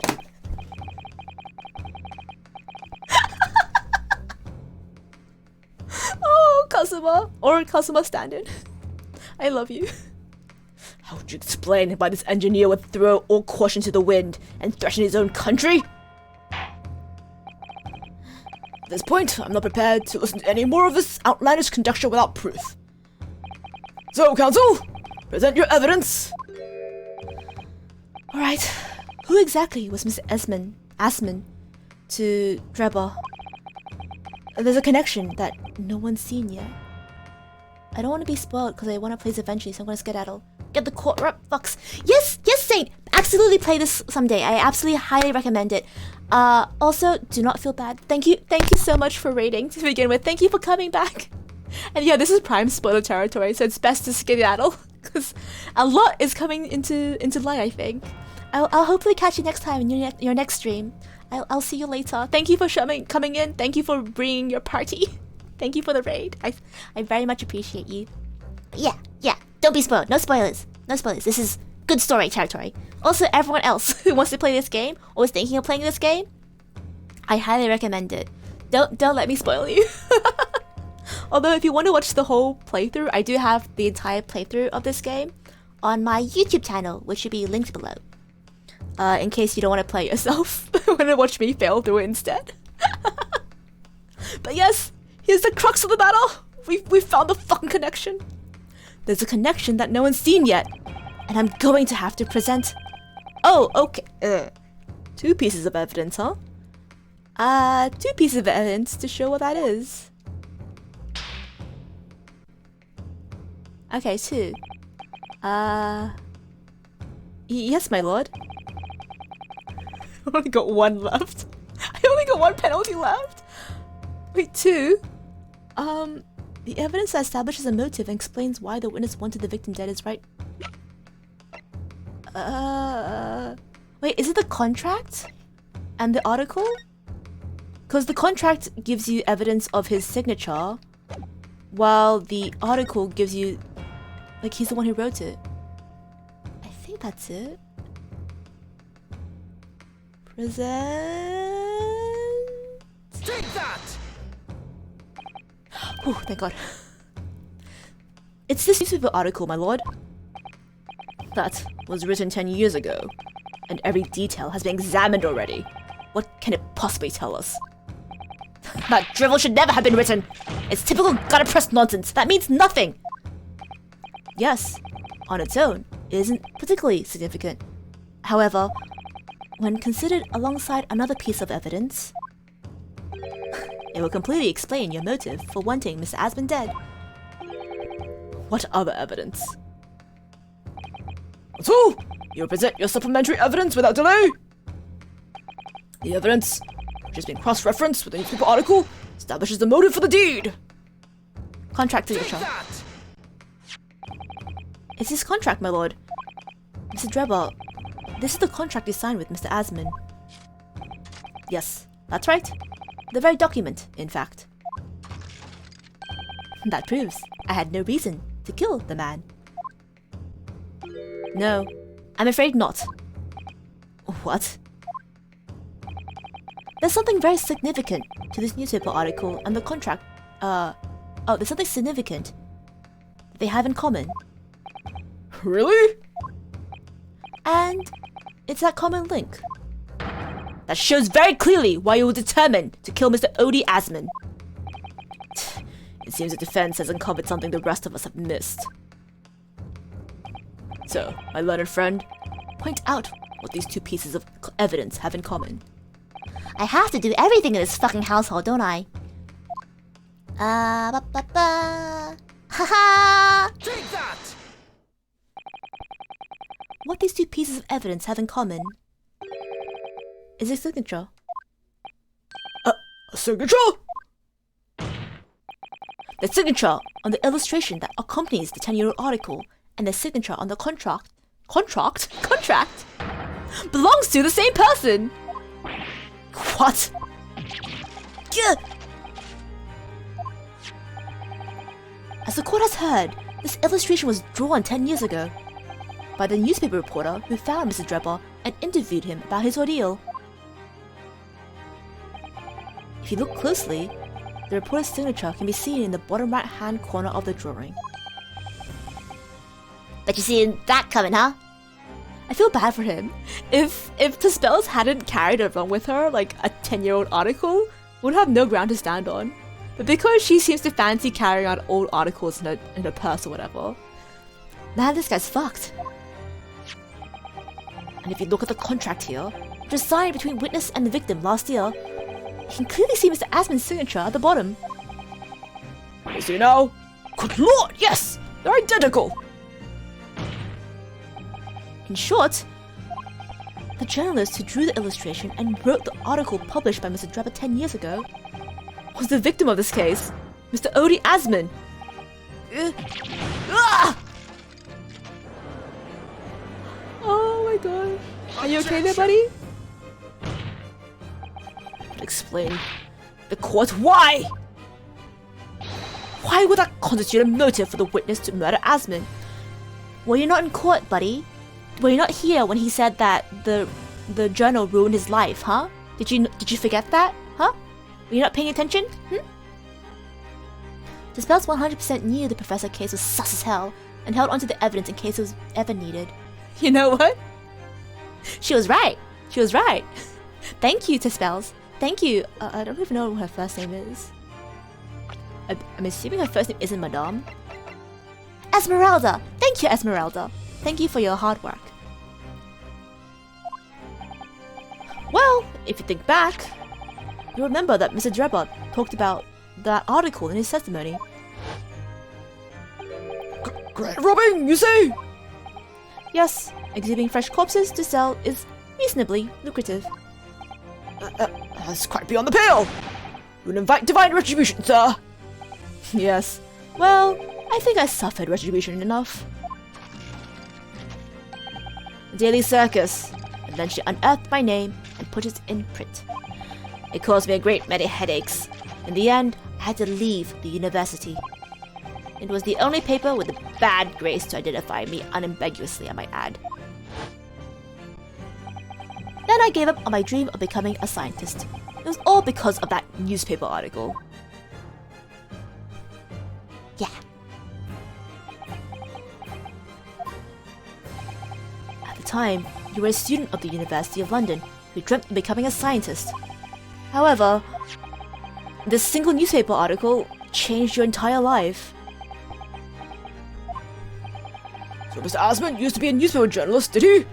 Oh, Kazuma. Or Kazuma stand-in. I love you. How would you explain why this engineer would throw all caution to the wind and threaten his own country? At this point, I'm not prepared to listen to any more of this outlandish conjecture without proof. So, counsel, present your evidence. Alright, who exactly was Mr. Asman to Dreber? There's a connection that no one's seen yet. I don't want to be spoiled because I want to play this eventually, so I'm going to skedaddle. Get the courtroom fucks. Yes, Saint! Absolutely play this someday. I absolutely highly recommend it. Also, do not feel bad. Thank you so much for rating to begin with. Thank you for coming back. And yeah, this is prime spoiler territory, so it's best to skedaddle because a lot is coming into light, I think. I'll hopefully catch you next time in your next stream. I'll see you later. Thank you for coming in. Thank you for bringing your party. Thank you for the raid. I very much appreciate you. But yeah. Don't be spoiled. No spoilers. No spoilers. This is good story territory. Also, everyone else who wants to play this game or is thinking of playing this game, I highly recommend it. Don't let me spoil you. Although if you want to watch the whole playthrough, I do have the entire playthrough of this game on my YouTube channel, which should be linked below. In case you don't want to play yourself, want to watch me fail through it instead. But yes, here's the crux of the battle. We found the fucking connection. There's a connection that no one's seen yet, and I'm going to have to present. Oh, okay. 2 pieces of evidence, huh? 2 pieces of evidence to show what that is. Okay, 2. Yes, my lord. I only got 1 left. I only got 1 penalty left. Wait, 2? The evidence that establishes a motive and explains why the witness wanted the victim dead is right. Wait, is it the contract? And the article? Because the contract gives you evidence of his signature, while the article gives you, like, he's the one who wrote it. I think that's it. Present. Take that! Oh, thank God. It's this newspaper article, my lord. That was written 10 years ago, and every detail has been examined already. What can it possibly tell us? That drivel should never have been written! It's typical gutter-press nonsense. That means nothing! Yes, on its own, it isn't particularly significant. However, when considered alongside another piece of evidence, it will completely explain your motive for wanting Mr. Asmund dead. What other evidence? So, you present your supplementary evidence without delay. The evidence, which has been cross-referenced with the newspaper article, establishes the motive for the deed. Contract Take signature. that! It's his contract, my lord. Mr. Drebber, this is the contract you signed with Mr. Asmund. Yes, that's right. The very document, in fact. That proves I had no reason to kill the man. No, I'm afraid not. What? There's something very significant to this newspaper article and the contract. There's something significant that they have in common. Really? And it's that common link. That shows very clearly why you were determined to kill Mr. Odie Asmund. It seems the defense has uncovered something the rest of us have missed. So, my learned friend, point out what these two pieces of evidence have in common. I have to do everything in this fucking household, don't I? Ha ha! Take that! What these two pieces of evidence have in common is a signature. A signature? The signature on the illustration that accompanies the 10-year-old article and the signature on the contract belongs to the same person. What? Gah! As the court has heard, this illustration was drawn 10 years ago by the newspaper reporter who found Mr. Drebber and interviewed him about his ordeal. If you look closely, the reporter's signature can be seen in the bottom right-hand corner of the drawing. Bet you seen that coming, huh? I feel bad for him. If the spells hadn't carried along with her like a 10-year-old article, would have no ground to stand on. But because she seems to fancy carrying out old articles in her purse or whatever, man, this guy's fucked. And if you look at the contract here, which was signed between witness and the victim last year, you can clearly see Mr. Asmund's signature at the bottom. You see now? Good lord, yes! They're identical! In short, the journalist who drew the illustration and wrote the article published by Mr. Drebber 10 years ago was the victim of this case, Mr. Odie Asmund. Oh my god. Are you okay there, buddy? But explain the court why? Why would that constitute a motive for the witness to murder Asmund? Well, you're not in court, buddy. Were you not here when he said that the journal ruined his life, huh? Did you forget that, huh? Were you not paying attention? The spells 100% knew the professor case was sus as hell and held onto the evidence in case it was ever needed. You know what? She was right. She was right. Thank you, Spells. Thank you. I don't even know what her first name is. I'm assuming her first name isn't Madame. Esmeralda. Thank you, Esmeralda. Thank you for your hard work. Well, if you think back, you remember that Mr. Drebber talked about that article in his testimony. Great robbing, you say? Yes, exhibiting fresh corpses to sell is reasonably lucrative. That's quite beyond the pale. You would invite divine retribution, sir. Yes. Well, I think I suffered retribution enough. Daily Circus. And then she unearthed my name and put it in print. It caused me a great many headaches. In the end, I had to leave the university. It was the only paper with a bad grace to identify me unambiguously, I might add. Then I gave up on my dream of becoming a scientist. It was all because of that newspaper article. Yeah. At the time, you were a student of the University of London who dreamt of becoming a scientist. However, this single newspaper article changed your entire life. So Mr. Asman used to be a newspaper journalist, did he?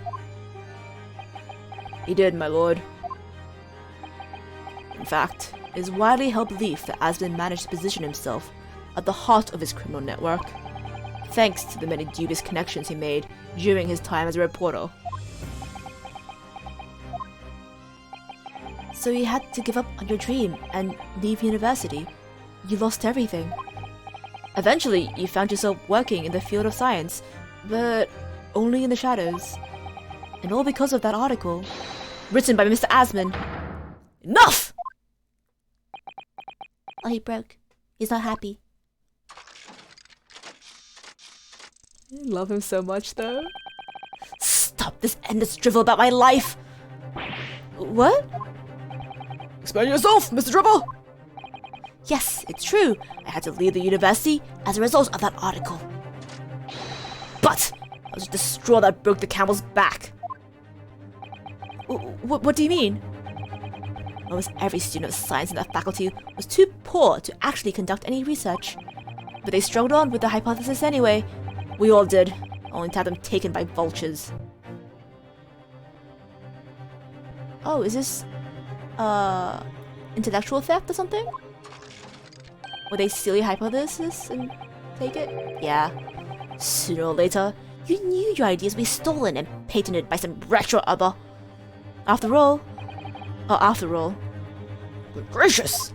He did, my lord. In fact, it is widely held belief that Asman managed to position himself at the heart of his criminal network, thanks to the many dubious connections he made during his time as a reporter. So you had to give up on your dream and leave university. You lost everything. Eventually, you found yourself working in the field of science, but only in the shadows. And all because of that article, written by Mr. Asman. Enough! Oh, he broke. He's not happy. I love him so much, though. Stop this endless drivel about my life! What? Explain yourself, Mr. Dribble! Yes, it's true. I had to leave the university as a result of that article. But I was just the straw that broke the camel's back. What do you mean? Almost every student of science in that faculty was too poor to actually conduct any research. But they struggled on with the hypothesis anyway. We all did, only to have them taken by vultures. Oh, is this, intellectual theft or something? Would they steal your hypothesis and take it? Yeah. Sooner or later, you knew your ideas would be stolen and patented by some wretch or other. After all, Good gracious!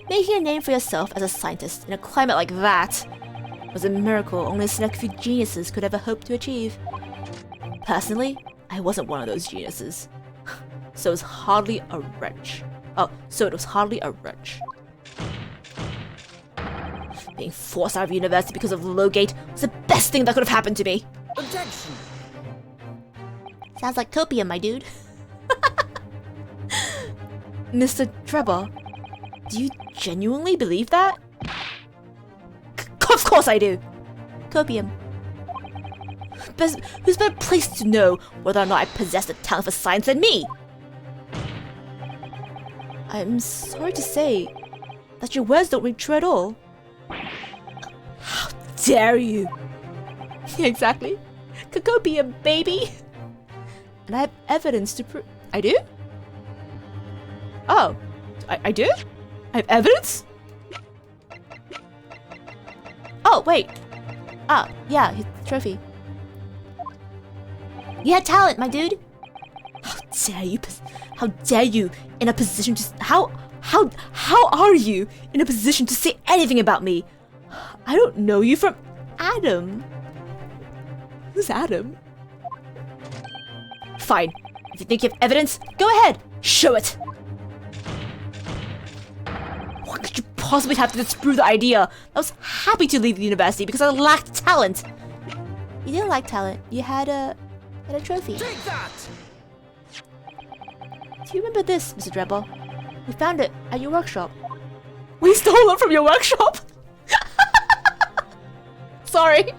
making a name for yourself as a scientist in a climate like that was a miracle only a select few geniuses could ever hope to achieve. Personally, I wasn't one of those geniuses. So it was hardly a wretch. Being forced out of university because of Lowgate was the best thing that could have happened to me. Objection! Sounds like copium, my dude. Mr. Trevor, do you genuinely believe that? Of course I do. Copium. Who's better placed to know whether or not I possess the talent for science than me? I'm sorry to say that your words don't ring true at all. How dare you? Exactly. Copium, baby. And I have evidence to prove. I do? Oh, I do? I have evidence? Oh, wait. Ah, yeah, his trophy. You had talent, my dude. How dare you in a position to how are you in a position to say anything about me? I don't know you from Adam. Who's Adam? Fine. If you think you have evidence, go ahead. Show it. What could you possibly have to disprove the idea? I was happy to leave the university because I lacked talent. You didn't lack talent. You had a trophy. Take that! Do you remember this, Mr. Drebber? We found it at your workshop. We stole it from your workshop? Sorry.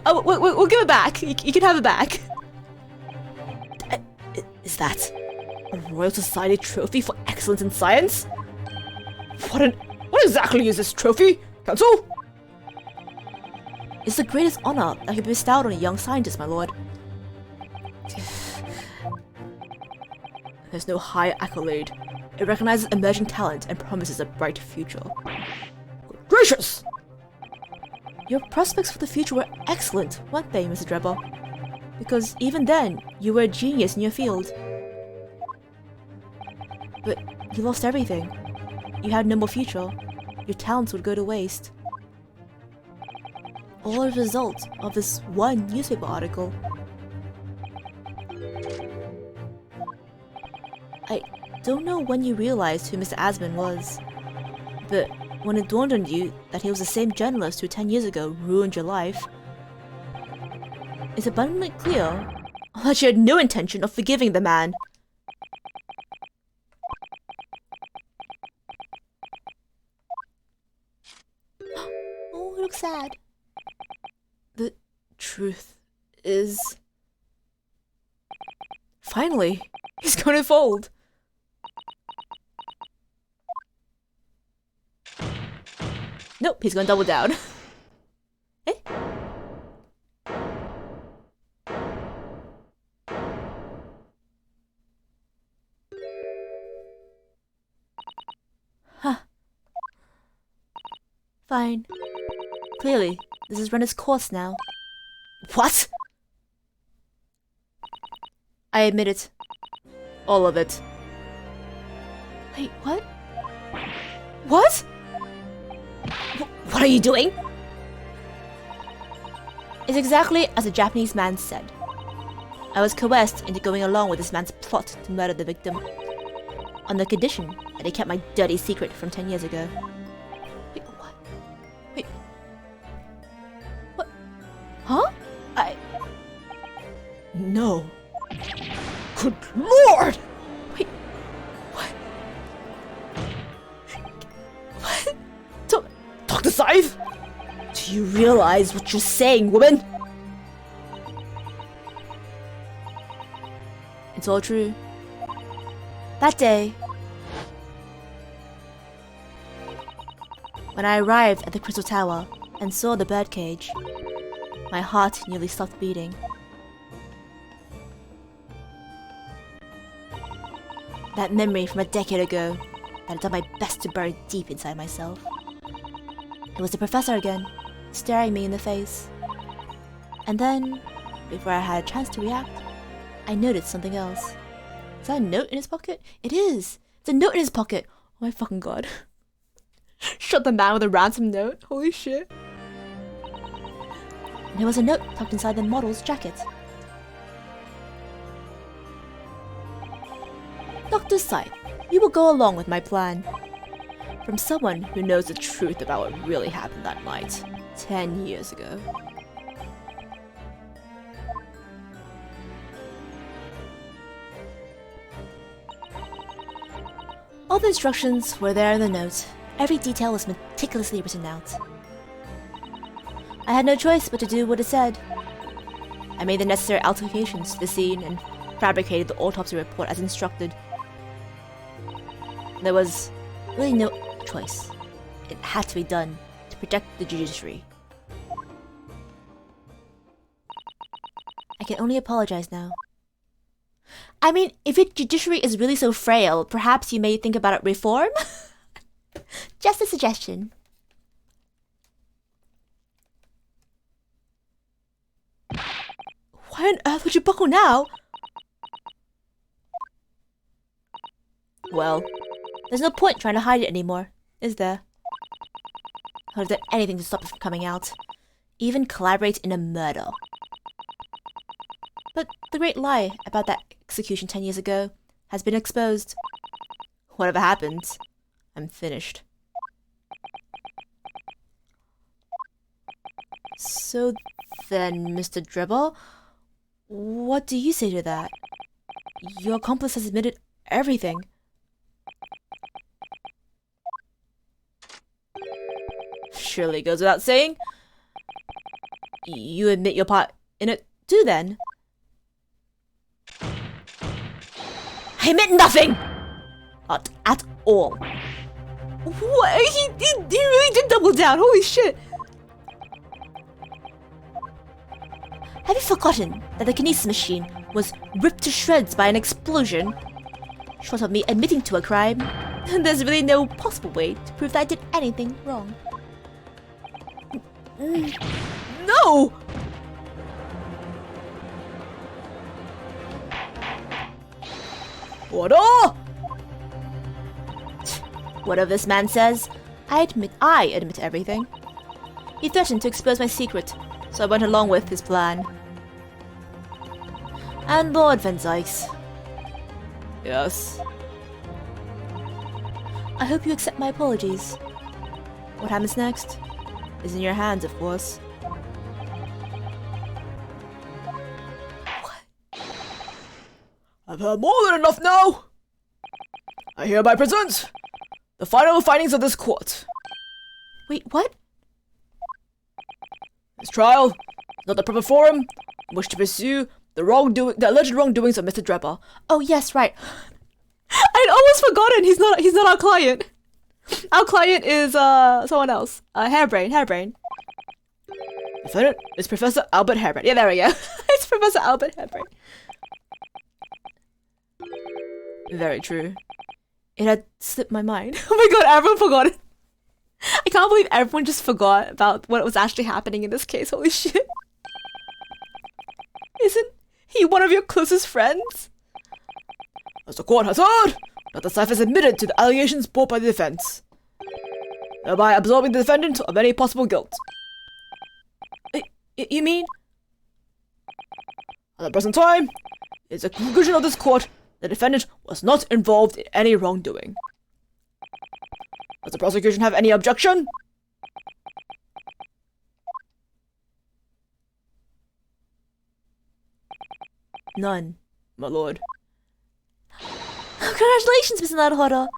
Oh, we'll give it back. You can have it back. Is that a Royal Society trophy for excellence in science? What exactly is this trophy, Counsel? It's the greatest honor that can be bestowed on a young scientist, my lord. There's no higher accolade. It recognizes emerging talent and promises a bright future. Good gracious! Your prospects for the future were excellent, weren't they, Mr. Drebber? Because even then, you were a genius in your field. But you lost everything. You had no more future. Your talents would go to waste. All as a result of this one newspaper don't know when you realized who Mr. Asman was, but when it dawned on you that he was the same journalist who 10 years ago ruined your life, it's abundantly clear that you had no intention of forgiving the man. Oh, he looks sad. The truth is... Finally, he's going to fold. Nope, he's going to double down. Eh? Huh. Fine. Clearly, this has run its course now. What? I admit it. All of it. Wait, what? What? What are you doing? It's exactly as the Japanese man said. I was coerced into going along with this man's plot to murder the victim, on the condition that he kept my dirty secret from 10 years ago. Wait, what? Wait. What? Huh? No. Good Lord! Wait. What? What? Dr. Scythe? Do you realize what you're saying, woman? It's all true. That day, when I arrived at the Crystal Tower and saw the birdcage, my heart nearly stopped beating. That memory from a decade ago that I'd done my best to bury deep inside myself. It was the professor again, staring me in the face. And then, before I had a chance to react, I noticed something else. Is that a note in his pocket? It is! It's a note in his pocket! Oh my fucking god. Shot the man with a ransom note? Holy shit. And there was a note tucked inside the model's jacket. Dr. Scythe, you will go along with my plan. From someone who knows the truth about what really happened that night, 10 years ago. All the instructions were there in the note. Every detail was meticulously written out. I had no choice but to do what it said. I made the necessary alterations to the scene and fabricated the autopsy report as instructed. There was really no choice. It had to be done to protect the judiciary. I can only apologize now. I mean, if your judiciary is really so frail, perhaps you may think about it reform? Just a suggestion. Why on earth would you buckle now? Well, there's no point trying to hide it anymore, is there? I would have done anything to stop it from coming out. Even collaborate in a murder. But the great lie about that execution 10 years ago has been exposed. Whatever happens, I'm finished. So then, Mr. Drebber, what do you say to that? Your accomplice has admitted everything. Surely goes without saying. You admit your part in it too, then? I admit nothing! Not at all. What? He really did double down, holy shit! Have you forgotten that the kinesis machine was ripped to shreds by an explosion? Short of me admitting to a crime, there's really no possible way to prove that I did anything wrong. No! Order! Whatever this man says, I admit everything. He threatened to expose my secret, so I went along with his plan. And Lord Van Zykes. Yes? I hope you accept my apologies. What happens next is in your hands, of course. I've heard more than enough now. I hereby present the final findings of this court. Wait, what? This trial is not the proper forum in which to pursue the alleged wrongdoings of Mr. Drebber. Oh, yes, right. I'd almost forgotten. He's not our client. Our client is someone else. Hairbrain. Defendant is Professor Albert Harebrain. Yeah, there we go. It's Professor Albert Hairbrain. Very true. It had slipped my mind. Oh my god, everyone forgot it. I can't believe everyone just forgot about what was actually happening in this case. Holy shit. Isn't he one of your closest friends? As the court has heard, Dr. Cypher is admitted to the allegations brought by the defense, thereby absolving the defendant of any possible guilt. You mean? At the present time, it is the conclusion of this court the defendant was not involved in any wrongdoing. Does the prosecution have any objection? None. My lord. Congratulations, Mr. Naruhodo.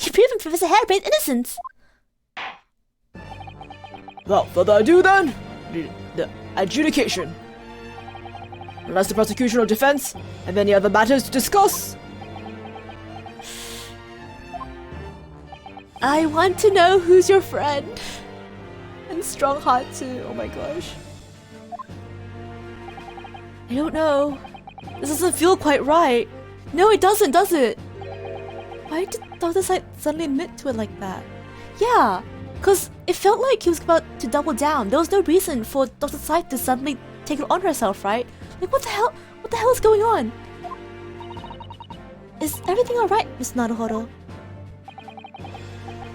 You've proven Professor Hairbrain's innocence. Without further ado then, the adjudication. Unless the prosecution or defense have any other matters to discuss. I want to know who's your friend. And strong heart too. Oh my gosh. I don't know. This doesn't feel quite right. No, it doesn't, does it? Why did Dr. Sight suddenly admit to it like that? Yeah, because it felt like he was about to double down. There was no reason for Dr. Sight to suddenly take it on herself, right? Like, what the hell? What the hell is going on? Is everything alright, Miss Naruhodo?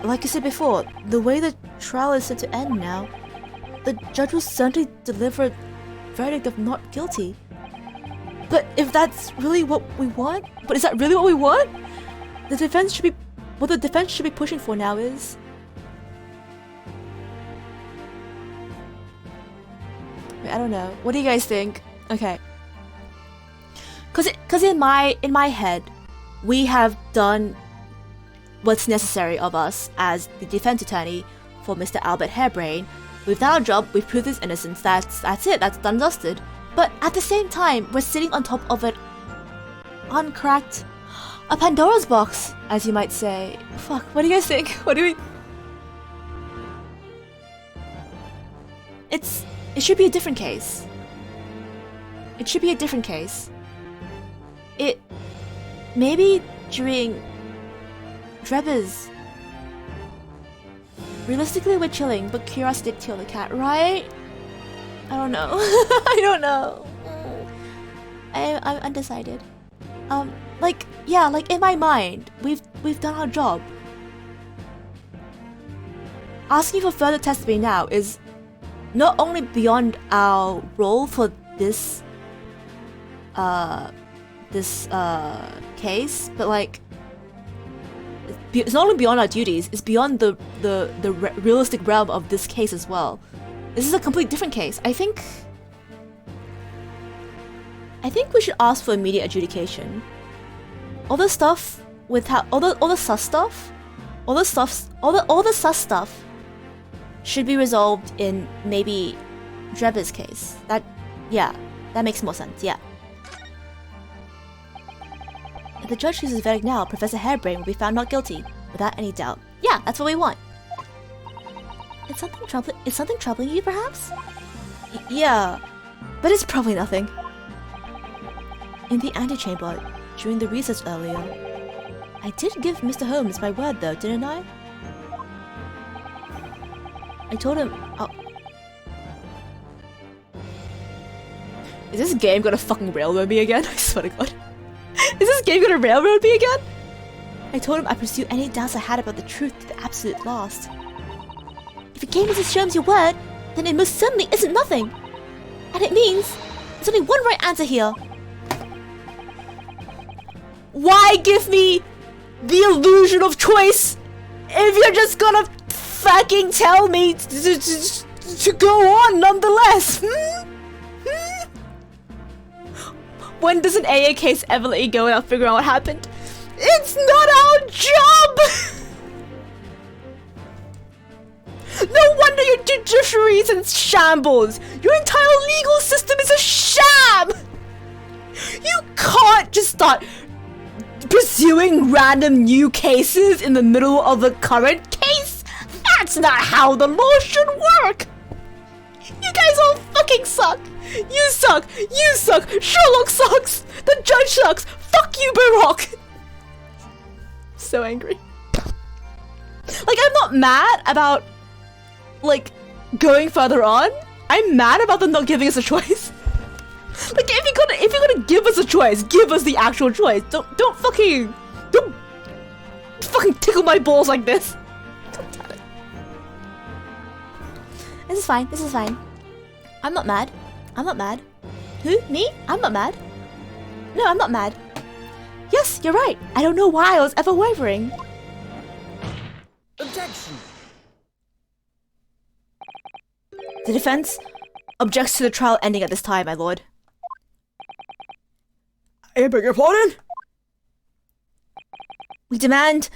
Like I said before, the way the trial is set to end now, the judge will certainly deliver a verdict of not guilty. But if that's really what we want? But is that really what we want? The defense should be... What the defense should be pushing for now is... Wait, I don't know. What do you guys think? Okay. Cause in my head, we have done what's necessary of us as the defense attorney for Mr. Albert Hairbrain. We've done our job, we've proved his innocence, that's it, that's done and dusted. But at the same time, we're sitting on top of it uncracked, a Pandora's box, as you might say. Fuck, what do you guys think? What do we... It should be a different case. It should be a different case. Maybe during Drebber's... Realistically, we're chilling, but curiosity did kill the cat, right? I don't know. I don't know. I'm undecided. Like in my mind, we've done our job. Asking for further testimony now is not only beyond our role for this case, but like it's not only beyond our duties, it's beyond the realistic realm of this case as well. This is a completely different case. I think we should ask for immediate adjudication. All the stuff with how all the sus stuff should be resolved in maybe Drebber's case. That makes more sense. Yeah. If the judge chooses verdict now, Professor Hairbrain will be found not guilty without any doubt. Yeah, that's what we want. Is something troubling you, perhaps? Yeah, but it's probably nothing. In the antechamber, during the recess earlier, I did give Mr. Holmes my word though, didn't I? I told him Is this game gonna fucking railroad me again? I swear to god. Is this game gonna railroad me again? I told him I'd pursue any doubts I had about the truth to the absolute last. If a game is Sherm's your word, then it most certainly isn't nothing. And it means there's only one right answer here. Why give me the illusion of choice if you're just gonna fucking tell me to go on nonetheless? When does an AA case ever let you go without figuring out what happened? It's not our job! No wonder your judiciary is in shambles! Your entire legal system is a sham! You can't just start pursuing random new cases in the middle of a current case! That's not how the law should work! You guys all fucking suck! You suck! You suck! Sherlock sucks! The judge sucks! Fuck you, Baroque! So angry. Like, I'm not mad about, like, going further on. I'm mad about them not giving us a choice. Like, if you're gonna give us a choice, give us the actual choice. Don't fucking tickle my balls like this. God damn it. This is fine. This is fine. I'm not mad. I'm not mad. Who? Me? I'm not mad. No, I'm not mad. Yes, you're right. I don't know why I was ever wavering. Objection. The defense objects to the trial ending at this time, my lord. I beg your pardon? We demand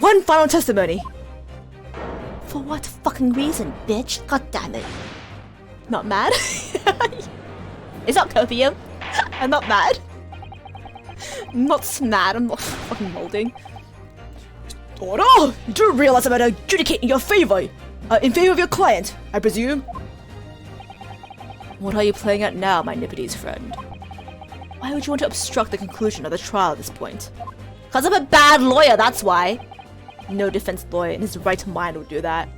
one final testimony. For what fucking reason, bitch? God damn it. Not mad? It's not copium. I'm not mad. I'm not mad, I'm not fucking molding. Order! You do realize I'm adjudicating in your favor. In favor of your client, I presume? What are you playing at now, my Nippity's friend? Why would you want to obstruct the conclusion of the trial at this point? Cause I'm a bad lawyer, that's why. No defense lawyer in his right mind would do that.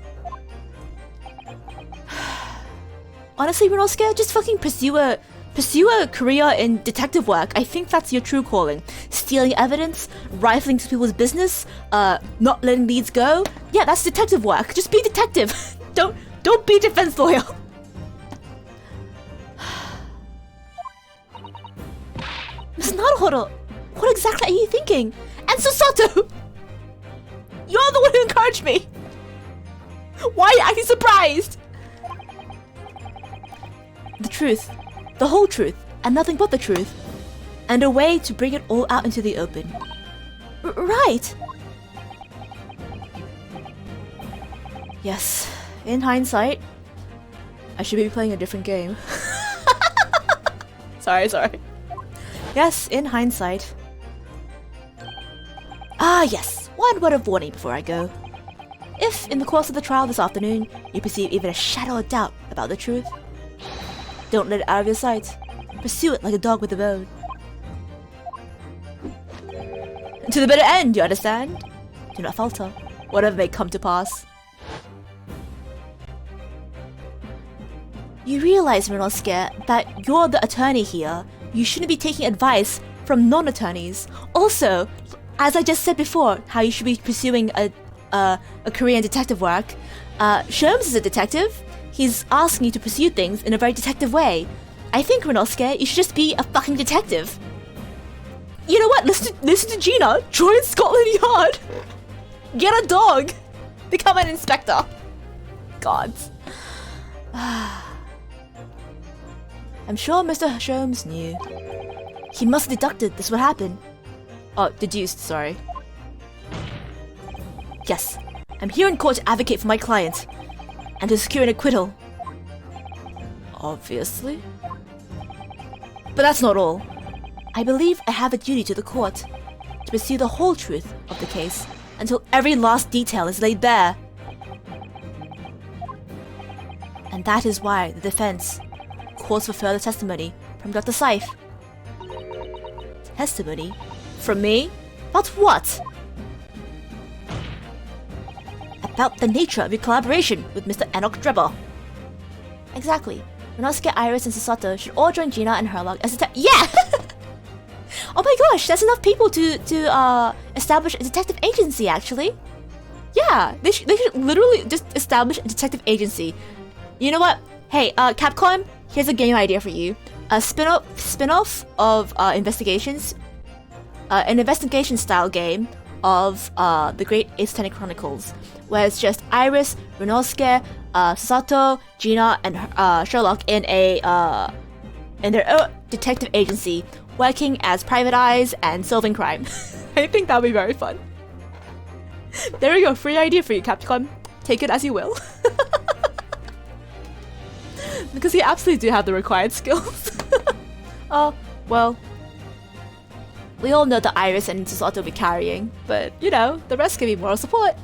Honestly, Renosuke, just fucking pursue a career in detective work. I think that's your true calling. Stealing evidence, rifling into people's business, not letting leads go. Yeah, that's detective work. Just be detective. Don't be defense lawyer. Miss Naruhodo, what exactly are you thinking? And Susato! You're the one who encouraged me! Why are you acting surprised? The truth. The whole truth. And nothing but the truth. And a way to bring it all out into the open. Right! Yes, in hindsight, I should be playing a different game. Sorry. Yes, in hindsight. Ah, yes. One word of warning before I go. If, in the course of the trial this afternoon, you perceive even a shadow of doubt about the truth, don't let it out of your sight. Pursue it like a dog with a bone. To the bitter end, you understand? Do not falter, whatever may come to pass. You realize, Renosuke, that you're the attorney here. You shouldn't be taking advice from non-attorneys. Also, as I just said before, how you should be pursuing a career in detective work. Sherms is a detective. He's asking you to pursue things in a very detective way. I think, Renosuke, you should just be a fucking detective. You know what? Listen to Gina. Join Scotland Yard. Get a dog. Become an inspector. Gods. I'm sure Mr. Sherms knew. He must have deducted this would happen. Oh, deduced, sorry. Yes, I'm here in court to advocate for my client and to secure an acquittal. Obviously. But that's not all. I believe I have a duty to the court to pursue the whole truth of the case until every last detail is laid bare. And that is why the defense calls for further testimony from Dr. Seif. Testimony? From me? About what? About the nature of your collaboration with Mr. Enoch Drebber. Exactly. Renosuke, Iris, and Susato should all join Gina and Herlock as yeah! Oh my gosh, that's enough people to establish a detective agency, actually. Yeah, they should literally just establish a detective agency. You know what? Hey, Capcom, here's a game idea for you. A spin-off of investigations. An investigation-style game of the Great Ace Attorney Chronicles, where it's just Iris, Renosuke, Sasato, Gina, and Sherlock in their own detective agency, working as private eyes and solving crime. I think that'll be very fun. There you go, free idea for you, Capcom. Take it as you will. Because you absolutely do have the required skills. Oh, well. We all know that Iris and Susato will be carrying, but, you know, the rest can be moral support.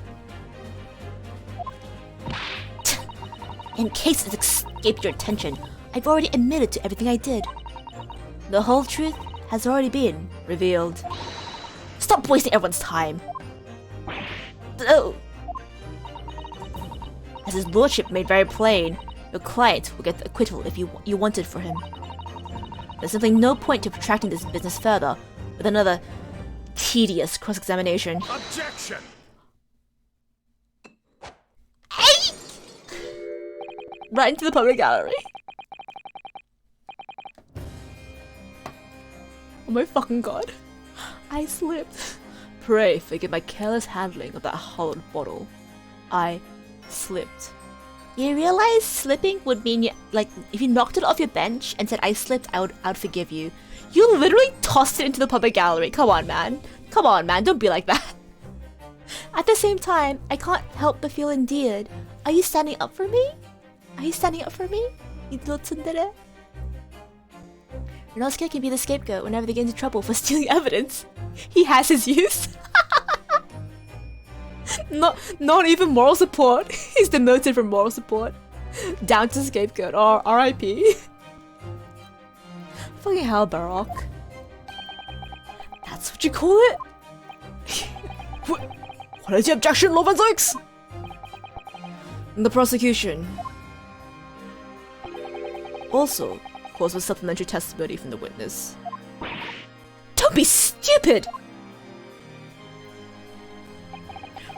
In case it escaped your attention, I've already admitted to everything I did. The whole truth has already been revealed. Stop wasting everyone's time. Oh. As his lordship made very plain, your client will get the acquittal if you want it for him. There's simply no point to protracting this business further with another tedious cross-examination. Objection! Right into the public gallery. Oh my fucking god. I slipped. Pray forgive my careless handling of that hollowed bottle. I slipped. You realize slipping would mean you, like, if you knocked it off your bench and said I slipped, I'd forgive you. You literally tossed it into the public gallery. Come on, man. Come on, man. Don't be like that. At the same time, I can't help but feel endeared. Are you standing up for me? Are you standing up for me? You little tsundere? Renosuke can be the scapegoat whenever they get into trouble for stealing evidence. He has his use. Not even moral support. He's demoted from moral support down to scapegoat or RIP. Fucking hell, Baroque. That's what you call it? What is the objection, Lord Van Zykes? The prosecution also calls for supplementary testimony from the witness. Don't be stupid!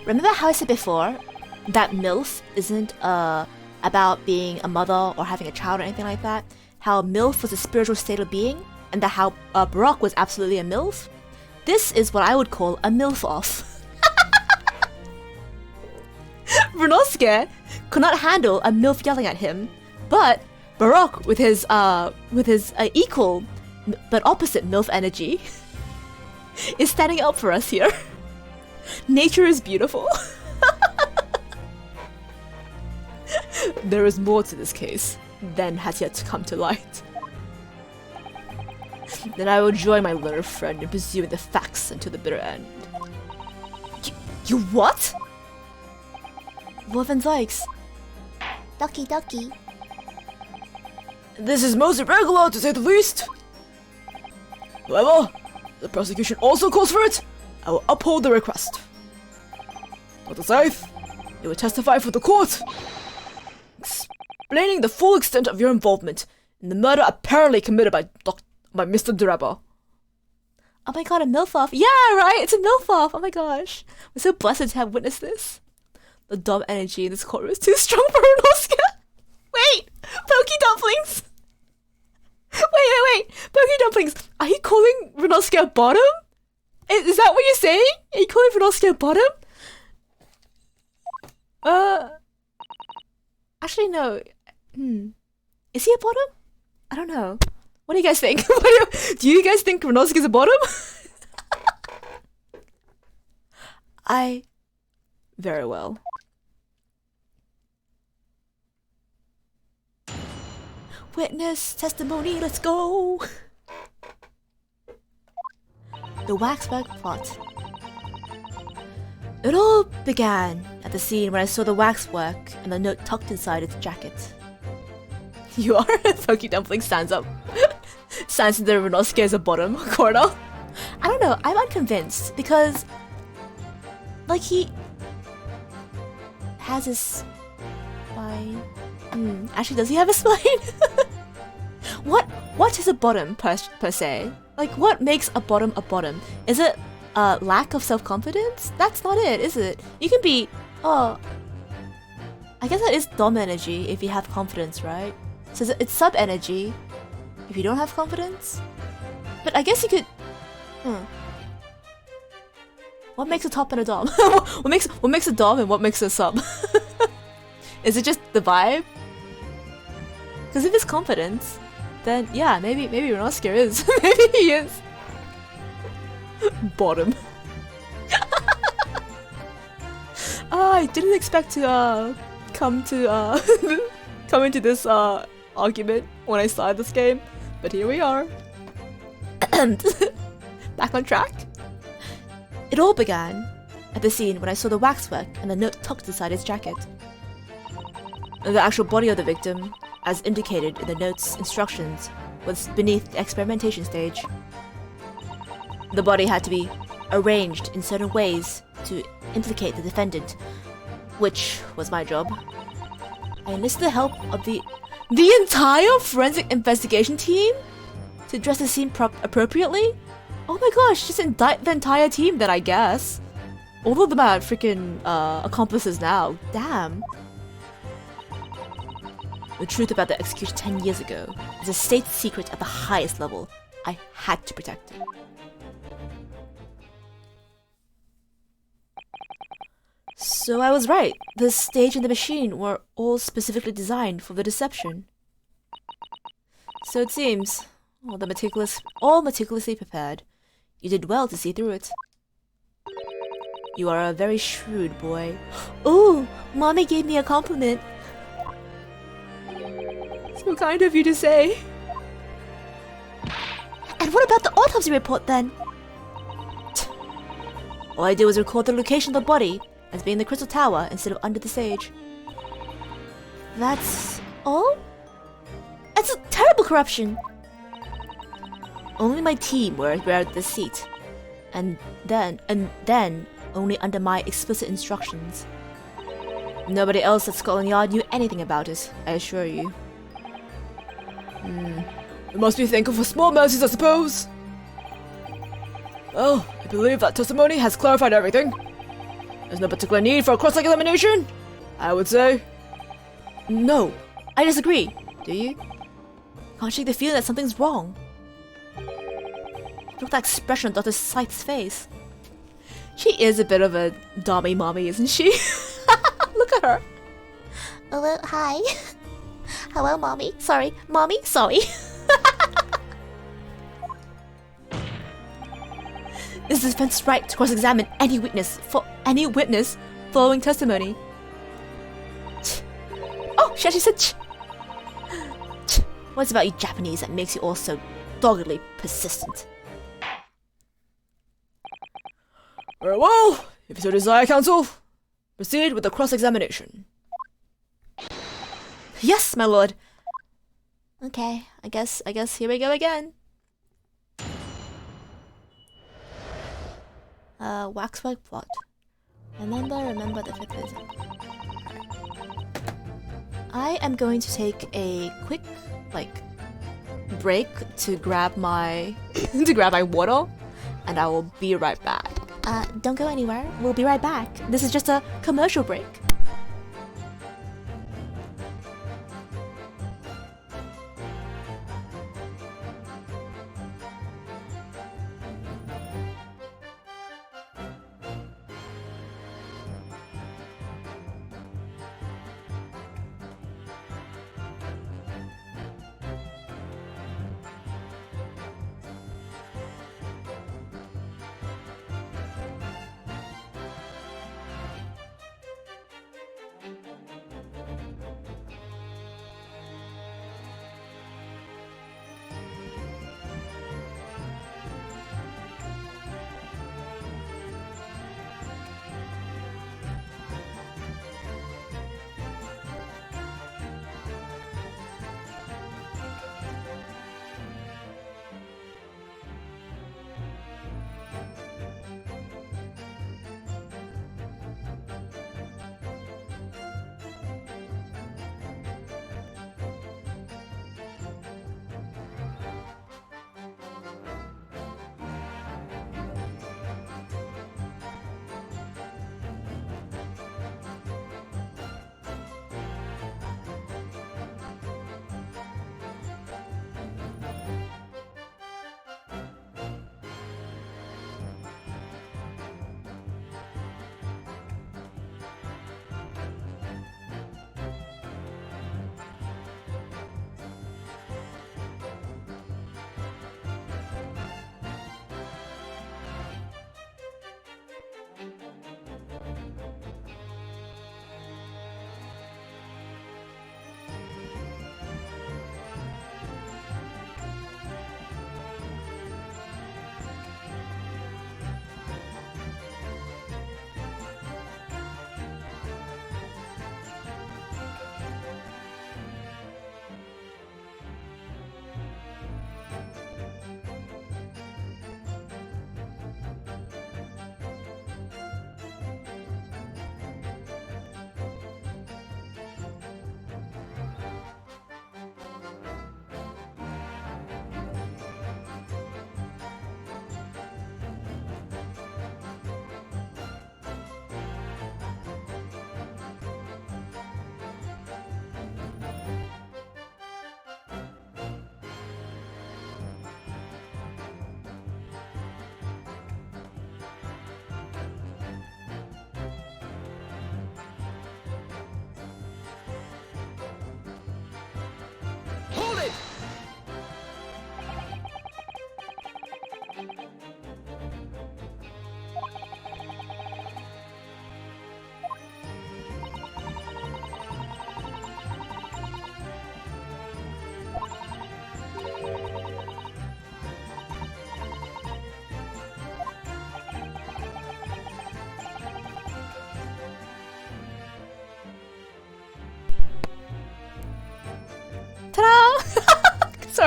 Remember how I said before that MILF isn't about being a mother or having a child or anything like that? How MILF was a spiritual state of being, and that how Baroque was absolutely a MILF? This is what I would call a MILF-off. Renosuke could not handle a MILF yelling at him, but Baroque, with his equal but opposite MILF energy, is standing up for us here. Nature is beautiful. There is more to this case than has yet to come to light. Then I will join my learned friend in pursuing the facts until the bitter end. You what? Lord Van Zykes. Ducky ducky. This is most irregular, to say the least. However, the prosecution also calls for it. I will uphold the request. Dr. Scythe, you will testify for the court, explaining the full extent of your involvement in the murder apparently committed by Mr. Duraba. Oh my god, a MILF-off. Yeah, right, it's a MILF-off. Oh my gosh. We're so blessed to have witnessed this. The dumb energy in this courtroom is too strong for Renosuke. Wait! Pokey dumplings! Wait! Pokey dumplings! Are you calling Renosuke a bottom? Is that what you're saying? Are you calling Renosuke a bottom? Actually, no. Is he a bottom? I don't know. What do you guys think? Do you guys think Renosuke is a bottom? Very well. Witness testimony, let's go! The waxwork plot. It all began at the scene when I saw the waxwork and the note tucked inside its jacket. You are? Pokey Dumpling stands up. Stands in the Renosuke as a bottom corner. I don't know, I'm unconvinced because, like, he has his spine. Actually, does he have a spine? What is a bottom per se? Like, what makes a bottom a bottom? Is it a lack of self-confidence? That's not it, is it? You can be, I guess that is dom energy if you have confidence, right? So it's sub energy if you don't have confidence. But I guess you could, What makes a top and a dom? what makes a dom and what makes a sub? Is it just the vibe? Because if it's confidence, then yeah, maybe Renosuke is. Maybe he is. Bottom. I didn't expect to come into this argument when I started this game, but here we are. Back on track. It all began at the scene when I saw the waxwork and the note tucked inside his jacket. The actual body of the victim, as indicated in the note's instructions, was beneath the experimentation stage. The body had to be arranged in certain ways to implicate the defendant, which was my job. I enlisted the help of the entire forensic investigation team to dress the scene appropriately. Oh my gosh, just indict the entire team then, I guess. All of them are freaking accomplices now. Damn. The truth about the execution 10 years ago is a state secret at the highest level. I had to protect it. So I was right. The stage and the machine were all specifically designed for the deception. So it seems, all meticulously prepared. You did well to see through it. You are a very shrewd boy. Ooh, Mommy gave me a compliment. So kind of you to say. And what about the autopsy report then? All I did was record the location of the body as being the Crystal Tower instead of under the stage. That's all? That's a terrible corruption. Only my team were at the seat, and then only under my explicit instructions. Nobody else at Scotland Yard knew anything about it, I assure you. We must be thankful for small mercies, I suppose. Well, I believe that testimony has clarified everything. There's no particular need for a cross-examination, I would say. No, I disagree. Do you? Can't shake the feeling that something's wrong. Look at that expression on Dr. Scythe's face. She is a bit of a dommy mommy, isn't she? Look at her. Hello, hi. Hello, mommy. Sorry, mommy. Sorry. Is the defense right to cross-examine any witness following testimony? Oh, she actually said. What's about you Japanese that makes you all so doggedly persistent? Very well, if you so desire, counsel, proceed with the cross-examination. Yes, my lord. Okay, I guess here we go again. Waxwork plot. Remember the fifth visit. I am going to take a quick, break to grab my water, and I will be right back. Don't go anywhere. We'll be right back. This is just a commercial break.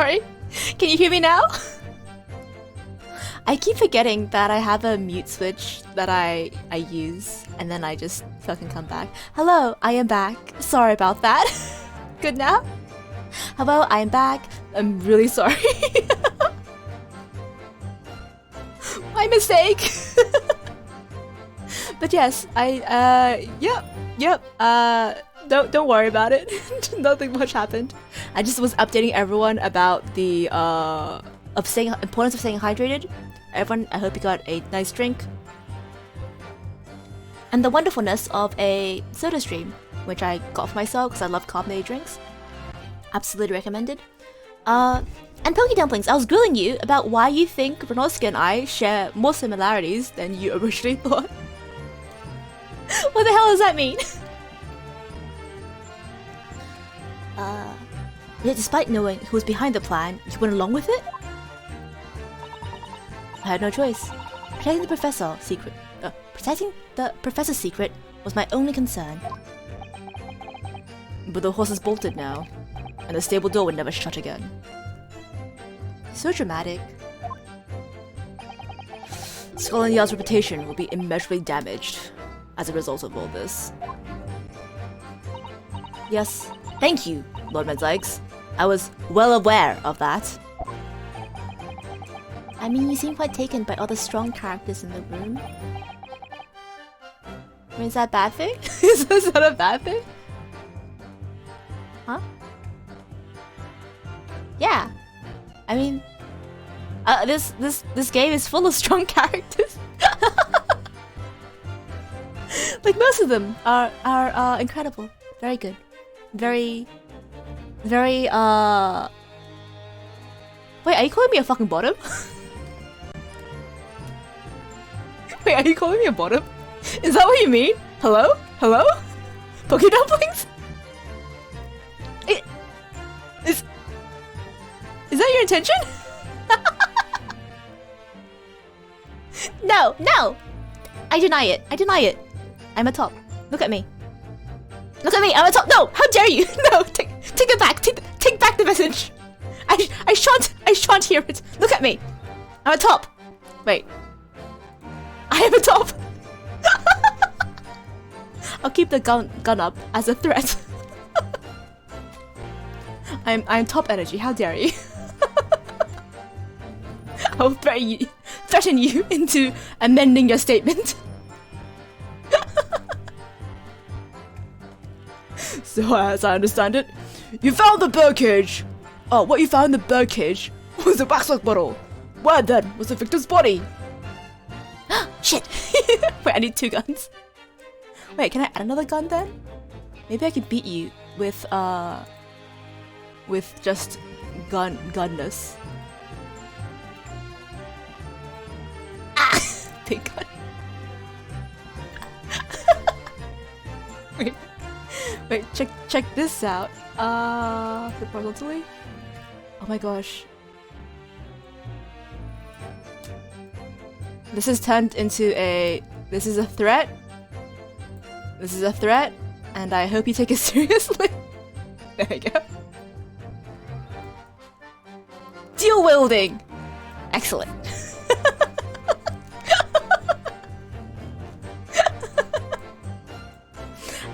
Sorry. Can you hear me now? I keep forgetting that I have a mute switch that I use, and then I just fucking come back. Hello, I am back. Sorry about that. Good now? Hello, I am back. I'm really sorry. My mistake. But yes, don't worry about it. Nothing much happened. I just was updating everyone about the importance of staying hydrated. Everyone, I hope you got a nice drink. And the wonderfulness of a soda stream, which I got for myself because I love carbonated drinks. Absolutely recommended. And Poke Dumplings, I was grilling you about why you think Renosuke and I share more similarities than you originally thought. What the hell does that mean? Yet despite knowing who was behind the plan, you went along with it? I had no choice. Protecting the professor's secret was my only concern. But the horse is bolted now, and the stable door would never shut again. So dramatic. Scotland Yard's reputation will be immeasurably damaged as a result of all this. Yes, thank you, Lord Medlegs. I was well aware of that. I mean, you seem quite taken by all the strong characters in the room. I mean, is that a bad thing? Is that a bad thing? Huh? Yeah. I mean, this game is full of strong characters. Like most of them are incredible, very good, very. Wait, are you calling me a fucking bottom? Wait, are you calling me a bottom? Is that what you mean? Hello? Hello? Poke Dumplings? Is that your intention? No! I deny it. I'm a top. Look at me. I'm a top. No! How dare you? No! Take it back. Take back the message. I shan't hear it. Look at me. I'm a top. Wait. I am a top. I'll keep the gun up as a threat. I'm top energy. How dare you? I'll threaten you into amending your statement. So as I understand it, you found the birdcage. Oh, what you found in the birdcage was a waxwork bottle. Where then was the victim's body? Shit! Wait, I need 2 guns. Wait, can I add another gun then? Maybe I could beat you with just gunness. Ah! Big gun. Wait, check this out. Horizontally? Oh my gosh. This has turned into this is a threat. This is a threat, and I hope you take it seriously. There we go. Dual wielding! Excellent.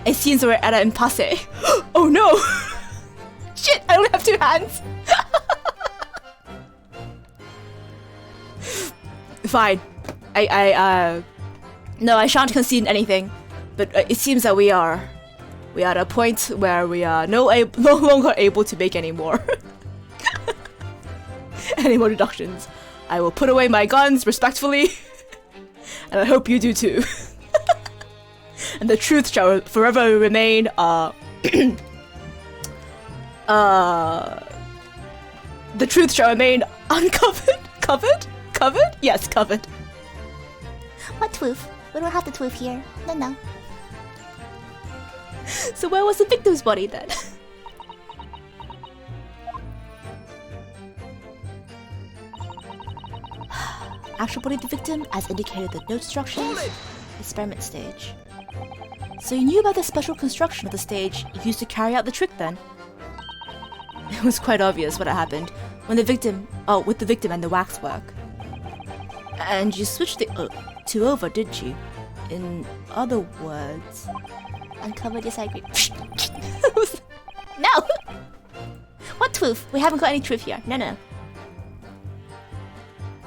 It seems we're at an impasse. Oh no! Shit, I only have 2 hands! Fine. No, I shan't concede anything. But it seems that we are at a point where we are no longer able to make any more deductions. I will put away my guns respectfully, and I hope you do too. And the truth shall forever remain, the truth shall remain uncovered? Covered? Yes, covered. What truth? We don't have the truth here. No. So where was the victim's body then? Actual body of the victim, as indicated in the note instructions, experiment stage. So you knew about the special construction of the stage used to carry out the trick then? It was quite obvious what had happened. with the victim and the waxwork. And you switched the two over, did you? In other words, Uncovered your side. No! What truth? We haven't got any truth here. No.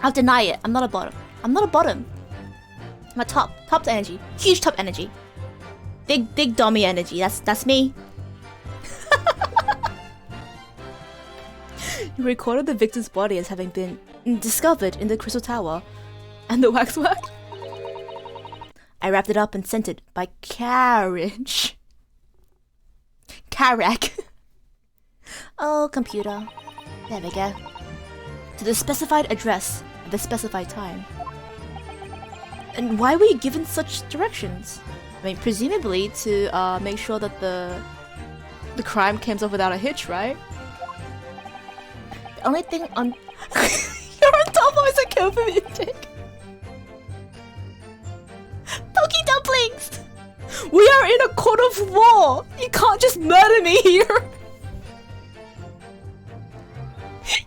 I'll deny it. I'm not a bottom. I'm a top. Top energy. Huge top energy. Big dummy energy. That's me. you recorded the victim's body as having been discovered in the Crystal Tower and the waxwork. I wrapped it up and sent it by carriage. Carrack. Oh, computer. There we go. To the specified address at the specified time. And why were you given such directions? I mean, presumably to make sure that the crime came off without a hitch, right? The only thing on... You're on top of a Kazuma music. Pokey dumplings! We are in a court of law! You can't just murder me here!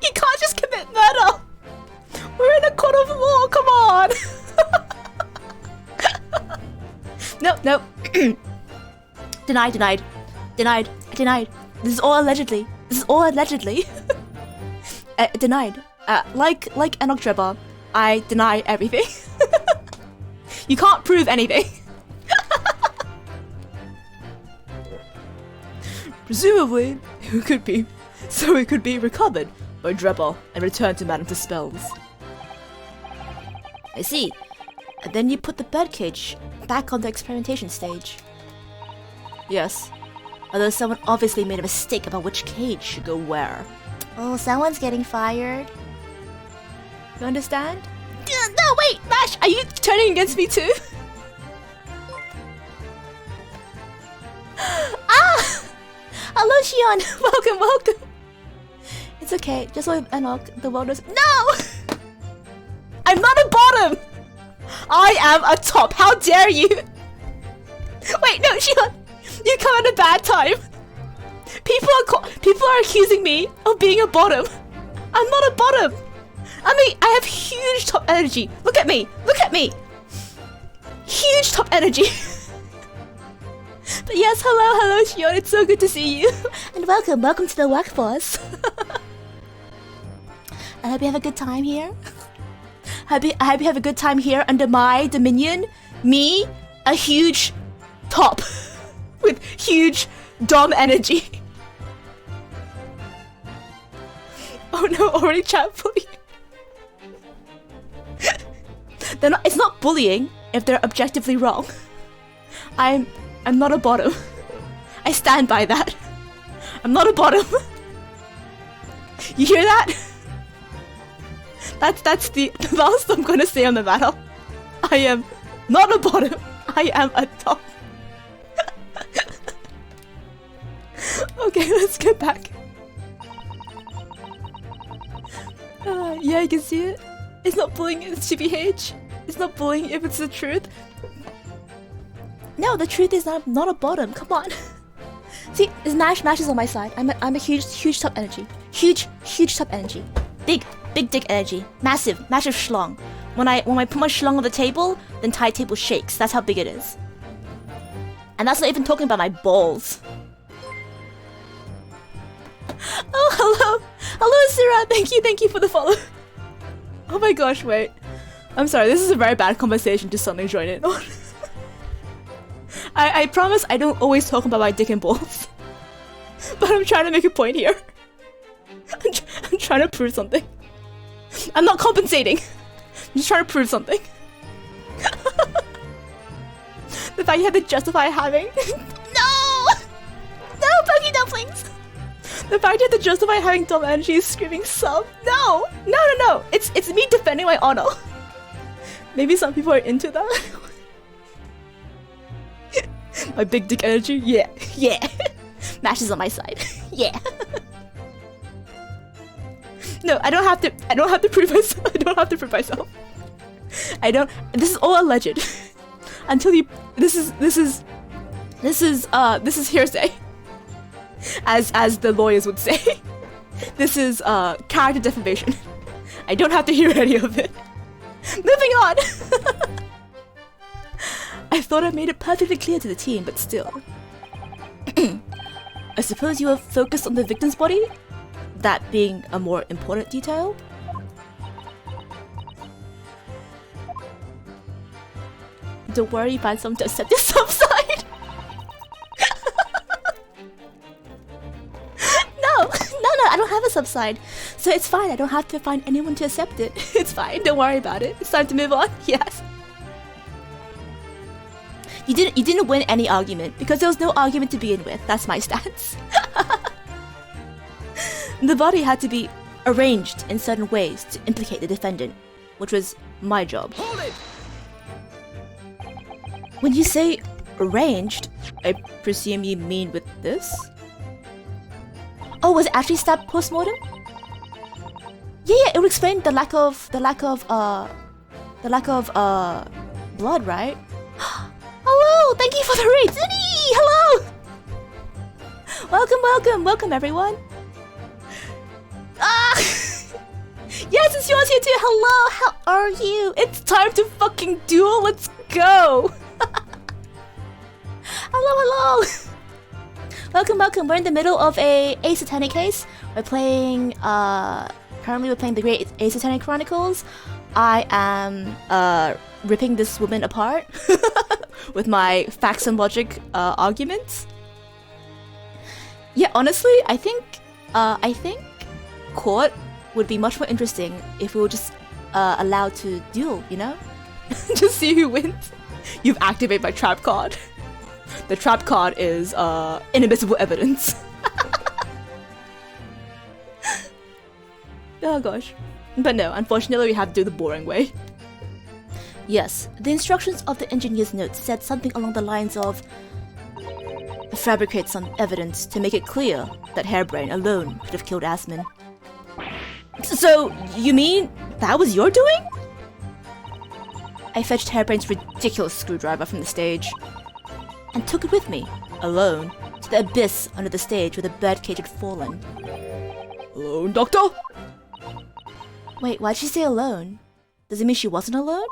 You can't just commit murder! We're in a court of law, come on! No. Denied. This is all allegedly. Denied. Like Enoch Trevor, I deny everything. You can't prove anything. Presumably, it could be recovered by Drebber and returned to Madame Dispels. I see. And then you put the birdcage back on the experimentation stage. Yes. Although someone obviously made a mistake about which cage should go where. Oh, someone's getting fired. You understand? No, wait, Mash, Are you turning against me too? Hello, Shion. Welcome. It's okay. Just like Enoch, the world is... No! I'm not a bottom! I am a top. How dare you? Wait, no, Shion. You come at a bad time. People are accusing me of being a bottom. I'm not a bottom. I mean, I have huge top energy. Look at me. Huge top energy. But yes, hello, Shion. It's so good to see you. And welcome to the workforce. I hope you have a good time here. I hope you have a good time here under my dominion. Me, a huge top with huge dom energy. Oh no, already chat bullying. It's not bullying if they're objectively wrong. I'm not a bottom. I stand by that. I'm not a bottom. You hear that? That's the last I'm gonna say on the battle. I am not a bottom. I am a top. Okay, let's get back. Yeah, you can see it. It's not bullying if it's TBH. It's not bullying if it's the truth. No, the truth is that I'm not a bottom. Come on. See, this Mash is on my side. I'm a huge top energy. Huge top energy. Big dick energy. Massive schlong. When I put my schlong on the table, the entire table shakes. That's how big it is. And that's not even talking about my balls. Oh, hello, Sarah. Thank you for the follow. Oh my gosh, wait. I'm sorry. This is a very bad conversation to suddenly join in on. I promise I don't always talk about my dick and balls. But I'm trying to make a point here. I'm trying to prove something. I'm not compensating. I'm just trying to prove something. The fact you had to justify having... No, Pokey dumplings. The fact you had to justify having dumb energy is screaming sub. No. It's me defending my honor. Maybe some people are into that. My big dick energy? Yeah. Mash is on my side. Yeah. No, I don't have to prove myself. This is all alleged. Until you this is hearsay. As the lawyers would say. This is character defamation. I don't have to hear any of it. Moving on! I thought I made it perfectly clear to the team, but still. I suppose you are focused on the victim's body? That being a more important detail? Don't worry, find someone to accept this subside. No, I don't have a subside. So it's fine, I don't have to find anyone to accept it. It's fine, don't worry about it. It's time to move on, yes. You didn't win any argument, because there was no argument to begin with. That's my stance. The body had to be arranged in certain ways to implicate the defendant, which was my job. Hold it! When you say arranged, I presume you mean with this? Oh, was it actually stabbed post-mortem? Yeah, it would explain the lack of blood, right? Hello, thank you for the raid, Zinny! Hello! Welcome everyone. Ah! Yes, it's yours here too. Hello, how are you? It's time to fucking duel. Let's go. Hello. Welcome. We're in the middle of a Ace Attorney case. We're playing. Currently, we're playing the Great Ace Attorney Chronicles. I am ripping this woman apart with my facts and logic arguments. Yeah, honestly, I think court would be much more interesting if we were just allowed to duel, you know? Just see who wins. You've activated my trap card. The trap card is inadmissible evidence. Oh gosh. But no, unfortunately we have to do the boring way. Yes, the instructions of the engineer's notes said something along the lines of fabricate some evidence to make it clear that Hairbrain alone could have killed Asman. So, you mean that was your doing? I fetched Hairbrain's ridiculous screwdriver from the stage and took it with me, alone, to the abyss under the stage where the birdcage had fallen. Alone, Doctor? Wait, why'd she say alone? Does it mean she wasn't alone?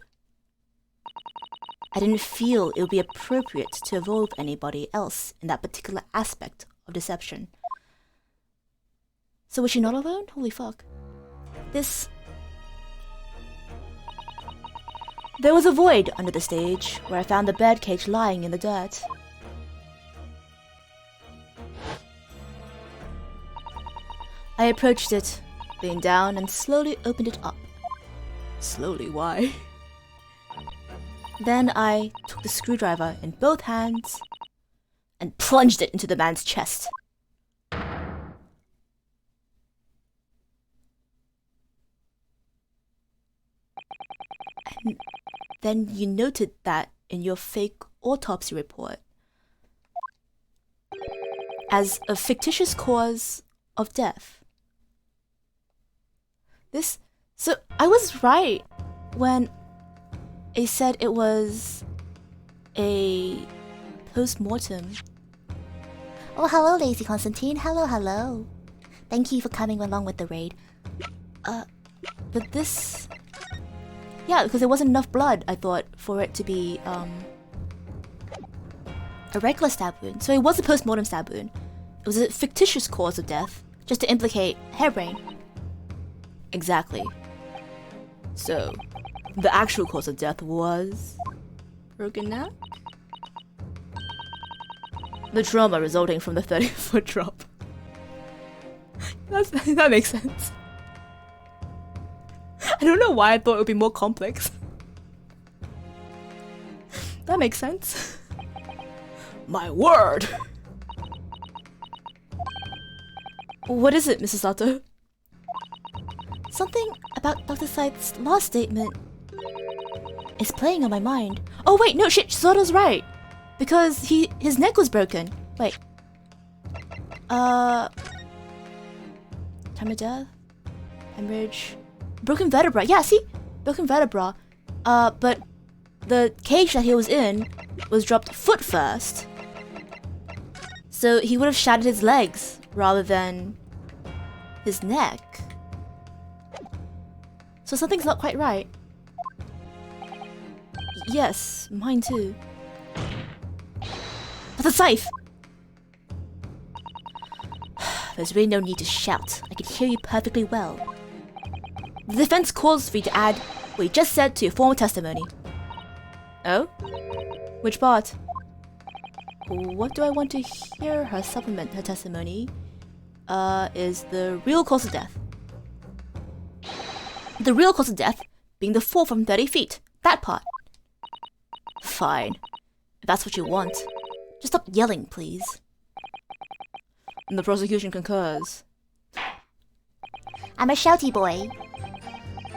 I didn't feel it would be appropriate to involve anybody else in that particular aspect of deception. So was she not alone? Holy fuck. There was a void under the stage where I found the birdcage lying in the dirt. I approached it, leaned down and slowly opened it up. Slowly, why? Then I took the screwdriver in both hands and plunged it into the man's chest. And then you noted that in your fake autopsy report as a fictitious cause of death. So I was right when I said it was a post-mortem. Oh, hello, Lazy Constantine. Hello. Thank you for coming along with the raid. But this... Yeah, because there wasn't enough blood, I thought, for it to be, a regular stab wound. So it was a post-mortem stab wound. It was a fictitious cause of death, just to implicate Hairbrain. Exactly. So, the actual cause of death was... broken neck? The trauma resulting from the 30-foot drop. That makes sense. I don't know why I thought it would be more complex. That makes sense. My word! What is it, Mrs. Sato? Something about Dr. Scythe's last statement is playing on my mind. Oh wait, no shit, Sato's right. Because his neck was broken. Wait. Time of death? Hemorrhage? Broken vertebra. Yeah, see? Broken vertebra. But the cage that he was in was dropped foot first. So he would have shattered his legs rather than His neck? So something's not quite right. Yes, mine too. That's a scythe! There's really no need to shout. I can hear you perfectly well. The defense calls for you to add what you just said to your formal testimony. Oh? Which part? What do I want to hear her supplement her testimony? Is the real cause of death. The real cause of death being the fall from 30 feet. That part. Fine. If that's what you want. Just stop yelling, please. And the prosecution concurs. I'm a shouty boy.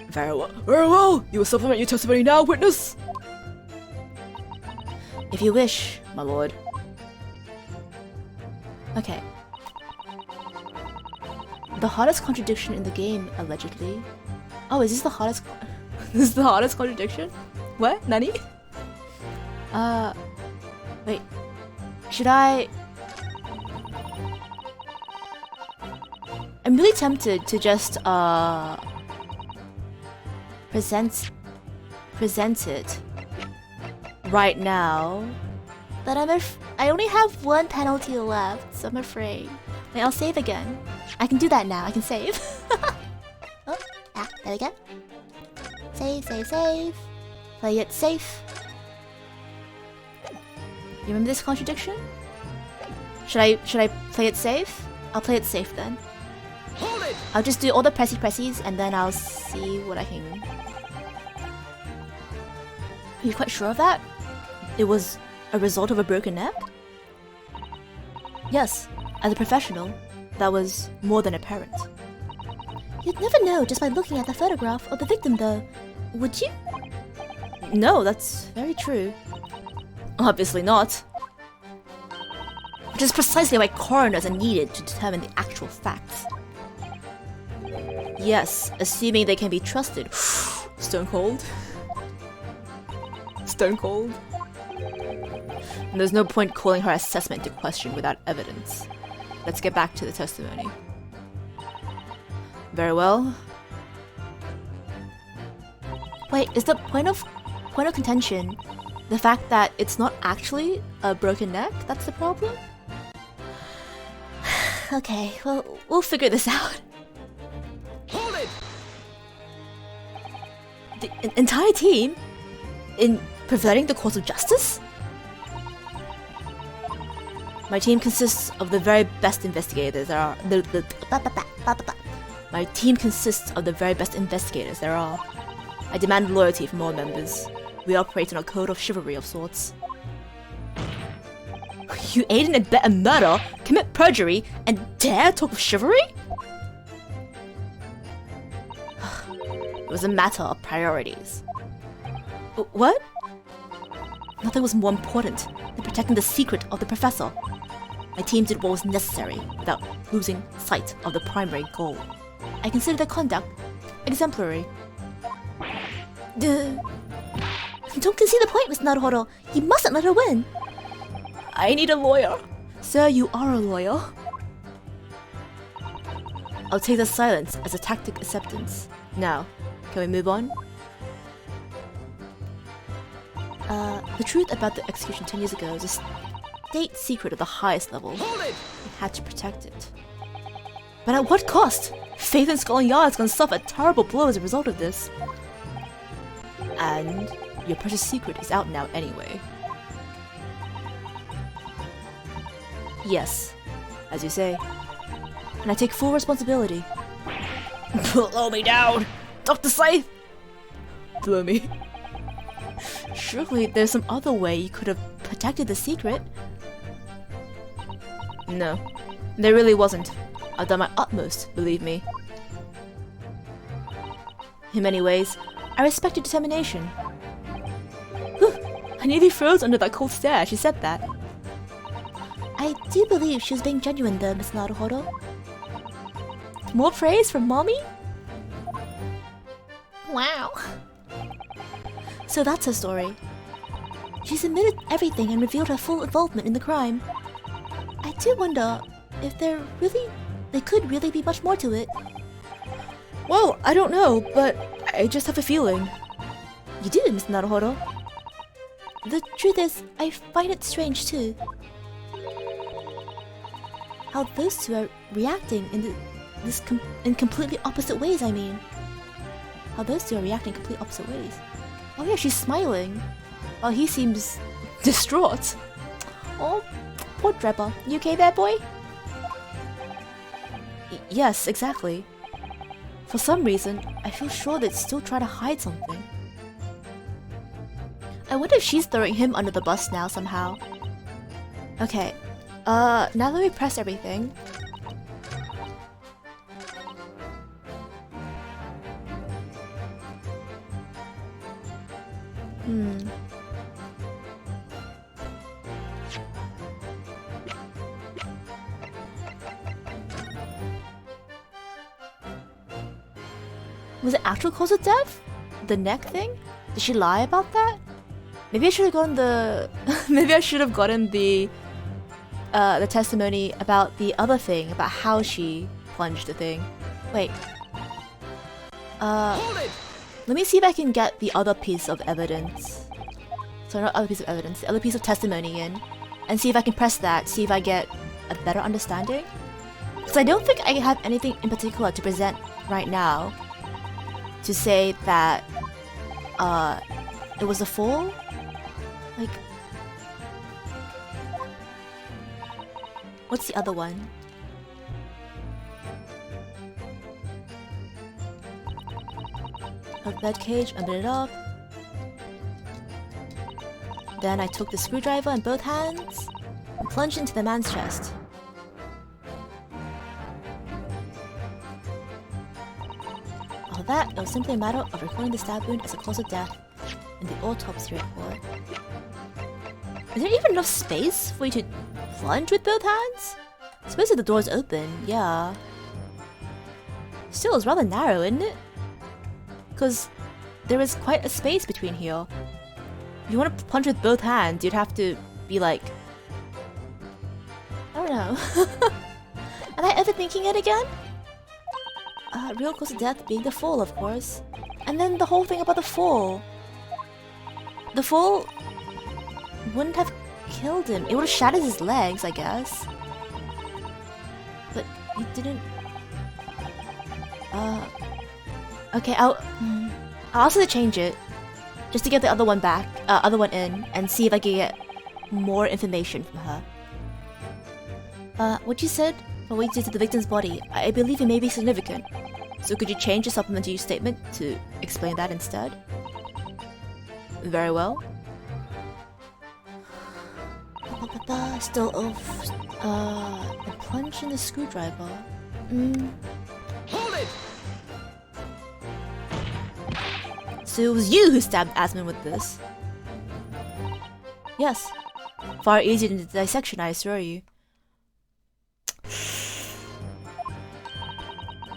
Very well. Very well. You will supplement your testimony now, witness. If you wish, my lord. Okay. The hardest contradiction in the game, allegedly. Oh, is this the hardest? This is the hardest contradiction? What? Nani? Wait. Should I? I'm really tempted to just present it right now, but I only have one penalty left, so I'm afraid. Wait, I'll save again. I can do that now. I can save. Oh, there we go. Save. Play it safe. You remember this contradiction? Should I play it safe? I'll play it safe then. Hold it! I'll just do all the pressies and then I'll see what I can. Are you quite sure of that? It was a result of a broken neck? Yes, as a professional, that was more than apparent. You'd never know just by looking at the photograph of the victim though, would you? No, that's very true. Obviously not. Which is precisely why coroners are needed to determine the actual facts. Yes, assuming they can be trusted. Stone cold. Stone cold. And there's no point calling her assessment into question without evidence. Let's get back to the testimony. Very well. Wait, is the point of contention the fact that it's not actually a broken neck? That's the problem? Okay, well, we'll figure this out. Hold it! The entire team? In perverting the course of justice? My team consists of the very best investigators there are. My team consists of the very best investigators there are. I demand loyalty from all members. We operate on a code of chivalry of sorts. You aid and abet a murder, commit perjury, and dare talk of chivalry? It was a matter of priorities. What? Nothing was more important than protecting the secret of the professor. My team did what was necessary without losing sight of the primary goal. I consider their conduct exemplary. Don't concede the point, Miss Naruhodo. You mustn't let her win. I need a lawyer. Sir, you are a lawyer. I'll take the silence as a tacit acceptance. Now, can we move on? The truth about the execution 10 years ago is a state secret of the highest level. Hold it! We had to protect it. But at what cost? Faith in Scotland Yard is going to suffer a terrible blow as a result of this. And your precious secret is out now anyway. Yes, as you say. And I take full responsibility. Blow me down! Dr. Scythe! Blow me. Surely there's some other way you could have protected the secret. No, there really wasn't. I've done my utmost, believe me. In many ways, I respect your determination. Whew, I nearly froze under that cold stare as she said that. I do believe she was being genuine though, Miss Naruhodo. More praise from Mommy? Wow. So that's her story. She's admitted everything and revealed her full involvement in the crime. I do wonder if there really There could really be much more to it. Well, I don't know, but I just have a feeling. You do, Mr. Naruhodo. The truth is, I find it strange too. How those two are reacting in completely opposite ways, I mean. How those two are reacting in completely opposite ways. Oh yeah, she's smiling. While he seems distraught. Oh, poor Dreppa. You okay there, boy? Yes, exactly. For some reason, I feel sure they'd still try to hide something. I wonder if she's throwing him under the bus now somehow. Okay, now that we press everything... Was it actual cause of death? The neck thing? Did she lie about that? Maybe I should have gotten the... maybe I should have gotten the testimony about the other thing, about how she plunged the thing. Wait. Hold it! Let me see if I can get the other piece of evidence. So not other piece of evidence, the other piece of testimony in. And see if I can press that, see if I get a better understanding. Because I don't think I have anything in particular to present right now to say that it was a fall. Like, what's the other one? A bed cage, open it up. Then I took the screwdriver in both hands and plunged into the man's chest. All that, it was simply a matter of recording the stab wound as a cause of death in the autopsy report. Is there even enough space for you to plunge with both hands? Suppose if the door's open, yeah. Still, it's rather narrow, isn't it? Because there is quite a space between here. If you want to punch with both hands, you'd have to be like... I don't know. Am I overthinking it again? Real cause of death being the fall, of course. And then the whole thing about the fall. The fall wouldn't have killed him. It would have shattered his legs, I guess. But it didn't... Okay, I'll ask her to change it. Just to get the other one back, other one in, and see if I can get more information from her. What you said for what you did to the victim's body, I believe it may be significant. So could you change the supplementary statement to explain that instead? Very well. Still off. And plunge in the screwdriver. Hold it! So it was you who stabbed Asmund with this? Yes. Far easier than the dissection, I assure you.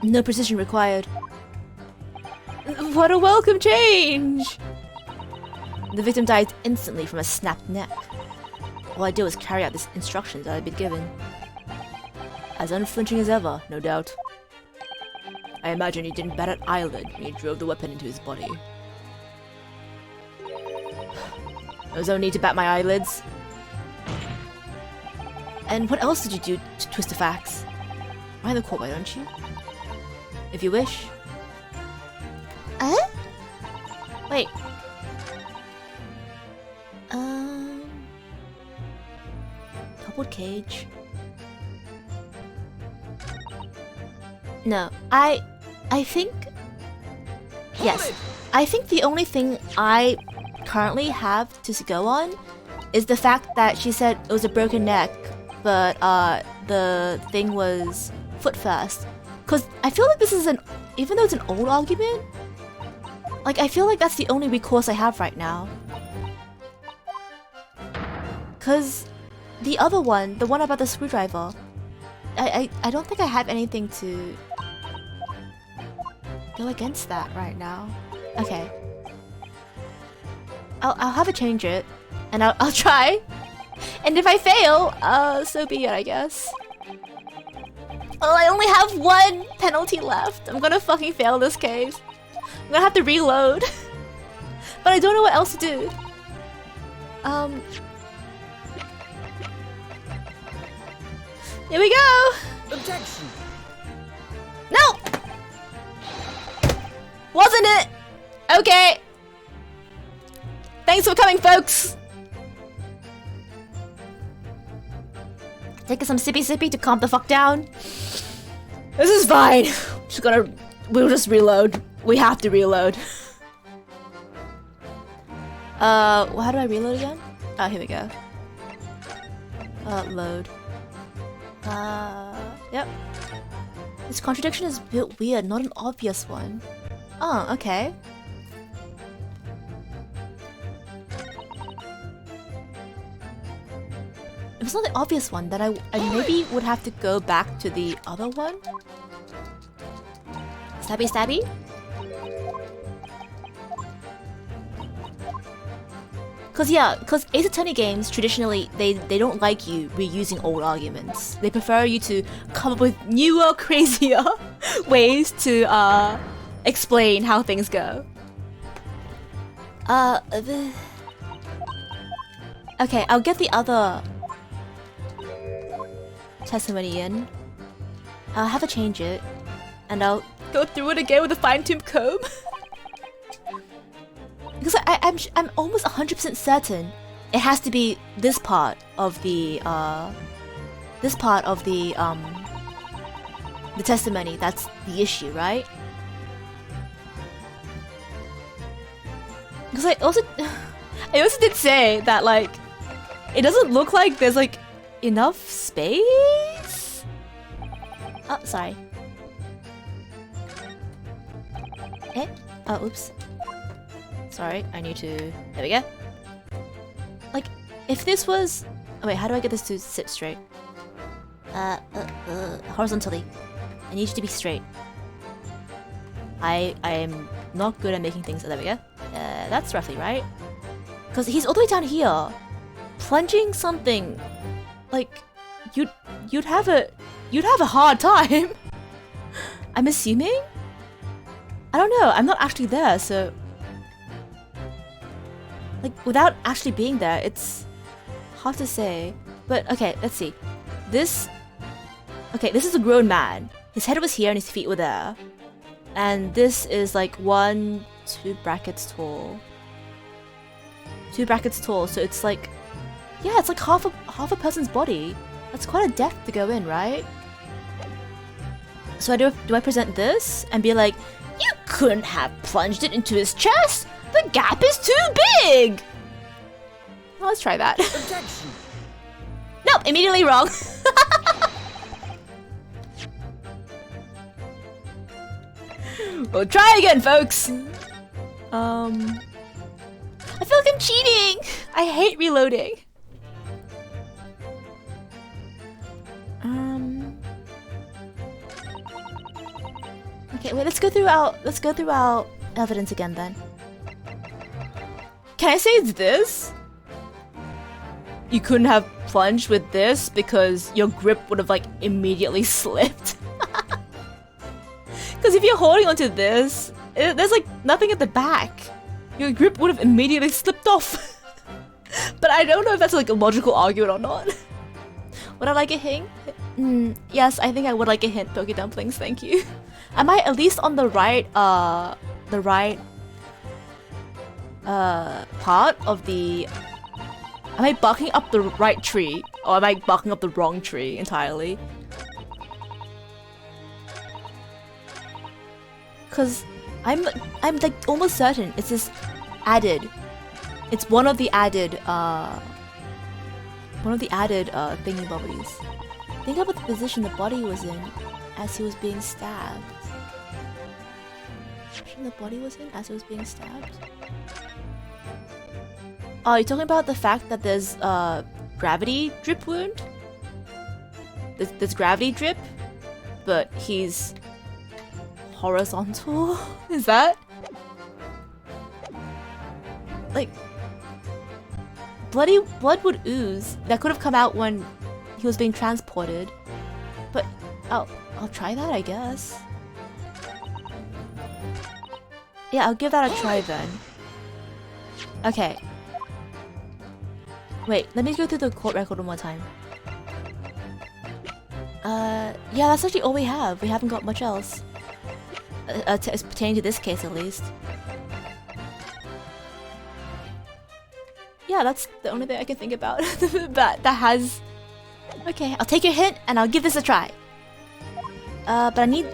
No precision required. What a welcome change! The victim died instantly from a snapped neck. All I did was carry out the instructions that I had been given. As unflinching as ever, no doubt. I imagine he didn't bat an eyelid when he drove the weapon into his body. There was no need to bat my eyelids. And what else did you do to twist the facts? Why the court, why don't you? If you wish. Wait. Coupled cage. No, I think... Yes. I think the only thing I currently have to go on is the fact that she said it was a broken neck, but the thing was foot first. Because I feel like this is an... Even though it's an old argument, like, I feel like that's the only recourse I have right now. Because the other one, the one about the screwdriver, I don't think I have anything to go against that right now. Okay. I'll have to change it, and I'll try. And if I fail, so be it, I guess. Oh, I only have one penalty left. I'm gonna fucking fail this case. I'm gonna have to reload. But I don't know what else to do. Here we go! Objection! No! Wasn't it? Okay. Thanks for coming, folks. Taking some sippy to calm the fuck down. This is fine. We'll just reload. We have to reload. How do I reload again? Oh, here we go. Load. Yep. This contradiction is a bit weird, not an obvious one. Oh, okay. If it's not the obvious one, then I maybe would have to go back to the other one. Stabby stabby? Cause Ace Attorney games traditionally they don't like you reusing old arguments. They prefer you to come up with newer, crazier ways to explain how things go. Okay, I'll get the other testimony in. I'll have to change it, and I'll go through it again with a fine-tooth comb. Because I'm almost 100% certain it has to be this part of the testimony that's the issue, right? Because I also did say that, like, it doesn't look like there's like enough space. Oh, sorry. Oh, oops. Sorry, I need to... There we go. Like, if this was... Oh wait, how do I get this to sit straight? Horizontally. I need you to be straight. I am not good at making things... Oh, there we go. That's roughly right. Because he's all the way down here. Plunging something... Like, you'd have a hard time. I'm assuming? I don't know, I'm not actually there, so... Like, without actually being there, it's hard to say. But, okay, let's see. This is a grown man. His head was here and his feet were there. And this is like 2 brackets tall. 2 brackets tall, so it's like... Yeah, it's like half a person's body. That's quite a depth to go in, right? So do I present this and be like, you couldn't have plunged it into his chest? The gap is too big! Well, let's try that. Objection! Nope, immediately wrong. We'll try again, folks. I feel like I'm cheating. I hate reloading. Okay, wait. Let's go through our evidence again then. Can I say it's this? You couldn't have plunged with this because your grip would have like immediately slipped. Because if you're holding onto this, there's like nothing at the back. Your grip would have immediately slipped off. But I don't know if that's like a logical argument or not. Would I like a hint? Yes, I think I would like a hint, Poke Dumplings, thank you. Am I at least on the right part of the... Am I barking up the right tree? Or am I barking up the wrong tree entirely? Cause I'm like almost certain it's this added. It's one of the added thingy bobbies. Think about the position the body was in as he was being stabbed. The body was in as it was being stabbed. Oh, you're talking about the fact that there's gravity drip wound? There's gravity drip, but he's horizontal? Is that? Like, blood would ooze. That could have come out when he was being transported. But, oh, I'll try that, I guess. Yeah, I'll give that a try then. Okay. Wait, let me go through the court record one more time. Yeah, that's actually all we have. We haven't got much else. Pertaining to this case, at least. Yeah, that's the only thing I can think about that has... Okay, I'll take your hint and I'll give this a try. But I need...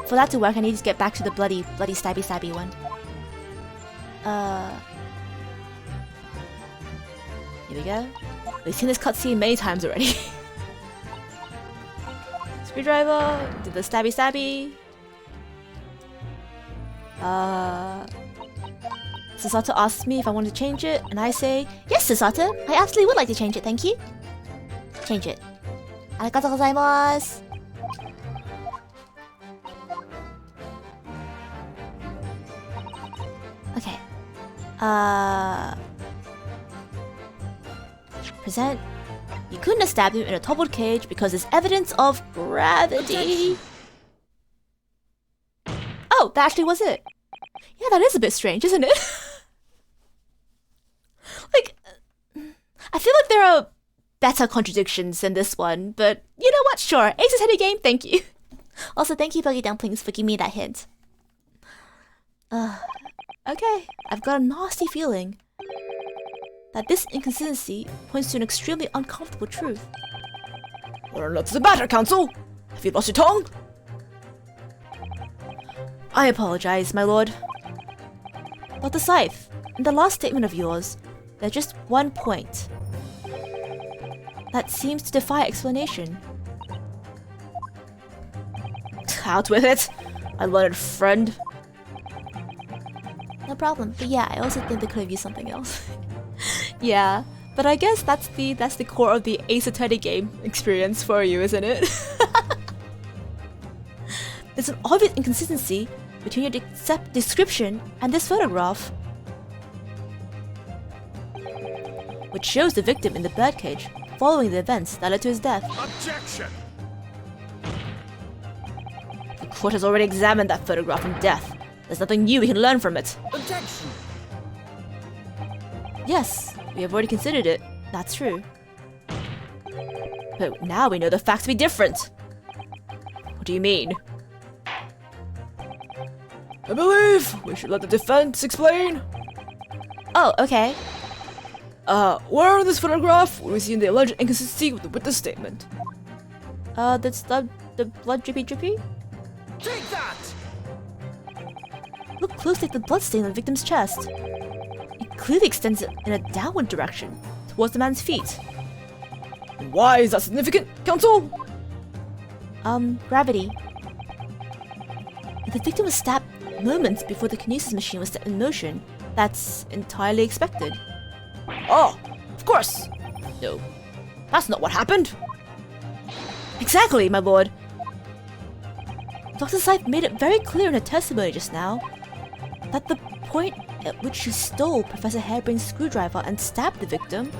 For that to work, I need to get back to the bloody stabby one. Here we go. We've seen this cutscene many times already. Screwdriver, do the stabby. Sasato asks me if I want to change it, and I say, yes, Sasato, I absolutely would like to change it, thank you. Change it. Arigatou gozaimasu. Okay. Present. You couldn't have stabbed him in a toppled cage because there's evidence of gravity. Oh, that actually was it. Yeah, that is a bit strange, isn't it? Like, I feel like there are better contradictions than this one, but you know what? Sure. Ace Attorney game, thank you. Also, thank you, Buggy Dumplings, for giving me that hint. Okay, I've got a nasty feeling that this inconsistency points to an extremely uncomfortable truth. What's the matter, Counsel? Have you lost your tongue? I apologize, my lord. Dr. Scythe, in the last statement of yours, there's just one point that seems to defy explanation. Out with it, my learned friend. No problem, but yeah, I also think they could have used something else. Yeah, but I guess that's the core of the Ace Attorney game experience for you, isn't it? There's an obvious inconsistency between your description and this photograph, which shows the victim in the birdcage following the events that led to his death. Objection! The court has already examined that photograph in death. There's nothing new we can learn from it. Objection! Yes, we have already considered it. That's true. But now we know the facts to be different. What do you mean? I believe we should let the defense explain. Oh, okay. Where in this photograph were we seeing the alleged inconsistency with the witness statement? That's the blood drippy. Take that! Look closely at the bloodstain on the victim's chest. It clearly extends in a downward direction, towards the man's feet. And why is that significant, Counsel? Gravity. If the victim was stabbed moments before the kinesis machine was set in motion, that's entirely expected. Oh, of course. No, that's not what happened. Exactly, my lord. Dr. Scythe made it very clear in her testimony just now that the point at which she stole Professor Harebrain's screwdriver and stabbed the victim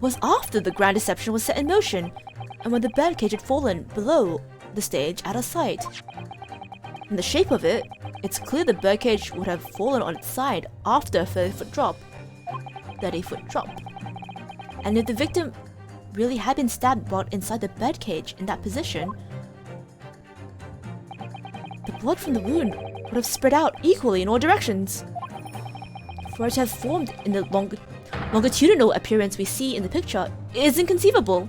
was after the grand deception was set in motion and when the birdcage had fallen below the stage out of sight. From the shape of it, it's clear the birdcage would have fallen on its side after a 30-foot drop. And if the victim really had been stabbed while inside the birdcage in that position, the blood from the wound would have spread out equally in all directions. For it to have formed in the longitudinal appearance we see in the picture is inconceivable.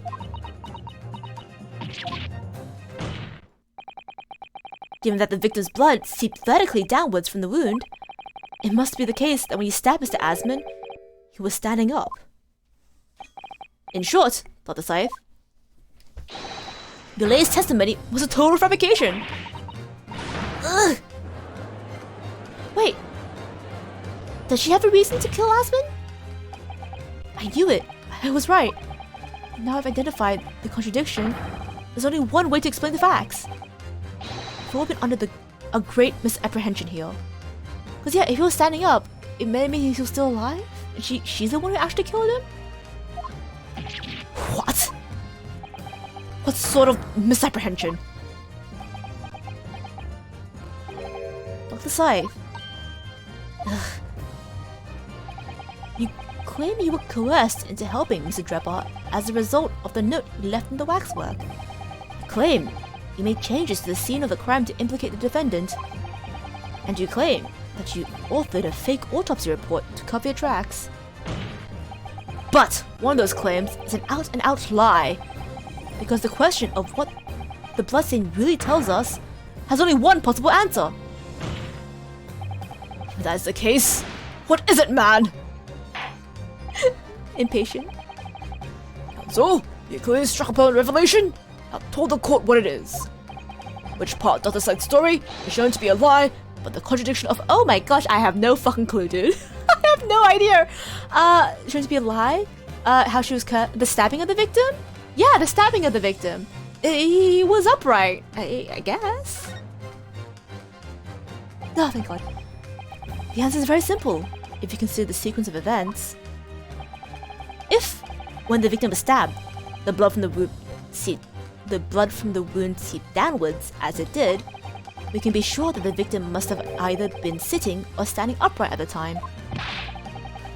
Given that the victim's blood seeped vertically downwards from the wound, it must be the case that when you stabbed Mr. Asman, he was standing up. In short, Dr. Scythe, Goulet's testimony was a total fabrication. Ugh. Wait, does she have a reason to kill Asman? I knew it. I was right. Now I've identified the contradiction. There's only one way to explain the facts. I've all been under a great misapprehension here. Because yeah, if he was standing up, it may mean he was still alive? And she's the one who actually killed him? What? What sort of misapprehension? Dr. Scythe. Ugh. You claim you were coerced into helping Mr. Drebber as a result of the note you left in the waxwork. You claim you made changes to the scene of the crime to implicate the defendant. And you claim that you authored a fake autopsy report to cover your tracks. But one of those claims is an out-and-out lie, because the question of what the bloodstain really tells us has only one possible answer. If that is the case, what is it, man? Impatient. So, you clearly struck upon revelation. Now told the court what it is. Which part of Dr. Scythe's story is shown to be a lie, but the contradiction of Oh my gosh, I have no fucking clue, dude. I have no idea. Should it be a lie? How she was cut? The stabbing of the victim? Yeah, the stabbing of the victim. He was upright, I guess. Oh, thank God. The answer is very simple, if you consider the sequence of events. If, when the victim was stabbed, the blood from the wound seeped downwards, as it did, we can be sure that the victim must have either been sitting or standing upright at the time.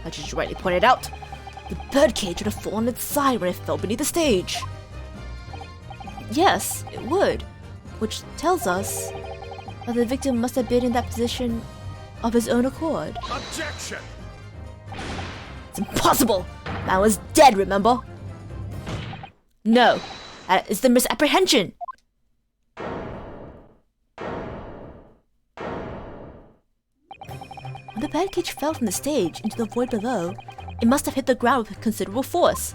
As you rightly pointed out, the birdcage would have fallen on its side when it fell beneath the stage. Yes, it would, which tells us that the victim must have been in that position of his own accord. Objection! It's impossible! Man was dead, remember? No, that is the misapprehension! When the birdcage fell from the stage into the void below, it must have hit the ground with considerable force.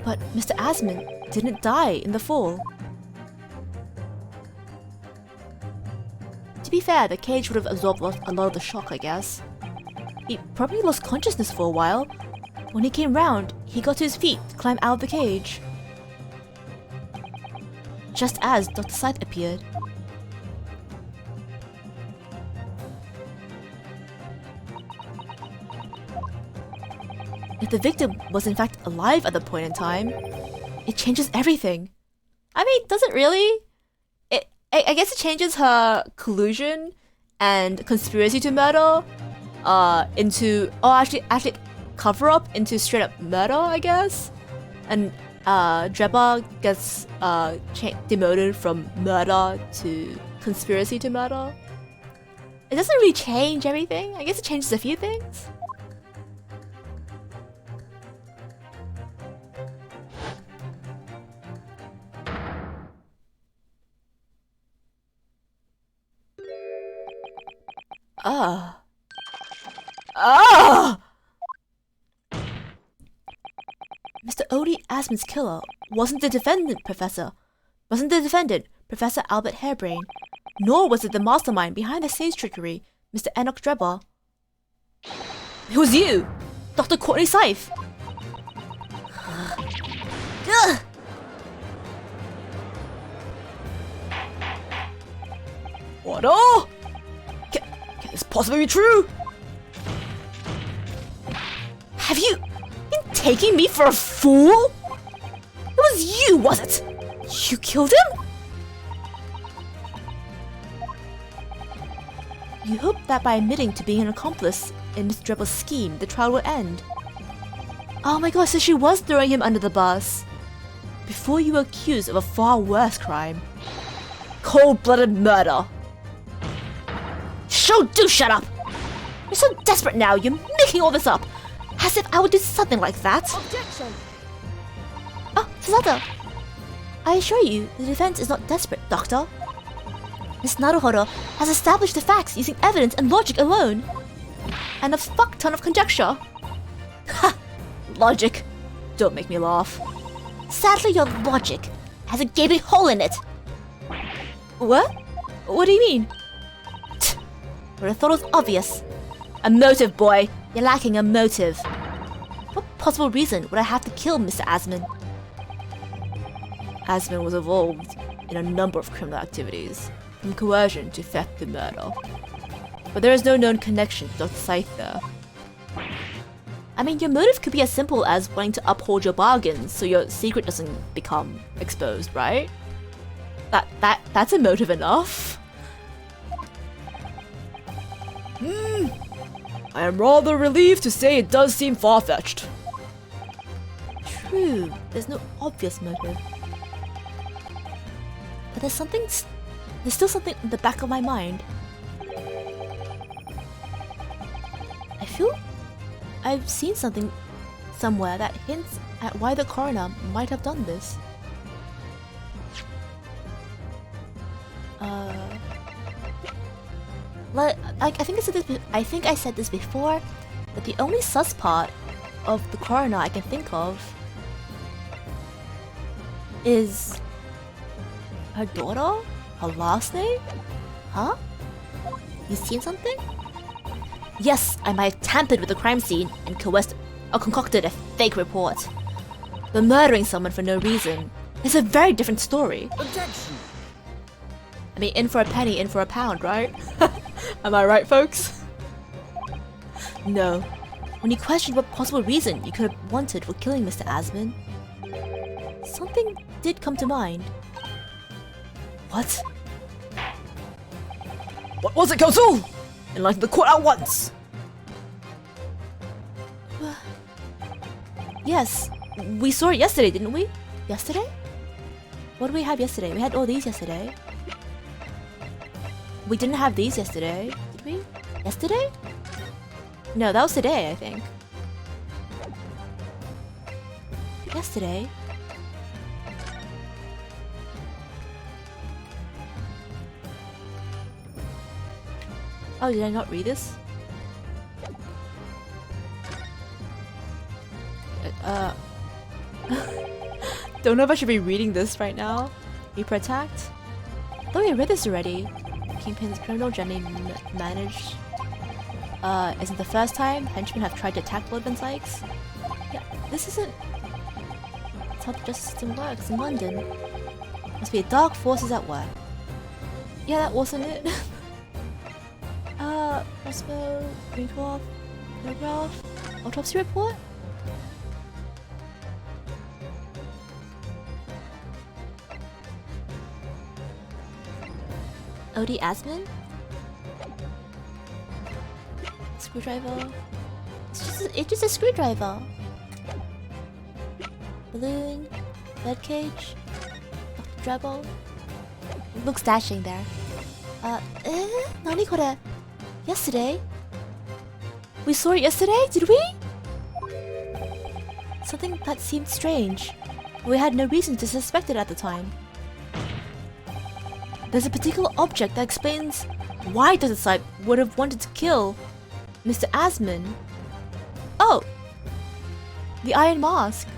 But Mr. Asman didn't die in the fall. To be fair, the cage would have absorbed a lot of the shock, I guess. He probably lost consciousness for a while. When he came round, he got to his feet to climb out of the cage. Just as Dr. Scythe appeared. If the victim was in fact alive at the point in time, it changes everything. I mean, does it really? I guess it changes her collusion and conspiracy to murder into actually cover up into straight up murder, I guess. And Drebber gets demoted from murder to conspiracy to murder. It doesn't really change everything. I guess it changes a few things. Mr. Odie Asman's killer wasn't the defendant, Professor Albert Harebrain, nor was it the mastermind behind the stage trickery, Mr. Enoch Drebber. It was you, Dr. Courtney Scythe. What? Oh! Can this possibly be true? Have you been taking me for a fool? It was you, was it? You killed him? You hoped that by admitting to being an accomplice in Mr. Drebber's scheme, the trial would end. Oh my gosh, so she was throwing him under the bus. Before you were accused of a far worse crime. Cold-blooded murder. Do shut up! You're so desperate now, you're making all this up. As if I would do something like that. Objection! Oh, Sasada. I assure you, the defense is not desperate, Doctor. Miss Naruhodo has established the facts using evidence and logic alone. And a fuck ton of conjecture. Ha! Logic. Don't make me laugh. Sadly, your logic has a gaping hole in it. What? What do you mean? But I thought it was obvious. A motive, boy. You're lacking a motive. What possible reason would I have to kill Mr. Asman? Asman was involved in a number of criminal activities, from coercion to theft to murder. But there is no known connection to Dr. Scyther. I mean, your motive could be as simple as wanting to uphold your bargains so your secret doesn't become exposed, right? That's a motive enough. I am rather relieved to say it does seem far-fetched. True, there's no obvious motive. But there's still something in the back of my mind. I feel I've seen something somewhere that hints at why the coroner might have done this. I think I said this before, but the only sus part of the coroner I can think of is her daughter? Her last name? Huh? You seen something? Yes, I might have tampered with the crime scene and coerced or concocted a fake report. But murdering someone for no reason is a very different story. Objection! I mean, in for a penny, in for a pound, right? Am I right, folks? No. When you questioned what possible reason you could have wanted for killing Mr. Asman, something did come to mind. What? What was it, Counsel? Enlighten the court at once! Yes, we saw it yesterday, didn't we? Yesterday? What did we have yesterday? We had all these yesterday. We didn't have these yesterday, did we? Yesterday? No, that was today, I think. Yesterday? Oh, did I not read this? Don't know if I should be reading this right now. Be attacked? I thought we read this already. Kingpin's criminal journey managed. Isn't the first time henchmen have tried to attack Lord Van Sykes? Yeah, this isn't... That's how the justice system works in London. Must be dark forces at work. Yeah, that wasn't it. Crossbow, green cloth, paragraph, autopsy report? Odie Asman? Screwdriver? It's just a screwdriver. Balloon, birdcage, Dr. Drabble. Looks dashing there. Nani kore? Yesterday? We saw it yesterday, did we? Something that seemed strange. We had no reason to suspect it at the time. There's a particular object that explains why Dr. Sype would have wanted to kill Mr. Asman. Oh! The Iron Mask.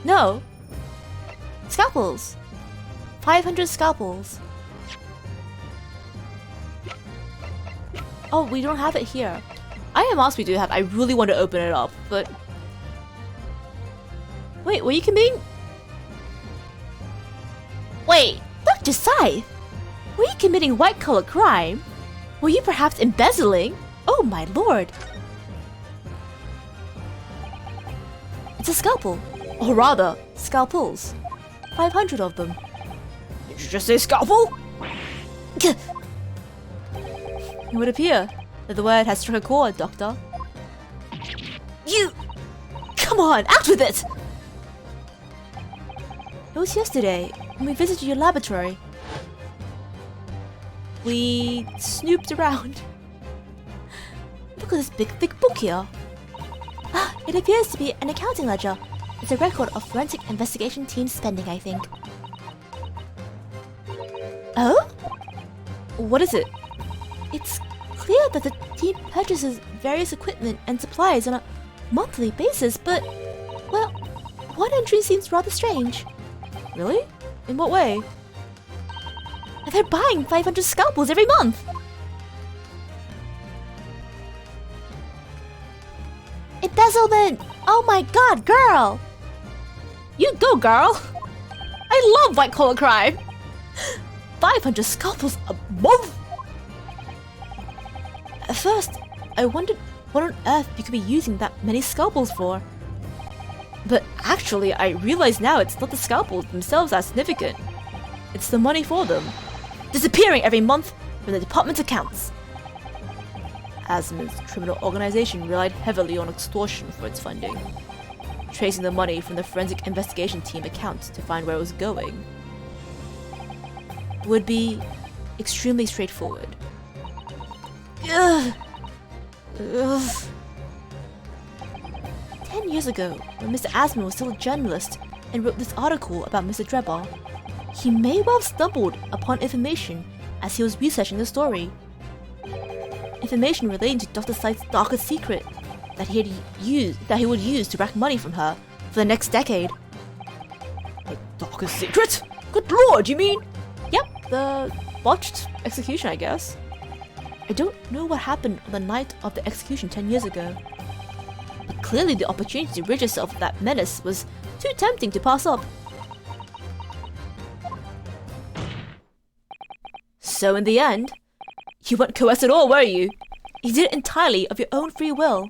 No. Scalpels. 500 scalpels. Oh, we don't have it here. Iron Mask we do have. I really want to open it up, but... Wait, were you committing... Wait, Dr. Scythe? Were you committing white-collar crime? Were you perhaps embezzling? Oh my lord. It's a scalpel. Or rather, scalpels. 500 of them. Did you just say scalpel? It would appear that the word has struck a chord, Doctor. You... Come on, out with it! It was yesterday, when we visited your laboratory. We snooped around. Look at this big, thick book here. Ah, it appears to be an accounting ledger. It's a record of forensic investigation team spending, I think. Oh? What is it? It's clear that the team purchases various equipment and supplies on a monthly basis, but, well, one entry seems rather strange. Really? In what way? They're buying 500 scalpels every month! Embezzlement! Oh my god, girl! You go, girl! I love white-collar crime! 500 scalpels a month? At first, I wondered what on earth you could be using that many scalpels for. But actually, I realize now it's not the scalpels themselves that's significant. It's the money for them, disappearing every month from the department's accounts. Asmon's criminal organization relied heavily on extortion for its funding, tracing the money from the forensic investigation team account to find where it was going would be extremely straightforward. Ugh. Ugh. 10 years ago, when Mr. Asmon was still a journalist and wrote this article about Mr. Drebber, he may well have stumbled upon information as he was researching the story. Information relating to Dr. Sight's darkest secret that he would use to rack money from her for the next decade. A darkest secret? Good lord, you mean? Yep, the botched execution, I guess. I don't know what happened on the night of the execution 10 years ago, but clearly the opportunity to rid yourself of that menace was too tempting to pass up. So in the end, you weren't coerced at all, were you? You did it entirely of your own free will.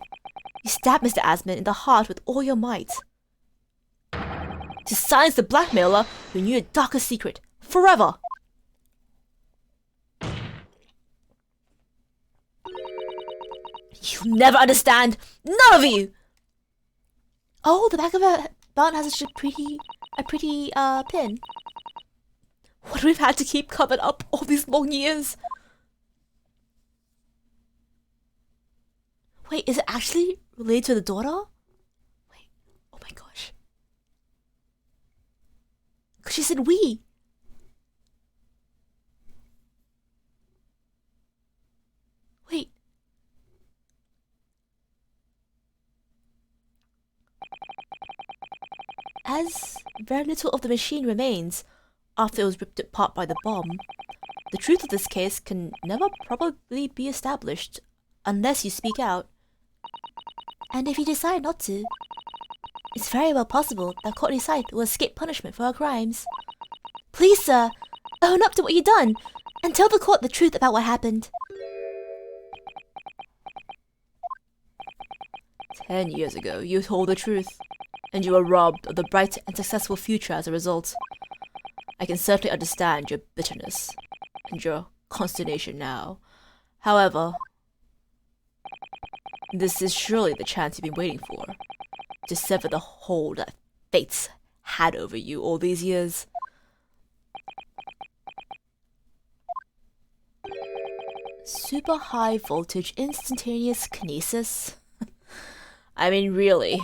You stabbed Mr. Asmon in the heart with all your might. To silence the blackmailer who knew your darkest secret forever. You'll never understand, none of you! Oh, the back of her belt has such a pretty pin. What we've had to keep covered up all these long years. Wait, is it actually related to the daughter? Wait, oh my gosh. Because she said we. Wait. As very little of the machine remains after it was ripped apart by the bomb, the truth of this case can never probably be established unless you speak out. And if you decide not to, it's very well possible that Courtney Scythe will escape punishment for her crimes. Please, sir, own up to what you've done and tell the court the truth about what happened. 10 years ago, you told the truth, and you were robbed of the bright and successful future as a result. I can certainly understand your bitterness and your consternation now. However, this is surely the chance you've been waiting for, to sever the hold that fate's had over you all these years. Super high voltage instantaneous kinesis? I mean, really.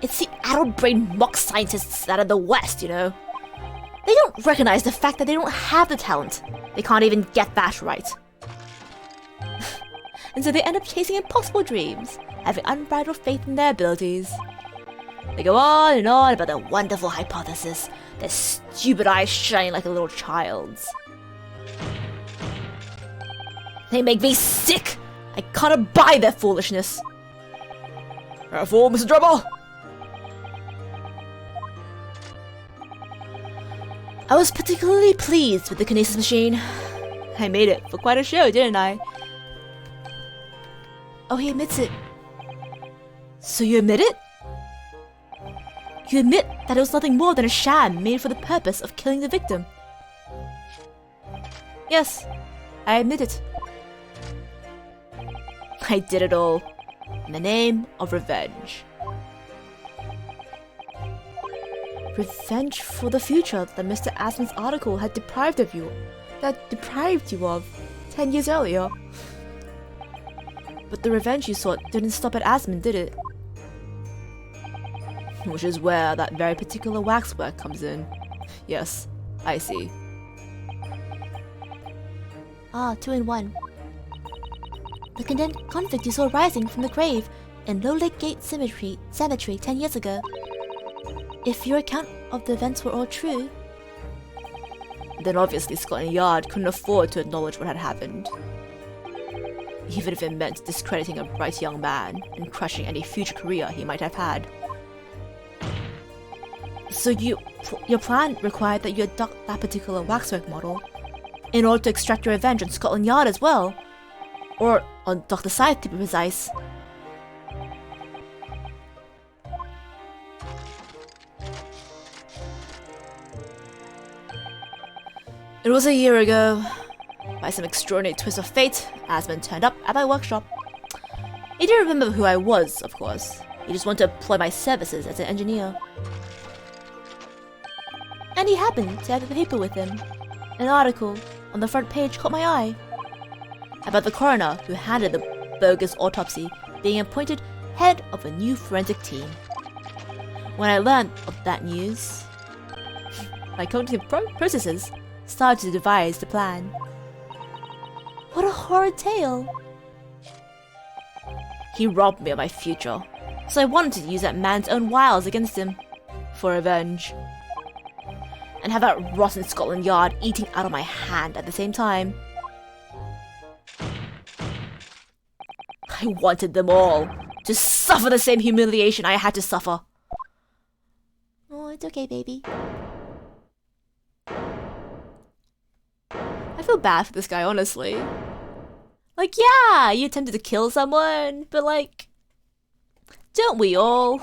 It's the addled-brained mock scientists out of the West, you know. They don't recognize the fact that they don't have the talent. They can't even get that right. And so they end up chasing impossible dreams, having unbridled faith in their abilities. They go on and on about their wonderful hypothesis, their stupid eyes shining like a little child's. They make me sick! I can't abide their foolishness! Careful, Mr. Drebber! I was particularly pleased with the kinesis machine. I made it for quite a show, didn't I? Oh, he admits it. So you admit it? You admit that it was nothing more than a sham made for the purpose of killing the victim. Yes, I admit it. I did it all in the name of revenge. Revenge for the future that Mr. Asmon's article had deprived you of 10 years earlier. But the revenge you sought didn't stop at Asmon, did it? Which is where that very particular waxwork comes in. Yes, I see. Ah, 2 in 1. The condemned convict you saw rising from the grave in Low Lake Gate Cemetery 10 years ago. If your account of the events were all true, then obviously Scotland Yard couldn't afford to acknowledge what had happened. even if it meant discrediting a bright young man and crushing any future career he might have had. So your plan required that you adopt that particular waxwork model in order to extract your revenge on Scotland Yard as well? Or on Dr. Scythe, to be precise. It was a year ago. By some extraordinary twist of fate, Asmund turned up at my workshop. He didn't remember who I was, of course. He just wanted to employ my services as an engineer. And he happened to have the paper with him. An article on the front page caught my eye. About the coroner who handled the bogus autopsy being appointed head of a new forensic team. When I learned of that news, my cognitive processes started to devise the plan. What a horrid tale! He robbed me of my future, so I wanted to use that man's own wiles against him, for revenge. And have that rotten Scotland Yard eating out of my hand at the same time. I wanted them all to suffer the same humiliation I had to suffer. Oh, it's okay, baby. I feel bad for this guy, honestly. Like, yeah, you attempted to kill someone, but like, don't we all?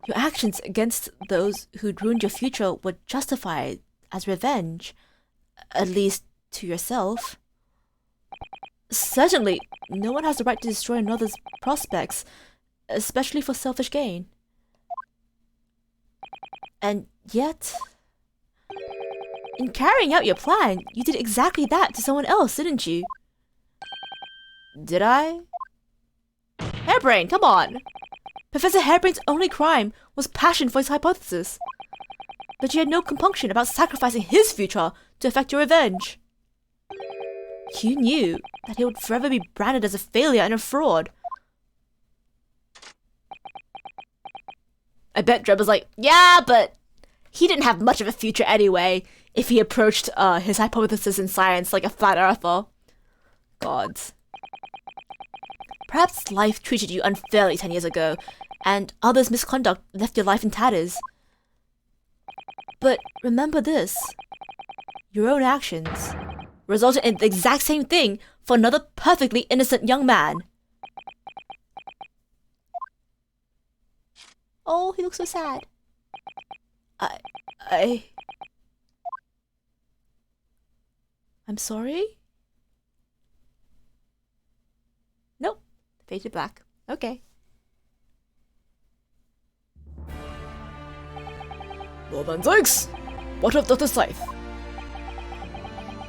Your actions against those who'd ruined your future were justified as revenge, at least to yourself. Certainly, no one has the right to destroy another's prospects, especially for selfish gain. And yet, in carrying out your plan, you did exactly that to someone else, didn't you? Did I? Harebrain, come on! Professor Harebrain's only crime was passion for his hypothesis. But you had no compunction about sacrificing his future to effect your revenge. You knew that he would forever be branded as a failure and a fraud. I bet Dreb was like, yeah, but he didn't have much of a future anyway if he approached his hypothesis in science like a flat earther. Gods. Perhaps life treated you unfairly 10 years ago, and others' misconduct left your life in tatters. But remember this. Your own actions resulted in the exact same thing for another perfectly innocent young man. Oh, he looks so sad. I'm sorry? Nope. Fade to black. Okay. Lord Van Zykes, what of Dr. Scythe?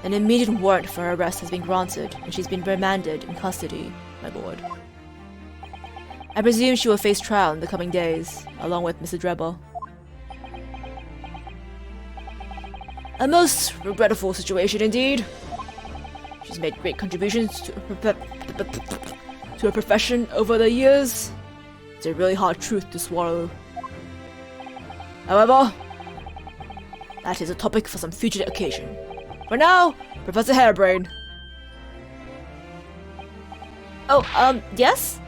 An immediate warrant for her arrest has been granted, and she's been remanded in custody, my lord. I presume she will face trial in the coming days, along with Mr. Drebber. A most regrettable situation indeed. She's made great contributions to her profession over the years. It's a really hard truth to swallow. However, that is a topic for some future occasion. For now, Professor Harebrain. Oh, yes?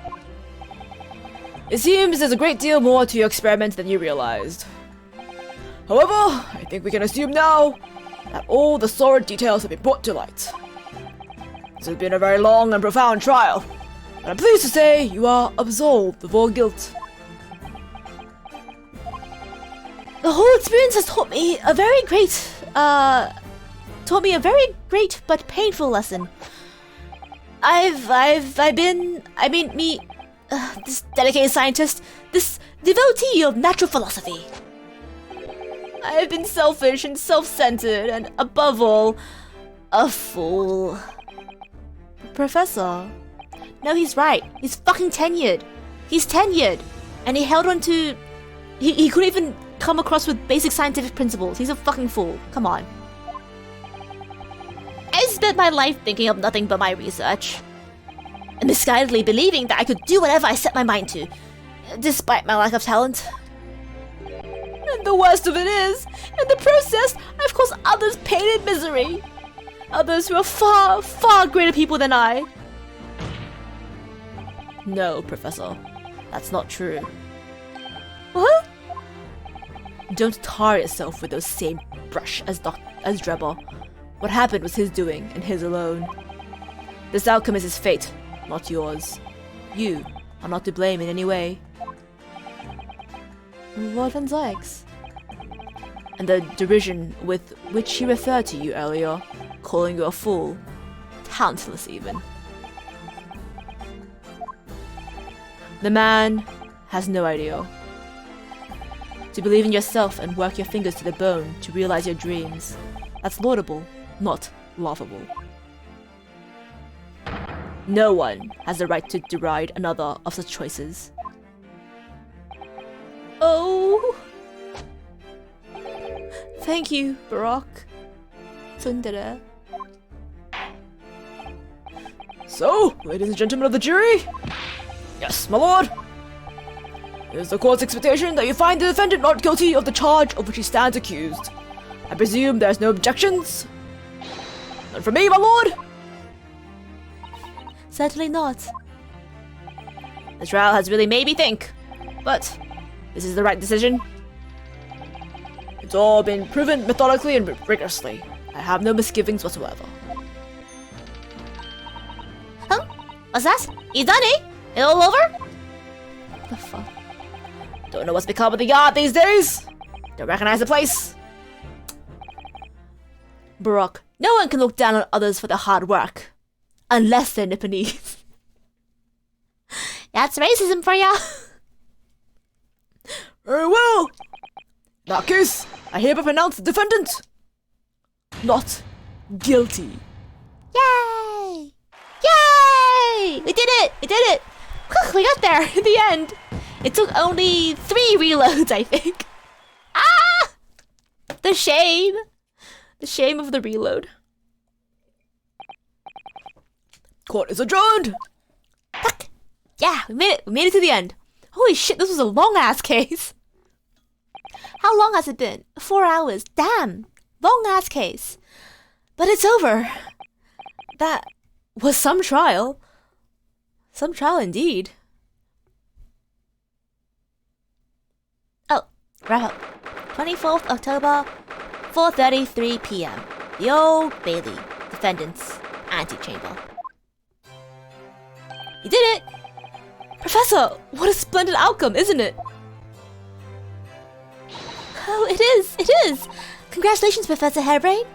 It seems there's a great deal more to your experiment than you realized. However, I think we can assume now that all the sordid details have been brought to light. This has been a very long and profound trial, but I'm pleased to say you are absolved of all guilt. The whole experience has taught me a very great but painful lesson. This dedicated scientist, this devotee of natural philosophy. I've been selfish and self-centered, and above all, a fool. Professor. No, he's right. He's fucking tenured. He's tenured. And he held on to... He couldn't even come across with basic scientific principles. He's a fucking fool. Come on. I spent my life thinking of nothing but my research. And misguidedly believing that I could do whatever I set my mind to, despite my lack of talent. And the worst of it is, in the process, I've caused others pain and misery. others who are far, far greater people than I. No, Professor. That's not true. What? Don't tar yourself with those same brush as Drebber. What happened was his doing, and his alone. This outcome is his fate, not yours. You are not to blame in any way. Lord Van Zykes. And the derision with which he referred to you earlier, calling you a fool. Talentless even. The man has no idea. To believe in yourself and work your fingers to the bone to realize your dreams. That's laudable, not laughable. No one has the right to deride another of such choices. Oh. Thank you, Barack. Tsundere. So, ladies and gentlemen of the jury. Yes, my lord. It is the court's expectation that you find the defendant not guilty of the charge of which he stands accused. I presume there's no objections? None from me, my lord. Certainly not. The trial has really made me think, but this is the right decision. It's all been proven methodically and rigorously. I have no misgivings whatsoever. Huh? What's that? You done it? It all over? What the fuck? Don't know what's become of the yard these days. Don't recognize the place. Barack, no one can look down on others for their hard work. Unless they're Nipponese. That's racism for ya. Very well. In that case, I hereby pronounce the defendant not guilty. Yay! Yay! We did it! We did it! Whew, we got there in the end. It took only 3 reloads, I think. Ah! The shame. The shame of the reload. Court is adjourned. Fuck. Yeah, we made it. We made it to the end. Holy shit, this was a long-ass case. How long has it been? 4 hours. Damn. Long-ass case. But it's over. That was some trial. Some trial indeed. Oh, wrap up. 24th October, 4:33 p.m. The Old Bailey. Defendant's antechamber. You did it! Professor, what a splendid outcome, isn't it? Oh, it is! It is! Congratulations, Professor Hairbrain!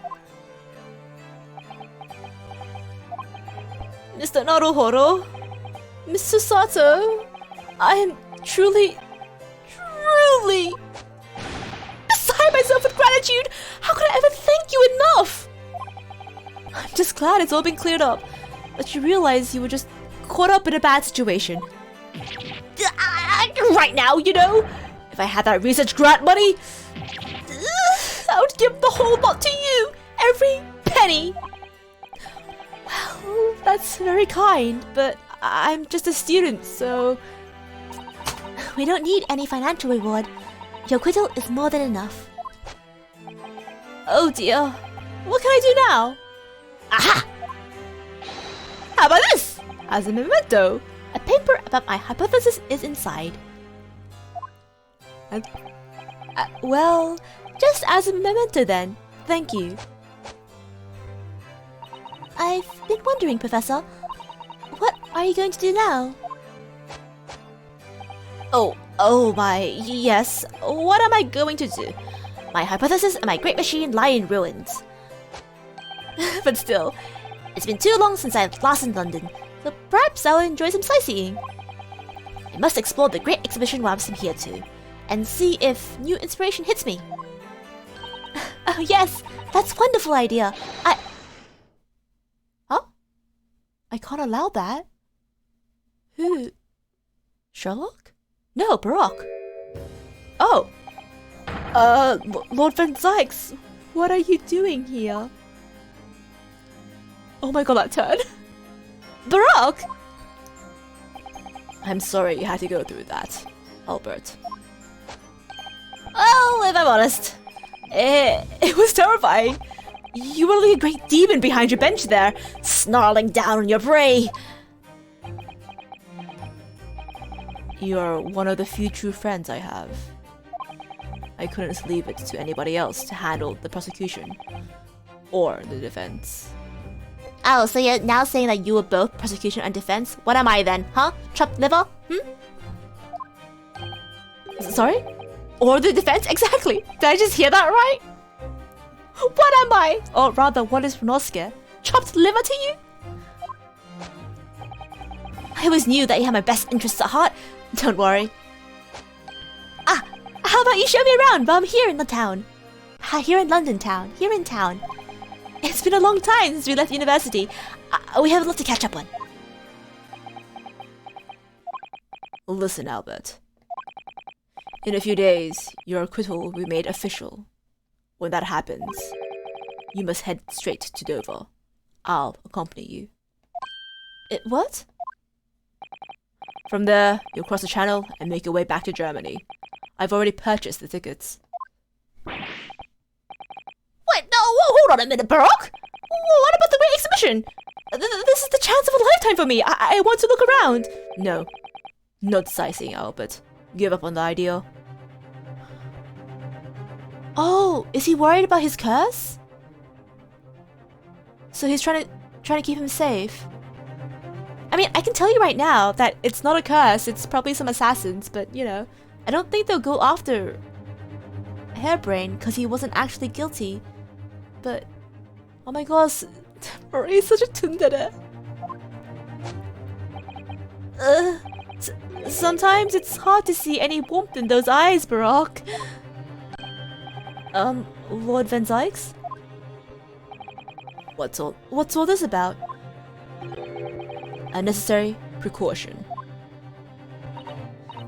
Mr. Naruhoro, Mr. Sato, I am truly beside myself with gratitude! How could I ever thank you enough? I'm just glad it's all been cleared up, that you realize you were just caught up in a bad situation. Right now, you know, if I had that research grant money, I would give the whole lot to you, every penny. Well, that's very kind, but I'm just a student, so... We don't need any financial reward. Your acquittal is more than enough. Oh dear, what can I do now? Aha! How about this? As a memento, A paper about my hypothesis is inside. well, just as a memento then. Thank you. I've been wondering, Professor, what are you going to do now? Oh my, yes. What am I going to do? My hypothesis and my great machine lie in ruins. But still, It's been too long since I was last in London, so perhaps I'll enjoy some sightseeing. I must explore the Great Exhibition while I'm here too, and see if new inspiration hits me. Oh yes, that's a wonderful idea. Huh? I can't allow that. Who? Sherlock? No, Barack. Oh. Lord Van Zykes, what are you doing here? Oh my god, that turn. Barack! I'm sorry you had to go through that, Albert. Well, if I'm honest, It was terrifying. You were like a great demon behind your bench there, snarling down on your prey. You're one of the few true friends I have. I couldn't leave it to anybody else to handle the prosecution or the defense. Oh, so you're now saying that you were both prosecution and defense? What am I then, huh? Chopped liver? Sorry? Or the defense? Exactly! Did I just hear that right? What am I? Or rather, what is Ryunosuke? Chopped liver to you? I always knew that you had my best interests at heart. Don't worry. Ah, how about you show me around while I'm here in the town? Here in London town. Here in town. It's been a long time since we left university. We have a lot to catch up on. Listen, Albert. In a few days, your acquittal will be made official. When that happens, you must head straight to Dover. I'll accompany you. What? From there, you'll cross the channel and make your way back to Germany. I've already purchased the tickets. Wait, no, hold on a minute, Baroque! What about the Great Exhibition? This is the chance of a lifetime for me. I want to look around. No, not sightseeing, Albert. Give up on the idea. Oh, is he worried about his curse? So he's trying to keep him safe. I mean, I can tell you right now that it's not a curse. It's probably some assassins, but you know, I don't think they'll go after Hairbrain because he wasn't actually guilty. But oh my gosh, he's such a tsundere. Sometimes it's hard to see any warmth in those eyes, Baroque. Lord Van Zykes? What's all this about? A necessary precaution.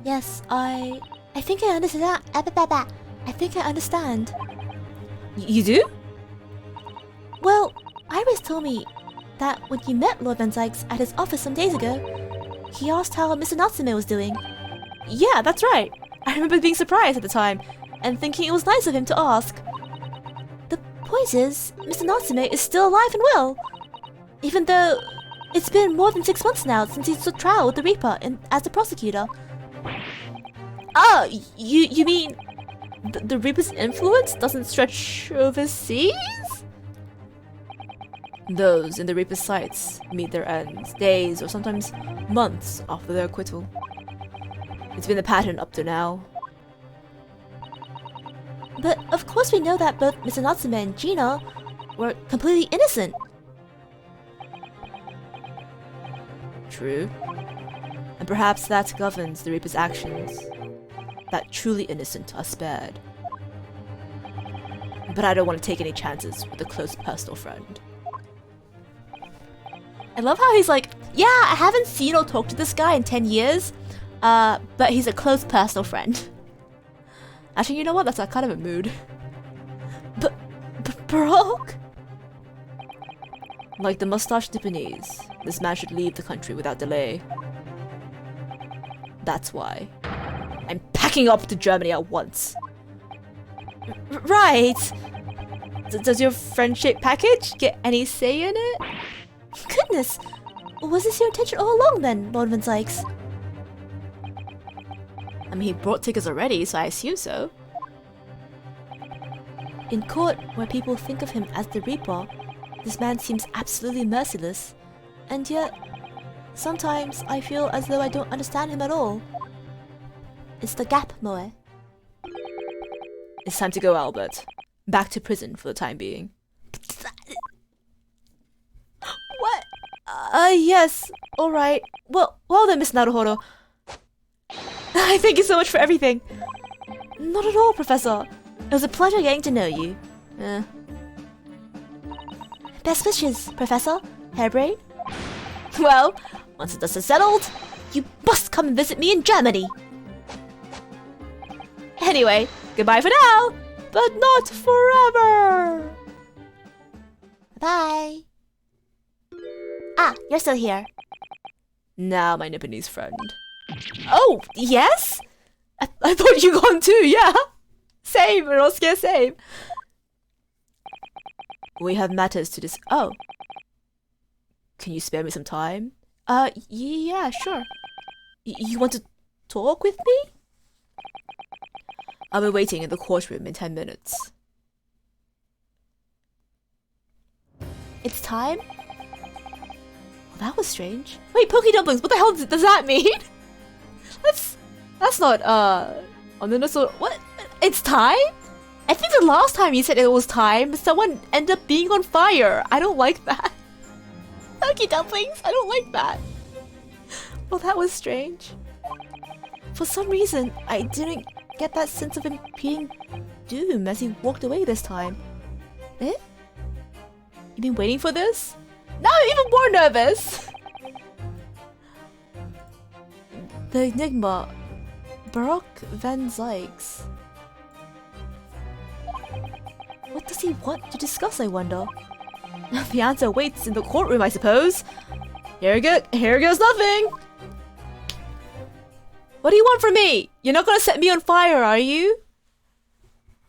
Yes, I think I understand. I think I understand. You do? Well, Iris told me that when you met Lord Van Zykes at his office some days ago, he asked how Mr. Natsume was doing. Yeah, that's right. I remember being surprised at the time and thinking it was nice of him to ask. The point is, Mr. Natsume is still alive and well, even though it's been more than 6 months now since he stood trial with the Reaper as the prosecutor. Oh, you mean the Reaper's influence doesn't stretch overseas? Those in the Reaper's sights meet their ends days or sometimes months after their acquittal. It's been the pattern up to now. But of course we know that both Mr. Natsume and Gina were completely innocent. True. And perhaps that governs the Reaper's actions. That truly innocent are spared. But I don't want to take any chances with a close personal friend. I love how he's like, yeah, I haven't seen or talked to this guy in 10 years, but he's a close personal friend. Actually, you know what? That's a kind of a mood. But Baroque? Like the mustached Japanese, this man should leave the country without delay. That's why I'm packing up to Germany at once. Right. Does your friendship package get any say in it? Goodness, was this your intention all along then, Lord Van Zykes? I mean, he brought tickets already, so I assume so. In court, where people think of him as the Reaper, this man seems absolutely merciless. And yet, sometimes I feel as though I don't understand him at all. It's the gap, Moe. It's time to go, Albert. Back to prison for the time being. What? Yes, alright. Well then, Miss Naruhodo. I thank you so much for everything. Not at all, Professor. It was a pleasure getting to know you. Best wishes, Professor. Hairbrain? Well, once the dust is settled, you must come and visit me in Germany. Anyway, goodbye for now, but not forever. Bye. Ah, you're still here. Now, my Nipponese friend. Oh, yes? I thought you gone too, yeah. Same, Ryunosuke, same. We have matters to Oh. Can you spare me some time? Yeah, sure. You want to talk with me? I'll be waiting in the courtroom in 10 minutes. It's time? Well, that was strange. Wait, Poke Dumplings, what the hell does that mean? That's not, ominous or... What? It's time? I think the last time you said it was time, someone ended up being on fire. I don't like that. Poke Dumplings, I don't like that. Well, that was strange. For some reason, I didn't get that sense of impending doom as he walked away this time. Eh? You been waiting for this? Now I'm even more nervous! The enigma. Baroque Van Zykes. What does he want to discuss, I wonder? The answer waits in the courtroom, I suppose. Here goes nothing! What do you want from me? You're not gonna set me on fire, are you?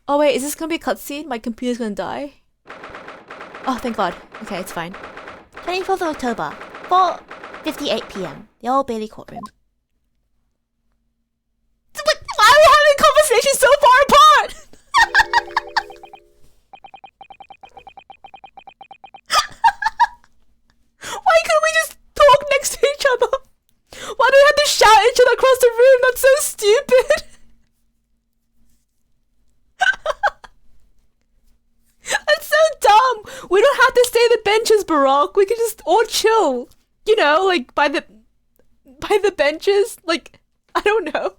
Oh wait, is this gonna be a cutscene? My computer's gonna die. Oh, thank God. Okay, it's fine. 24th of October, 4:58 p.m. The Old Bailey courtroom. Why are we having conversations so far apart? Why couldn't we just talk next to each other? Why do we have to shout at each other across the room? That's so stupid. That's so dumb. We don't have to stay at the benches, Baroque. We can just all chill. You know, like by the benches. Like, I don't know.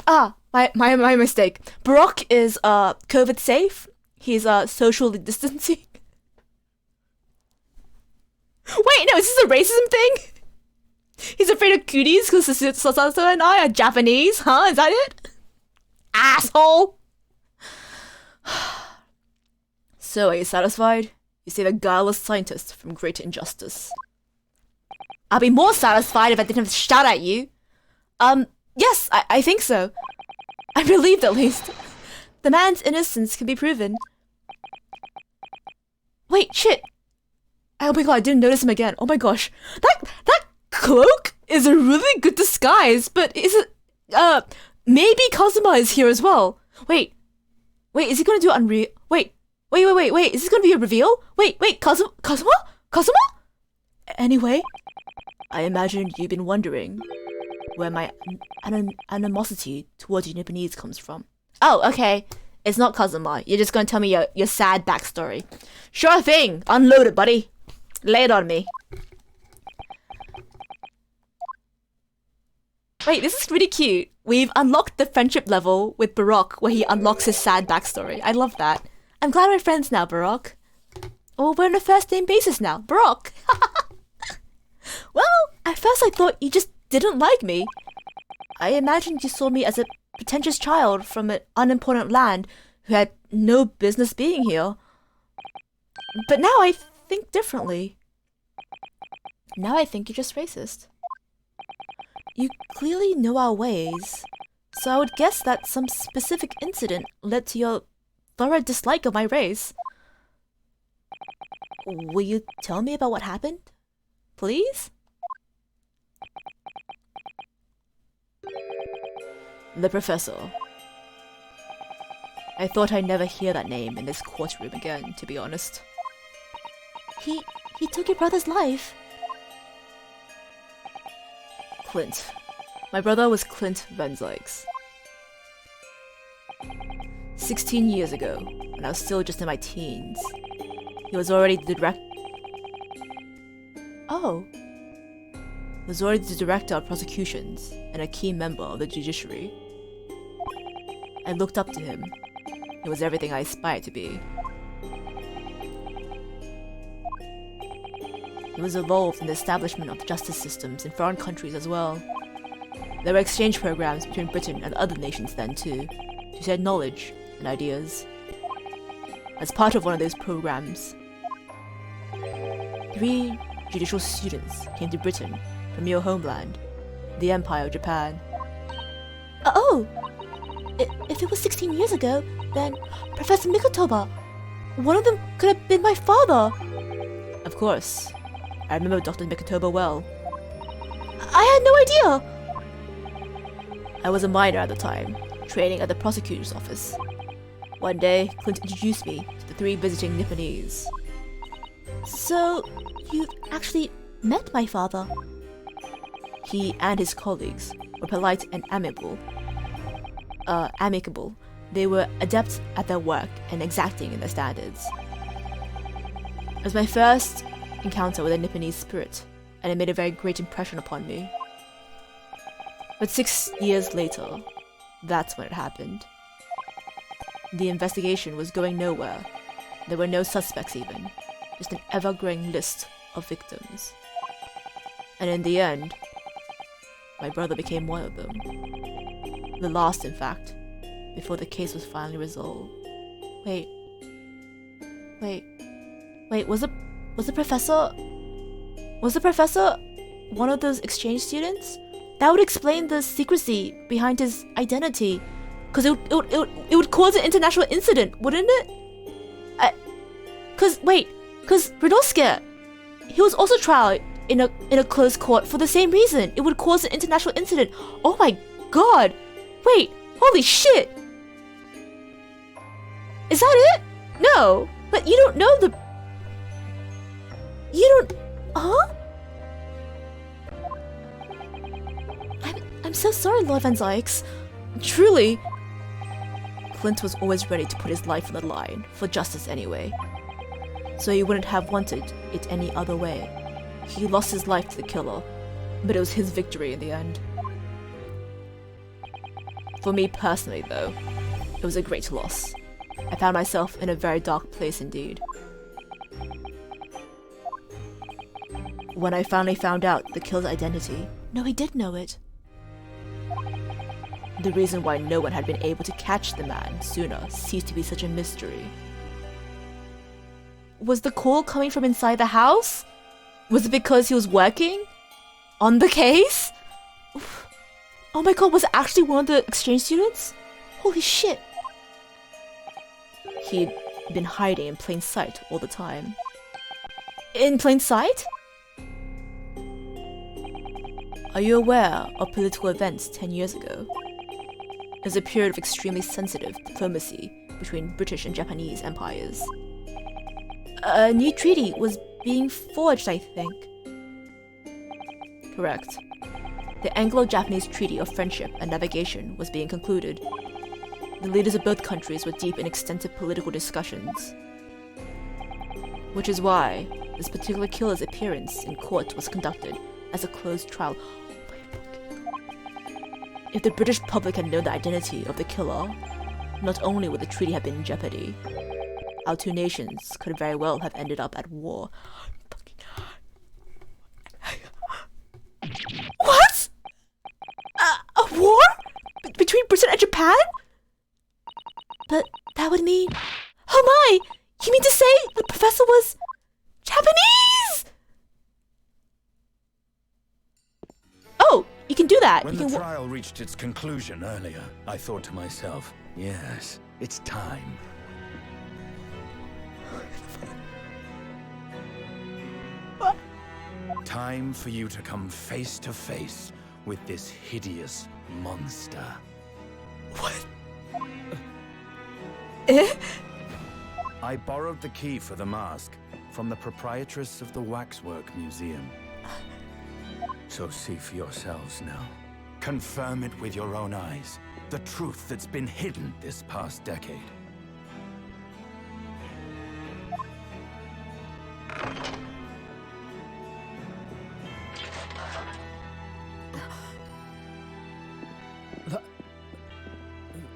My mistake. Baroque is COVID safe. He's socially distancing. Wait, no, is this a racism thing? He's afraid of cuties because Sasato and I are Japanese, huh? Is that it? Asshole! So, are you satisfied? You say the guileless scientist from Great Injustice. I'd be more satisfied if I didn't have to shout at you. Yes, I think so. I'm relieved at least. The man's innocence can be proven. Wait, shit! Oh my God, I didn't notice him again. Oh my gosh. That cloak is a really good disguise, but is it, maybe Kazuma is here as well. Wait, is he gonna do unreal? Wait, is this gonna be a reveal? Wait, Kazuma? Anyway, I imagine you've been wondering where my animosity towards you Nipponese comes from. Oh, okay. It's not Kazuma. You're just gonna tell me your sad backstory. Sure thing. Unload it, buddy. Lay it on me. Wait, this is really cute. We've unlocked the friendship level with Baroque where he unlocks his sad backstory. I love that. I'm glad we're friends now, Baroque. Oh, we're on a first name basis now. Baroque. Well, at first I thought you just didn't like me. I imagined you saw me as a pretentious child from an unimportant land who had no business being here. But now I think differently. Now I think you're just racist. You clearly know our ways, so I would guess that some specific incident led to your thorough dislike of my race. Will you tell me about what happened? Please? The Professor. I thought I'd never hear that name in this courtroom again, to be honest. He took your brother's life. Clint. My brother was Clint Van Zykes. 16 years ago, when I was still just in my teens, he was already the director of prosecutions and a key member of the judiciary. I looked up to him. He was everything I aspired to be. He was involved in the establishment of justice systems in foreign countries as well. There were exchange programs between Britain and other nations then too, to share knowledge and ideas. As part of one of those programs, 3 judicial students came to Britain from your homeland, the Empire of Japan. Oh! If it was 16 years ago, then Professor Mikotoba, one of them could have been my father. Of course. I remember Dr. Mikotoba well. I had no idea. I was a minor at the time, training at the prosecutor's office. One day, Clint introduced me to the 3 visiting Nipponese. So, you actually met my father? He and his colleagues were polite and amicable. They were adept at their work and exacting in their standards. It was my first encounter with a Nipponese spirit, and it made a very great impression upon me. But 6 years later, that's when it happened. The investigation was going nowhere. There were no suspects even, just an ever-growing list of victims. And in the end, my brother became one of them. The last, in fact, before the case was finally resolved. Wait, was the professor one of those exchange students? That would explain the secrecy behind his identity, because it would cause an international incident, wouldn't it? Because Radowski, he was also tried in a closed court for the same reason. It would cause an international incident. Oh my god! Wait, holy shit! Is that it? No, but you don't know the. You don't, huh? I'm so sorry, Lord Van Zykes. Truly. Clint was always ready to put his life on the line, for justice anyway. So he wouldn't have wanted it any other way. He lost his life to the killer, but it was his victory in the end. For me personally, though, it was a great loss. I found myself in a very dark place indeed. When I finally found out the killer's identity, No, he did know it. the reason why no one had been able to catch the man sooner ceased to be such a mystery. Was the call coming from inside the house? Was it because he was working on the case? Oh my god, was it actually one of the exchange students? Holy shit. He'd been hiding in plain sight all the time. In plain sight? Are you aware of political events 10 years ago? It was a period of extremely sensitive diplomacy between British and Japanese empires. A new treaty was being forged, I think. Correct. The Anglo-Japanese Treaty of Friendship and Navigation was being concluded. The leaders of both countries were deep in extensive political discussions. Which is why this particular killer's appearance in court was conducted as a closed trial. If the British public had known the identity of the killer, not only would the treaty have been in jeopardy, our 2 nations could very well have ended up at war. What? A war? Between Britain and Japan? But that would mean... Oh my! You mean to say the professor was... Japanese? Oh, you can do that. When You the can trial reached its conclusion earlier, I thought to myself, yes, it's time. Time for you to come face to face with this hideous monster. What? I borrowed the key for the mask from the proprietress of the Waxwork Museum. So see for yourselves now. Confirm it with your own eyes. The truth that's been hidden this past decade.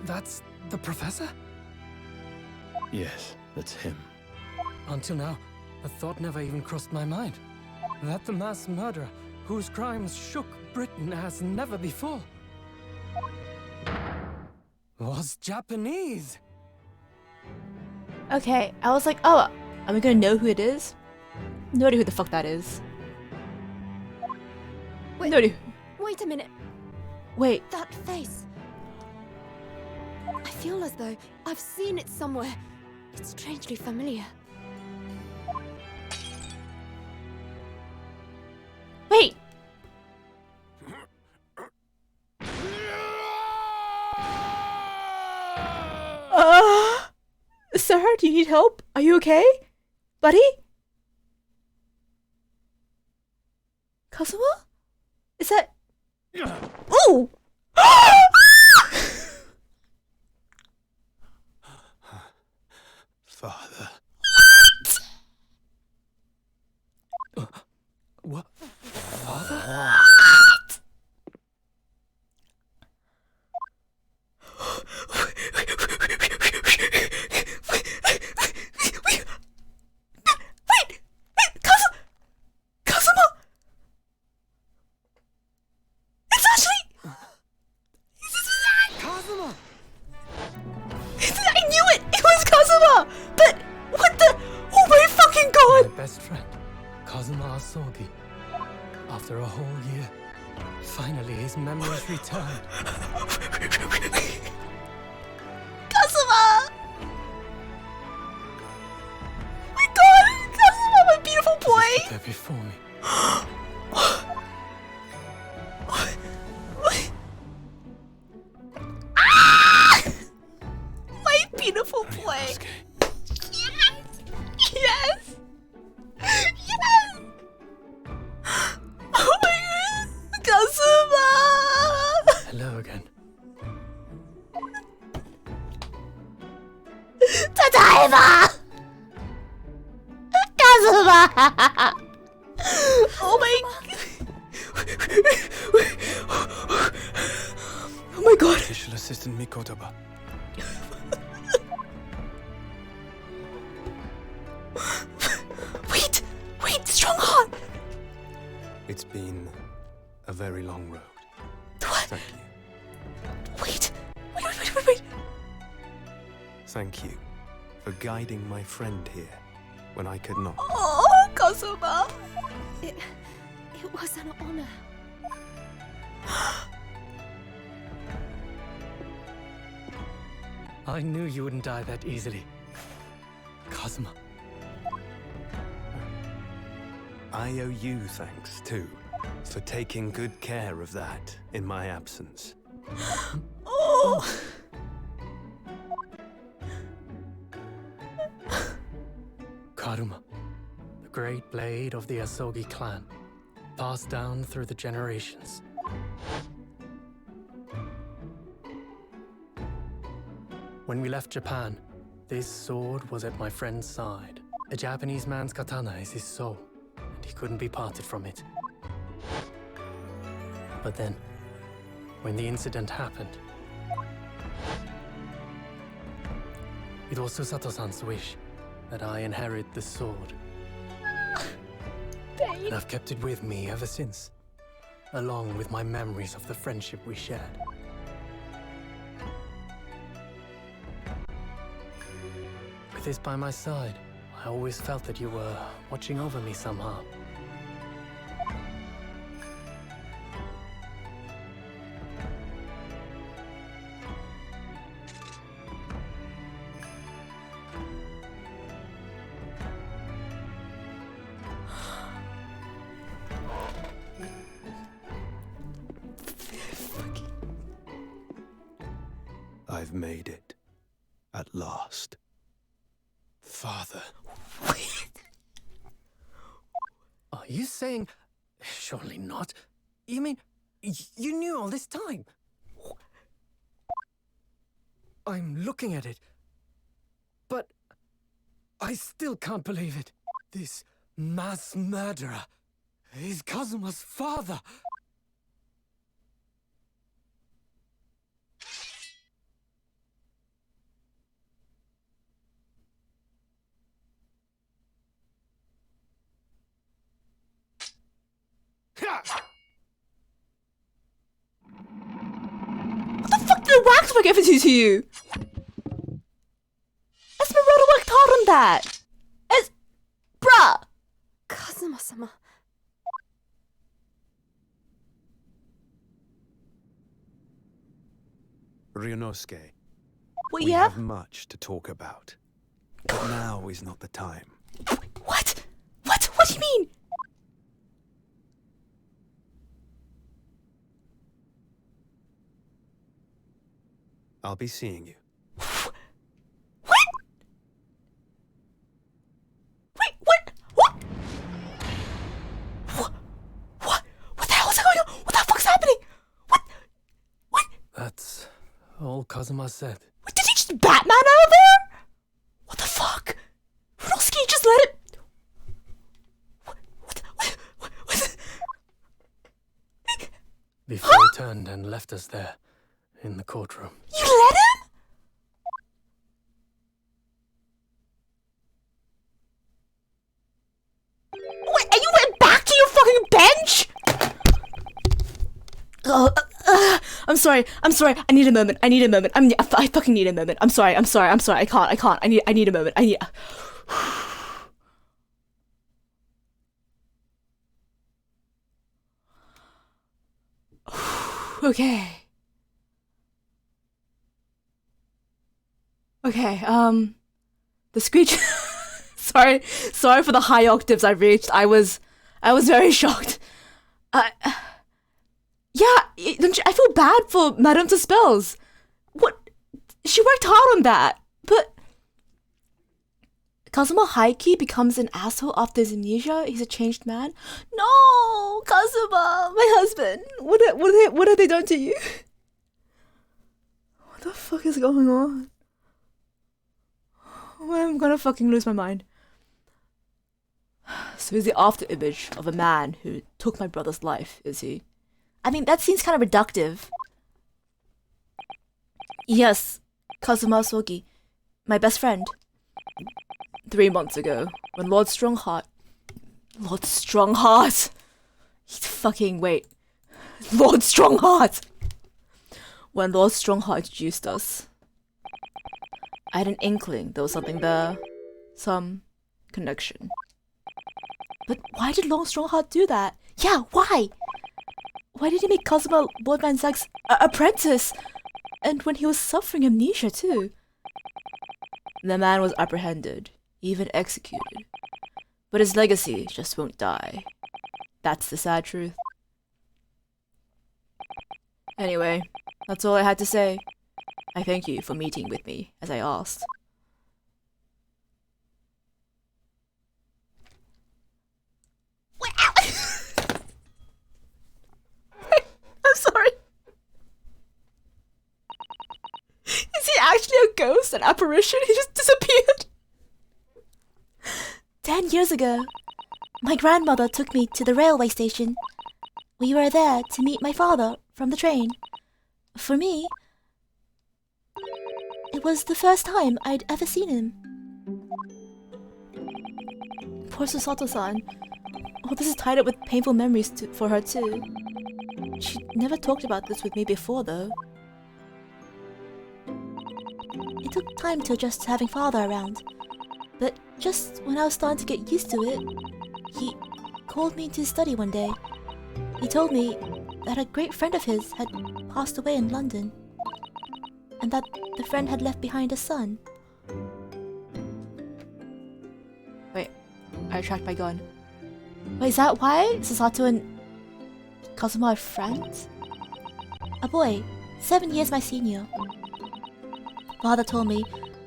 That's the professor? Yes, that's him. Until now, a thought never even crossed my mind. That the mass murderer, whose crimes shook Britain as never before, was Japanese. Okay, I was like, oh, are we gonna know who it is? No idea who the fuck that is. Wait, No idea. wait a minute. Wait, That face. I feel as though I've seen it somewhere. It's strangely familiar. Wait! Sir, do you need help? Are you okay? Buddy? Kazuma? Is that... Ooh! Father. What? Wait! Kazuma! It's actually... Kazuma! I knew it! It was Kazuma! But what the... Oh my fucking god! My best friend, Kazuma Asogi. After a whole year, finally his memories returned. Kazuma! My god! Kazuma, my beautiful boy! There before me. My beautiful boy! Ryunosuke. Yes! Yes! Yes! Oh my god! Kazuma! Hello again. Tadaiba! Kazuma! Oh my... Oh my god! Official Assistant Mikotoba. Wait, strong heart! It's been a very long road. What? Thank you. Wait. Thank you for guiding my friend here when I could not. Oh, Kazuma! It was an honor. I knew you wouldn't die that easily. Kazuma. I owe you thanks, too, for taking good care of that in my absence. Oh! Karuma, the great blade of the Asogi clan, passed down through the generations. When we left Japan, this sword was at my friend's side. A Japanese man's katana is his soul, and he couldn't be parted from it. But then, when the incident happened, it was Susato-san's wish that I inherit the sword. And I've kept it with me ever since, along with my memories of the friendship we shared. With this by my side, I always felt that you were watching over me somehow. I've made it. At last. Father. Are you saying... Surely not. You mean, you knew all this time? I'm looking at it. But I still can't believe it. This mass murderer is Kazuma's father. What the fuck did the waxwork ever do to you? Esmeralda worked hard on that! Bruh! Kazuma-sama. Ryunosuke, Well, we yeah? have much to talk about. But now is not the time. What? What do you mean? I'll be seeing you. What? Wait, what? What? What the hell is going on? What the fuck's happening? What? That's all Kazuma said. What, did he just Batman out of there? What the fuck? Rudolski just let it... What? Before he turned and left us there, in the courtroom. You let him? Wait, and you went back to your fucking bench? I'm sorry. I need a moment. I fucking need a moment. I'm sorry. I can't. I need a moment. Okay. The screech. Sorry for the high octaves I reached. I was very shocked. I feel bad for Madame Tuspels. What? She worked hard on that, but Kazuma Haiki becomes an asshole after his amnesia. He's a changed man. No, Kazuma, my husband. What have they done to you? What the fuck is going on? I'm gonna fucking lose my mind. So he's the after image of a man who took my brother's life, is he? I mean, that seems kind of reductive. Yes, Kazuma Sogi, my best friend. 3 months ago, when Lord Strongheart... Lord Strongheart! Lord Strongheart! When Lord Strongheart introduced us, I had an inkling there was something there. Some connection. But why did Lord Strongheart do that? Yeah, why? Why did he make Kazuma Lord Van Zag's apprentice? And when he was suffering amnesia too. The man was apprehended, even executed. But his legacy just won't die. That's the sad truth. Anyway, that's all I had to say. I thank you for meeting with me, as I asked. I'm sorry. Is he actually a ghost, an apparition? He just disappeared. 10 years ago, my grandmother took me to the railway station. We were there to meet my father from the train. For me, it was the first time I'd ever seen him. Poor Susato-san. Oh, this is tied up with painful memories for her too. She never talked about this with me before, though. It took time to adjust to having father around, but just when I was starting to get used to it, he called me into his study one day. He told me that a great friend of his had passed away in London, and that the friend had left behind a son. Wait, I tracked my gun. Wait, is that why Susato and Kazuma are friends? A boy, 7 years my senior. Father told me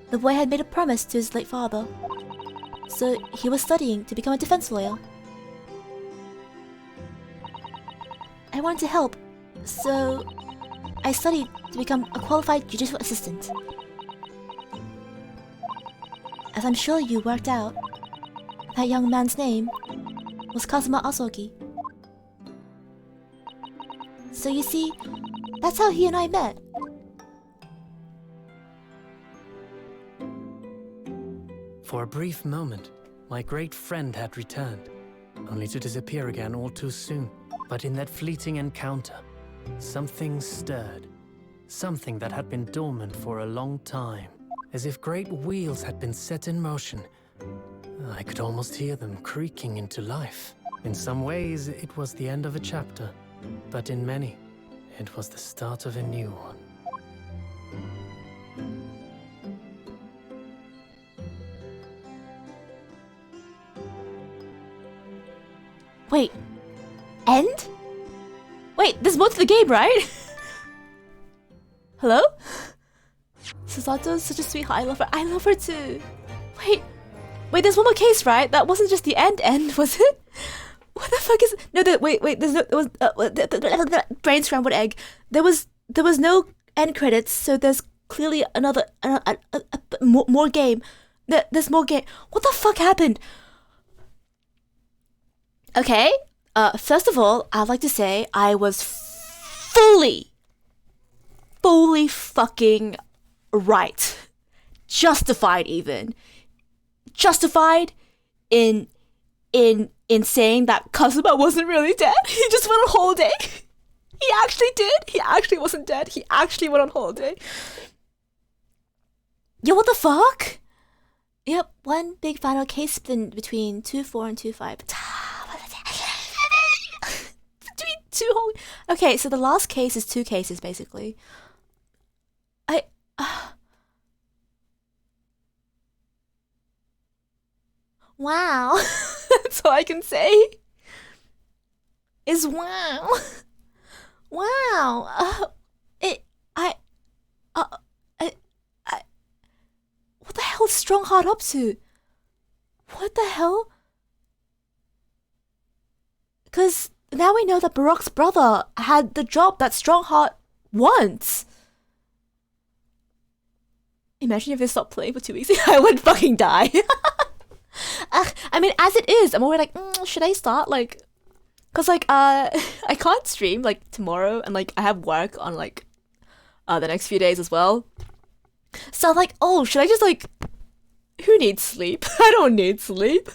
the boy had made a promise to his late father, so he was studying to become a defense lawyer. I wanted to help, so I studied to become a qualified judicial assistant. As I'm sure you worked out, that young man's name was Kazuma Asogi. So you see, that's how he and I met. For a brief moment, my great friend had returned, only to disappear again all too soon. But in that fleeting encounter, something stirred. Something that had been dormant for a long time. As if great wheels had been set in motion. I could almost hear them creaking into life. In some ways, it was the end of a chapter. But in many, it was the start of a new one. Wait. End? Wait, there's more to the game, right? Hello? Susato's such a sweetheart. I love her. I love her too. Wait, there's one more case, right? That wasn't just the end, was it? What the fuck is... No, wait, there's no... There was... brain scrambled egg. There was no end credits, so there's clearly another... more game. There's more game. What the fuck happened? Okay, first of all, I'd like to say I was fully fucking right. Justified even. Justified in saying that Kazuma wasn't really dead. He just went on holiday. He actually did. He actually wasn't dead. He actually went on holiday. Yo, what the fuck? Yep, one big final case spin between 2-4 and 2-5. Between two whole... Okay, so the last case is 2 cases, basically. Wow. That's all I can say. Is wow. Wow. What the hell is Strongheart up to? What the hell? Because now we know that Baroque's brother had the job that Strongheart wants. Imagine if I stopped playing for 2 weeks. I would fucking die. I mean, as it is, I'm already like, should I start? Like, cause like, I can't stream like tomorrow, and like I have work on like, the next few days as well. So I'm like, oh, should I just like, who needs sleep? I don't need sleep.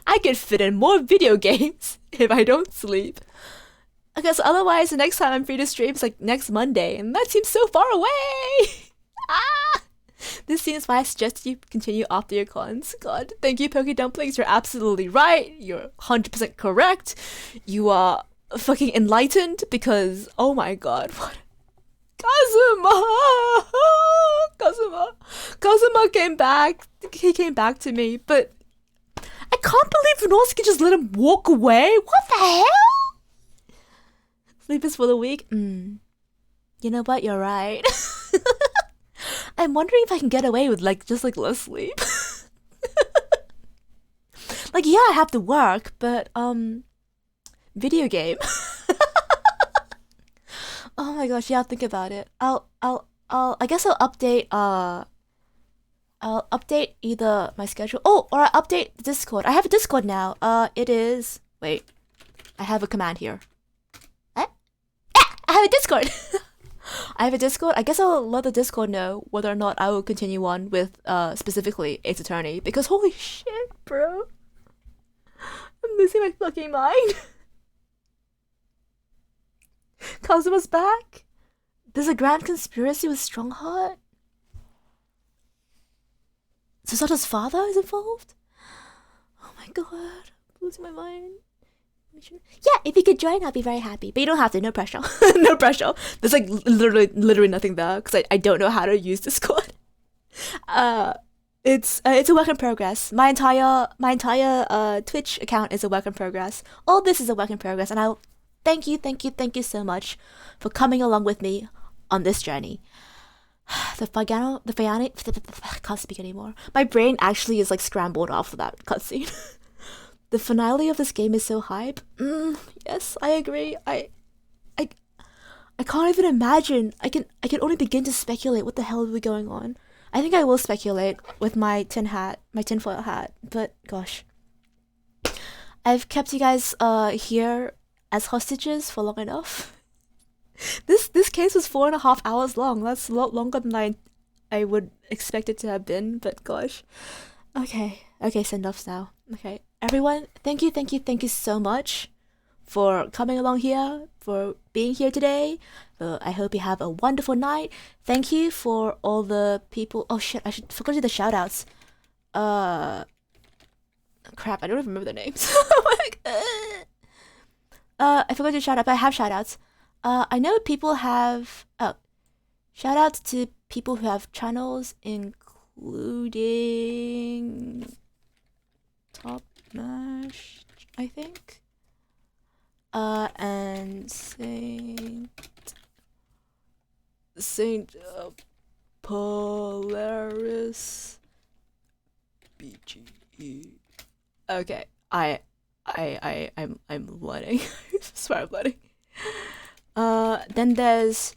I can fit in more video games if I don't sleep. Because otherwise, the next time I'm free to stream is like next Monday, and that seems so far away. Ah! This seems why I suggest you continue after your cons. God, thank you, Poke Dumplings. You're absolutely right. You're 100% correct. You are fucking enlightened because, oh my god, what? Kazuma came back. He came back to me, but I can't believe Norsuke just let him walk away. What the hell? Sleep is for the weak. You know what? You're right. I'm wondering if I can get away with like just like less sleep. Like, yeah, I have to work, but video game. Oh my gosh, yeah, I'll think about it. I guess I'll update either my schedule. Oh, or I'll update the Discord. I have a Discord now. It is... Wait. I have a command here. I have a Discord! I have a Discord. I guess I'll let the Discord know whether or not I will continue on with, specifically Ace Attorney. Because holy shit, bro. I'm losing my fucking mind. Kazuma's back? There's a grand conspiracy with Strongheart? Susato's father is involved? Oh my god, I'm losing my mind. Yeah, if you could join, I'll be very happy. But you don't have to, no pressure. No pressure. There's like literally nothing there because I don't know how to use Discord. It's a work in progress. My entire Twitch account is a work in progress. All this is a work in progress, and I'll thank you so much for coming along with me on this journey. I can't speak anymore. My brain actually is like scrambled after that cutscene. The finale of this game is so hype. Yes, I agree. I can't even imagine. I can only begin to speculate what the hell will be going on. I think I will speculate with my tinfoil hat, but gosh. I've kept you guys here as hostages for long enough. This case was 4.5 hours long. That's a lot longer than I would expect it to have been, but gosh. Okay, send-offs now. Okay, everyone, thank you so much for coming along here, for being here today. I hope you have a wonderful night. Thank you for all the people. Oh shit, I forgot to do the shoutouts. Crap, I don't even remember their names. Oh my god. I forgot to shout out, but I have shoutouts. I know people have shoutouts to people who have channels, including Top Mash, I think. And Saint Polaris BGE. Okay, I'm learning. I swear I'm learning. Then there's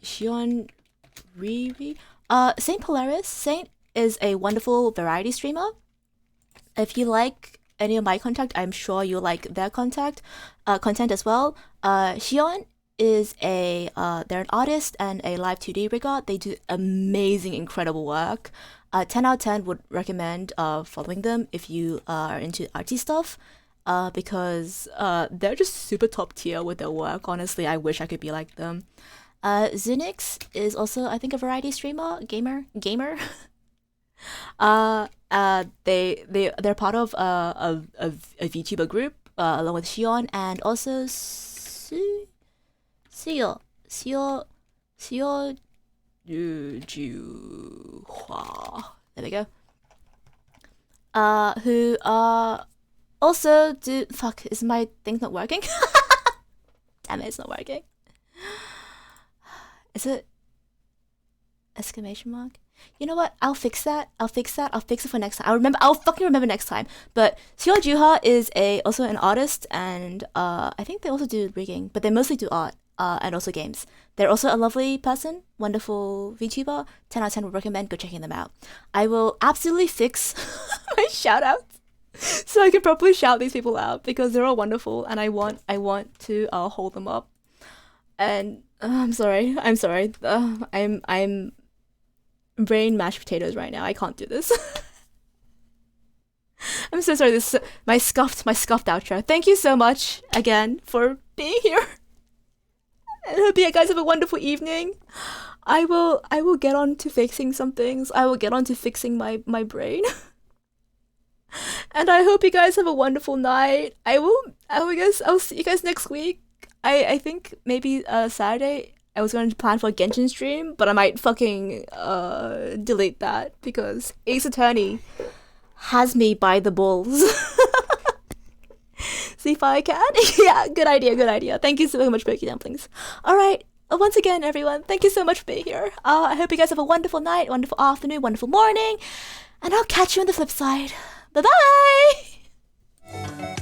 Shion Riri. Saint Polaris. Saint is a wonderful variety streamer. If you like any of my content, I'm sure you like their content as well. Shion is they're an artist and a live 2D rigger. They do amazing, incredible work. 10 out of 10 would recommend following them if you are into arty stuff, because they're just super top tier with their work. Honestly, I wish I could be like them. Zunix is also, I think, a variety streamer, gamer. They're part of a VTuber group along with Shion and also Seo Juhua. There we go. Who also do is my thing not working? Damn it, it's not working. Is it exclamation mark? You know what? I'll fix that. I'll fix it for next time. I'll fucking remember next time. But Seo Juha is also an artist, and I think they also do rigging, but they mostly do art and also games. They're also a lovely person, wonderful VTuber. 10 out of 10 would recommend go checking them out. I will absolutely fix my shout outs so I can properly shout these people out because they're all wonderful, and I want to hold them up. And I'm sorry. I'm brain mashed potatoes right now. I can't do this. I'm so sorry. This is my scuffed outro. Thank you so much again for being here. And I hope you guys have a wonderful evening. I will get on to fixing some things. I will get on to fixing my brain. And I hope you guys have a wonderful night. I'll see you guys next week. I think maybe Saturday. I was going to plan for a Genshin stream, but I might fucking delete that because Ace Attorney has me by the balls. See if I can? Yeah, good idea. Thank you so much, Pokey Dumplings. Alright, once again, everyone, thank you so much for being here. I hope you guys have a wonderful night, wonderful afternoon, wonderful morning, and I'll catch you on the flip side. Bye-bye!